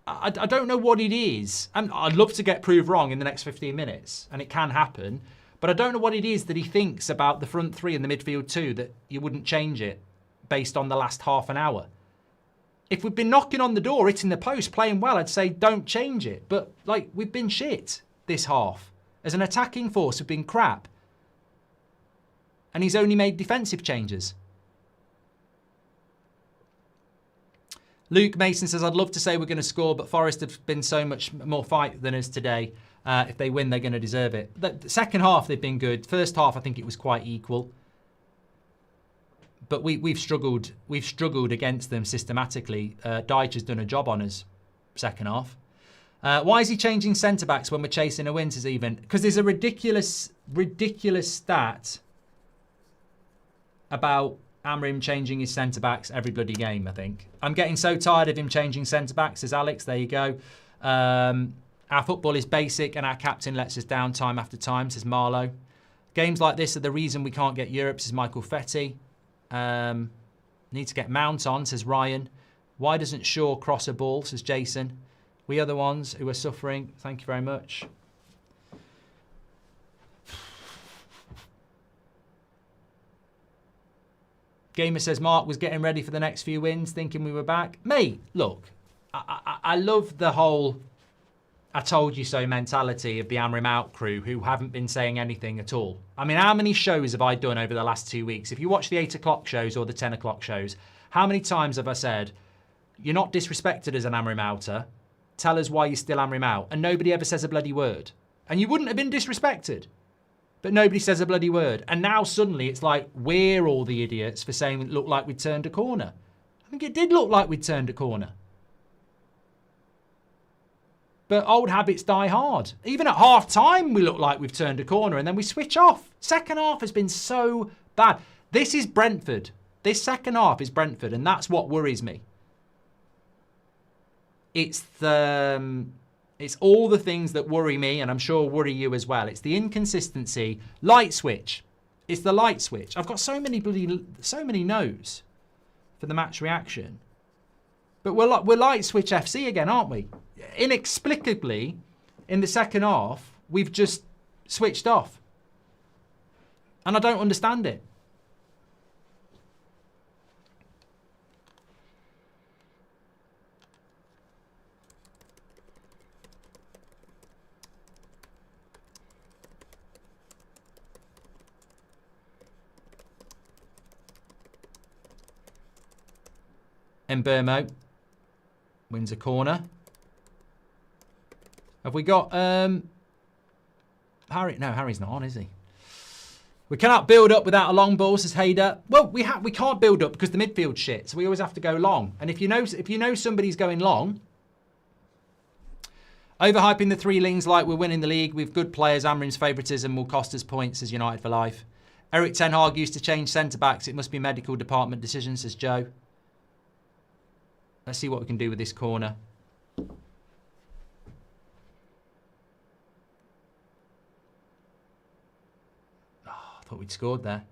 I don't know what it is. And I'd love to get proved wrong in the next 15 minutes, and it can happen. But I don't know what it is that he thinks about the front three and the midfield too, that you wouldn't change it based on the last half an hour. If we've been knocking on the door, hitting the post, playing well, I'd say don't change it. But, like, we've been shit this half. As an attacking force, we've been crap. And he's only made defensive changes. Luke Mason says, I'd love to say we're going to score, but Forest have been so much more fight than us today. If they win, they're going to deserve it. The second half, they've been good. First half, I think it was quite equal. But we've struggled against them systematically. Deitch has done a job on us second half. Why is he changing centre-backs when we're chasing a win, says Even? Because there's a ridiculous stat about Amrim changing his centre-backs every bloody game, I think. I'm getting so tired of him changing centre-backs, says Alex. There you go. Our football is basic and our captain lets us down time after time, says Marlowe. Games like this are the reason we can't get Europe, says Michael Fetty. Need to get Mount on, says Ryan. Why doesn't Shaw cross a ball, says Jason. We are the ones who are suffering. Thank you very much. Gamer says Mark was getting ready for the next few wins, thinking we were back. Mate, look, I love the whole I told you so mentality of the Amrim Out crew who haven't been saying anything at all. I mean, how many shows have I done over the last 2 weeks? If you watch the 8 o'clock shows or the 10 o'clock shows, how many times have I said, you're not disrespected as an Amrim Outer, tell us why you're still Amrim Out, and nobody ever says a bloody word. And you wouldn't have been disrespected, but nobody says a bloody word. And now suddenly it's like we're all the idiots for saying it looked like we'd turned a corner. I think it did look like we'd turned a corner. But old habits die hard. Even at half time, we look like we've turned a corner and then we switch off. Second half has been so bad. This is Brentford. This second half is Brentford, and that's what worries me. It's all the things that worry me, and I'm sure worry you as well. It's the inconsistency. Light switch. It's the light switch. I've got so many no's for the match reaction. But we're light switch FC again, aren't we? Inexplicably, in the second half, we've just switched off. And I don't understand it. Mbermo wins a corner. Have we got Harry? No, Harry's not on, is he? We cannot build up without a long ball, says Hader. Well, we can't build up because the midfield's shit, so we always have to go long. And if you know somebody's going long, overhyping the three lings like we're winning the league with good players, Amrin's favouritism will cost us points, says United for Life. Eric Ten Hag used to change centre-backs. It must be medical department decisions, says Joe. Let's see what we can do with this corner. Oh, I thought we'd scored there.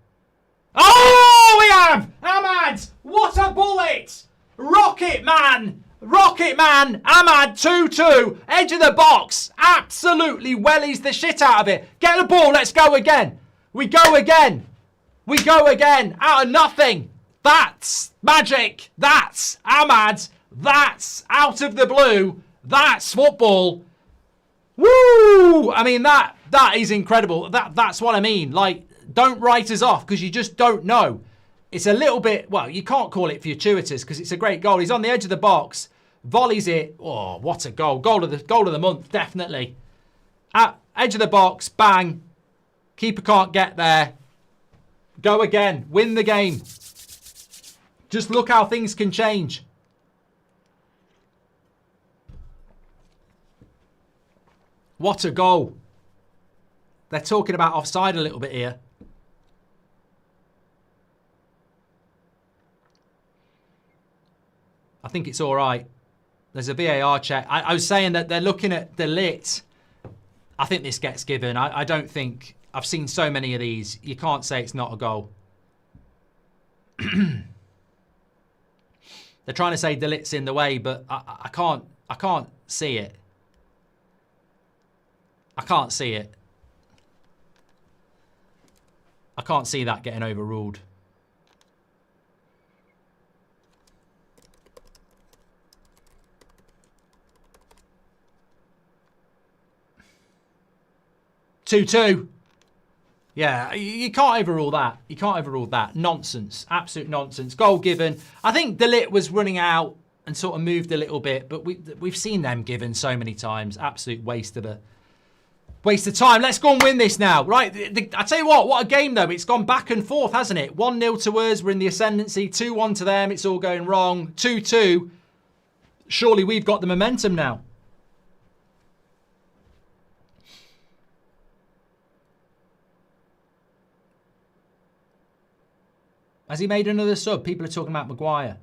Oh, we have! Ahmad! What a bullet! Rocket Man! Rocket Man! Ahmad 2-2. Edge of the box. Absolutely wellies the shit out of it. Get the ball. Let's go again. We go again. We go again. Out of nothing. That's magic. That's Ahmad. That's out of the blue. That's football. Woo! I mean, that is incredible. That's what I mean. Like, don't write us off because you just don't know. It's a little bit, well, you can't call it fortuitous because it's a great goal. He's on the edge of the box, volleys it. Oh, what a goal. Goal of the month, definitely. At edge of the box, bang. Keeper can't get there. Go again. Win the game. Just look how things can change. What a goal. They're talking about offside a little bit here. I think it's all right. There's a VAR check. I was saying that they're looking at the lit. I think this gets given. I don't think... I've seen so many of these. You can't say it's not a goal. They're trying to say Delit's in the way, but I can't see it. I can't see it. I can't see that getting overruled. Two. Yeah, you can't overrule that. You can't overrule that. Nonsense. Absolute nonsense. Goal given. I think Delit was running out and sort of moved a little bit, but we've seen them given so many times. Absolute waste of time. Let's go and win this now. Right, I tell you what a game though. It's gone back and forth, hasn't it? 1-0 to us. We're in the ascendancy. 2-1 to them. It's all going wrong. 2-2. Surely we've got the momentum now. Has he made another sub? People are talking about Maguire.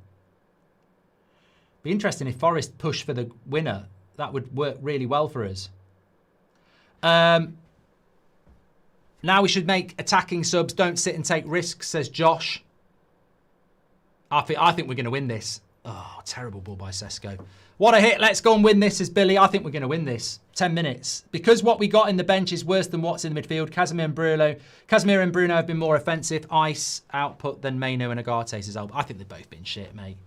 Be interesting if Forest push for the winner. That would work really well for us. Now we should make attacking subs. Don't sit and take risks, says Josh. I think we're going to win this. Oh, terrible ball by Sesko. What a hit. Let's go and win this, says Billy. I think we're going to win this. 10 minutes. Because what we got in the bench is worse than what's in the midfield. Casemiro and Bruno have been more offensive. Ice output than Maino and Agate, says Albert. I think they've both been shit, mate.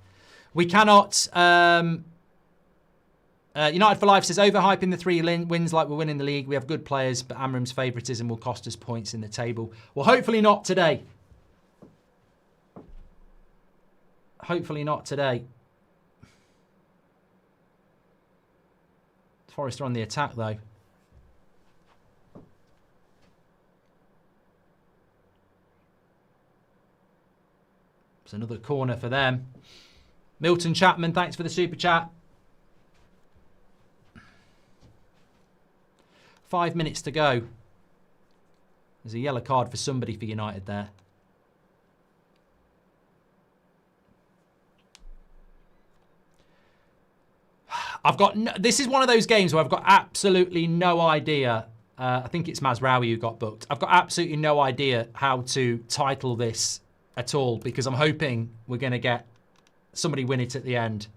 We cannot... United for Life says, overhyping the 3 wins like we're winning the league. We have good players, but Amram's favouritism will cost us points in the table. Well, hopefully not today. Hopefully not today. Forest are on the attack, though. It's another corner for them. Milton Chapman, thanks for the super chat. 5 minutes to go. There's a yellow card for somebody for United there. This is one of those games where I've got absolutely no idea. I think it's Mazraoui who got booked. I've got absolutely no idea how to title this at all because I'm hoping we're going to get somebody win it at the end.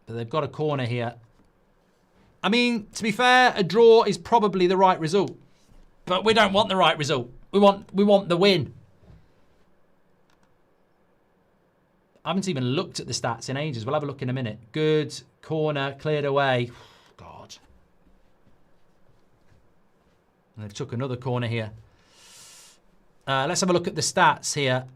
But they've got a corner here. I mean, to be fair, a draw is probably the right result. But we don't want the right result. We want the win. I haven't even looked at the stats in ages. We'll have a look in a minute. Good. Corner. Cleared away. God. And they've took another corner here. Let's have a look at the stats here.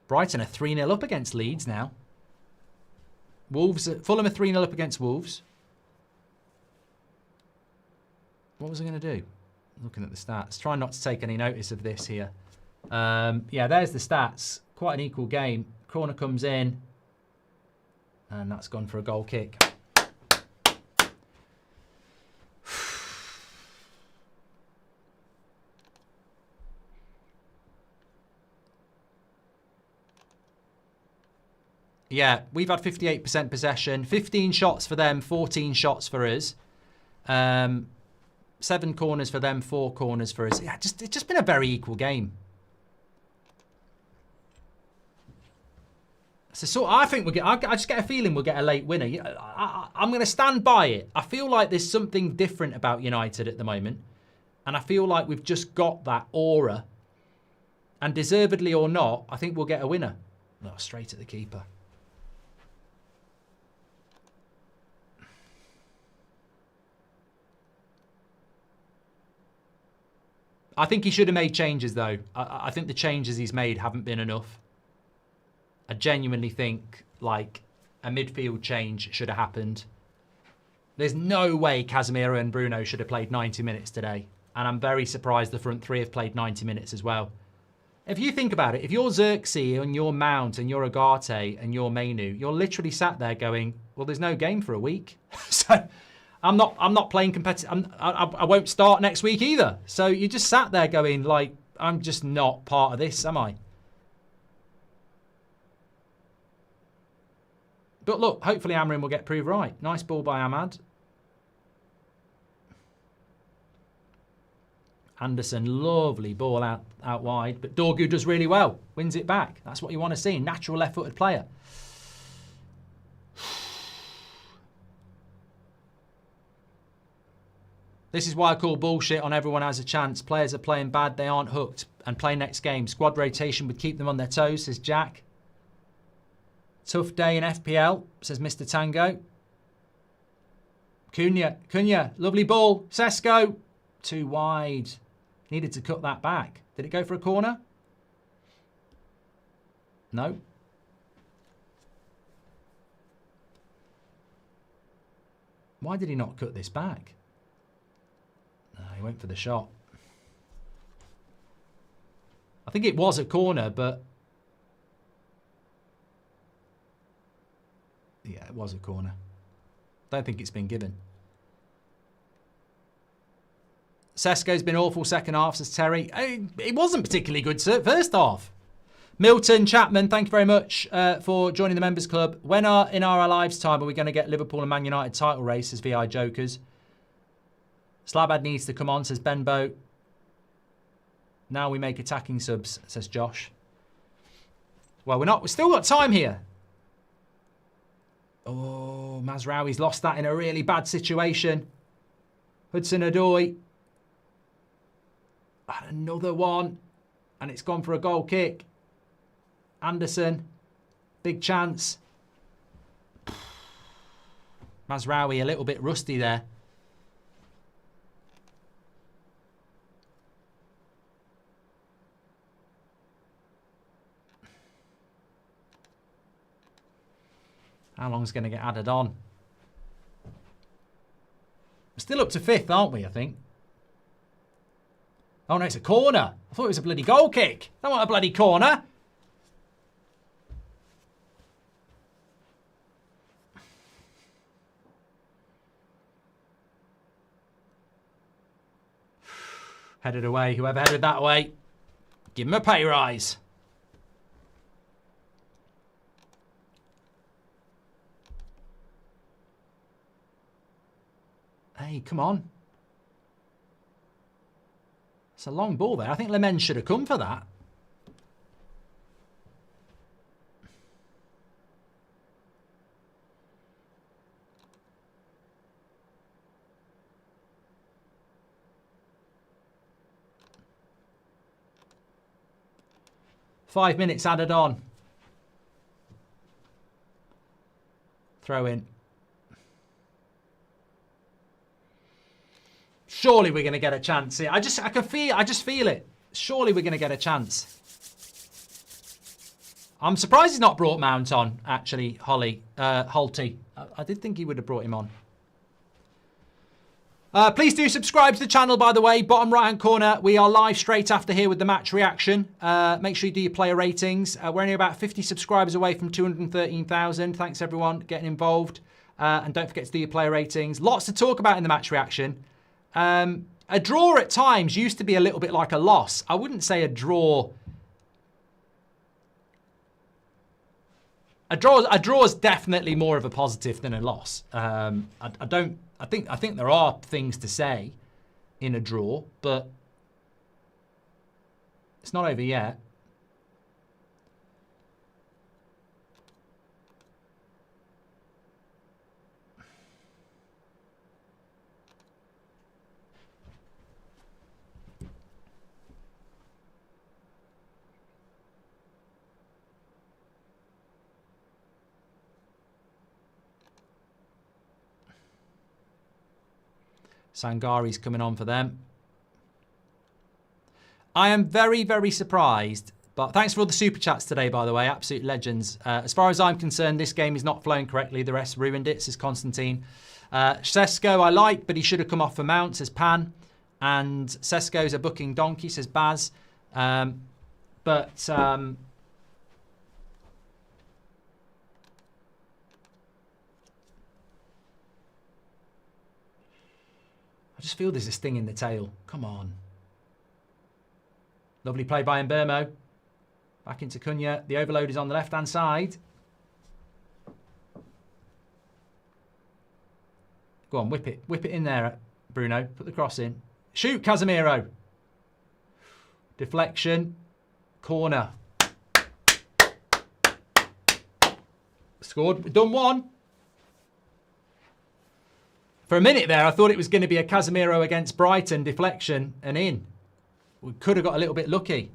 Brighton are 3-0 up against Leeds now. Fulham are 3-0 up against Wolves. What was I going to do? Looking at the stats. Trying not to take any notice of this here. Yeah, there's the stats. Quite an equal game. Corner comes in. And that's gone for a goal kick. Yeah, we've had 58% possession. 15 shots for them, 14 shots for us. 7 corners for them, 4 corners for us. Yeah, it's just been a very equal game. So I think I just get a feeling we'll get a late winner. I'm going to stand by it. I feel like there's something different about United at the moment. And I feel like we've just got that aura. And deservedly or not, I think we'll get a winner. No, straight at the keeper. I think he should have made changes, though. I think the changes he's made haven't been enough. I genuinely think, like, a midfield change should have happened. There's no way Casemiro and Bruno should have played 90 minutes today. And I'm very surprised the front three have played 90 minutes as well. If you think about it, if you're Xerxes and you're Mount and you're Agate and you're Mainu, you're literally sat there going, well, there's no game for a week. So I'm not playing competitive. I won't start next week either. So you just sat there going, like, I'm just not part of this, am I? But look, hopefully Amrin will get proved right. Nice ball by Ahmad. Anderson, lovely ball out wide. But Dorgu does really well. Wins it back. That's what you want to see. Natural left-footed player. This is why I call bullshit on everyone has a chance. Players are playing bad. They aren't hooked. And play next game. Squad rotation would keep them on their toes, says Jack. Tough day in FPL, says Mr. Tango. Cunha, lovely ball. Sesko, too wide. Needed to cut that back. Did it go for a corner? No. Why did he not cut this back? No, he went for the shot. I think it was a corner, but... yeah, it was a corner. Don't think it's been given. Sesko's been awful second half, says Terry. It wasn't particularly good first half. Milton Chapman, thank you very much for joining the members club. When in our lives time are we going to get Liverpool and Man United title races, VI Jokers? Slabad needs to come on, says Benbow. Now we make attacking subs, says Josh. Well, we've still got time here. Oh, Mazraoui's lost that in a really bad situation. Hudson-Odoi. And another one. And it's gone for a goal kick. Anderson. Big chance. Mazraoui a little bit rusty there. How long's going to get added on? We're still up to 5th, aren't we, I think? Oh, no, it's a corner. I thought it was a bloody goal kick. I don't want a bloody corner. Headed away. Whoever headed that way, give him a pay rise. Hey, come on. It's a long ball there. I think Lemens should have come for that. Five minutes added on. Throw in. Surely we're going to get a chance here. I just feel it. Surely we're going to get a chance. I'm surprised he's not brought Mount on, actually, Holty. I did think he would have brought him on. Please do subscribe to the channel, by the way. Bottom right-hand corner, we are live straight after here with the match reaction. Make sure you do your player ratings. We're only about 50 subscribers away from 213,000. Thanks, everyone, getting involved. And don't forget to do your player ratings. Lots to talk about in the match reaction. A draw at times used to be a little bit like a loss. I wouldn't say a draw. A draw is definitely more of a positive than a loss. I think there are things to say in a draw, but it's not over yet. Sangari's coming on for them. I am very, very surprised. But thanks for all the super chats today, by the way. Absolute legends. As far as I'm concerned, this game is not flowing correctly. The rest ruined it, says Constantine. Sesko I like, but he should have come off for Mount, says Pan. And Sesko's a booking donkey, says Baz. I just feel there's a sting in the tail. Come on. Lovely play by Mbermo. Back into Cunha. The overload is on the left-hand side. Go on, whip it. Whip it in there, Bruno. Put the cross in. Shoot, Casemiro. Deflection. Corner. Scored. Done one. For a minute there, I thought it was going to be a Casemiro against Brighton deflection and in. We could have got a little bit lucky.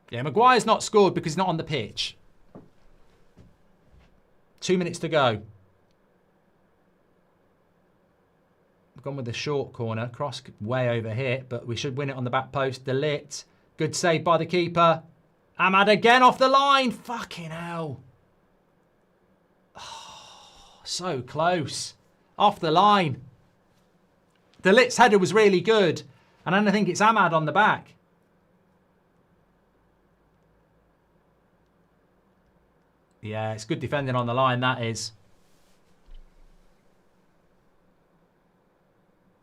Yeah, Maguire's not scored because he's not on the pitch. 2 minutes to go. We've gone with the short corner. Cross way over here, but we should win it on the back post. De Ligt. Good save by the keeper. Ahmad again off the line. Fucking hell. Oh, so close. Off the line. De Ligt's header was really good. And then I think it's Ahmad on the back. Yeah, it's good defending on the line, that is.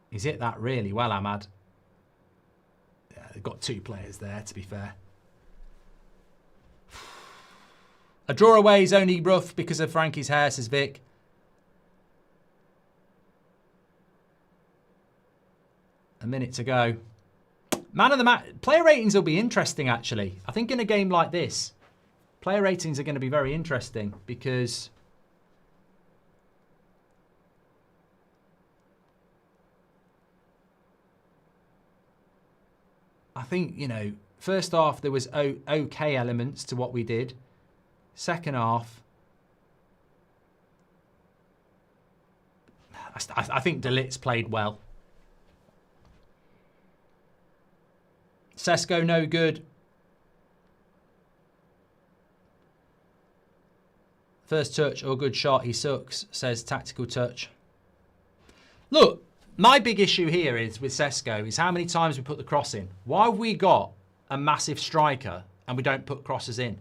He's hit that really well, Ahmad. Yeah, they've got two players there, to be fair. A draw away is only rough because of Frankie's hair, says Vic. A minute to go. Man of the match. Player ratings will be interesting, actually. I think in a game like this, player ratings are going to be very interesting because I think, you know, first half there was okay elements to what we did. Second half, I think De Ligt's played well. Sesko no good. First touch or good shot, he sucks, says Tactical Touch. Look, my big issue here is with Sesko is how many times we put the cross in. Why have we got a massive striker and we don't put crosses in?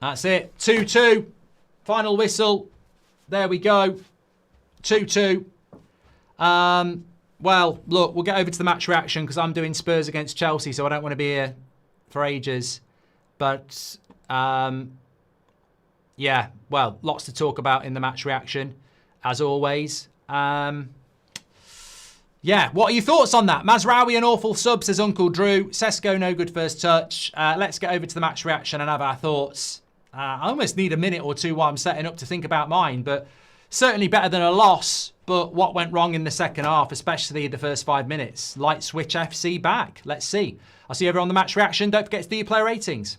That's it. 2-2. Final whistle. There we go. 2-2. Well, look, we'll get over to the match reaction because I'm doing Spurs against Chelsea, so I don't want to be here for ages. But, yeah, well, lots to talk about in the match reaction, as always. Yeah, what are your thoughts on that? Mazraoui, an awful sub, says Uncle Drew. Sesko, no good first touch. Let's get over to the match reaction and have our thoughts. I almost need a minute or two while I'm setting up to think about mine, but certainly better than a loss. But what went wrong in the second half, especially the first 5 minutes? Light switch FC back. Let's see. I'll see you over on the match reaction. Don't forget to do your player ratings.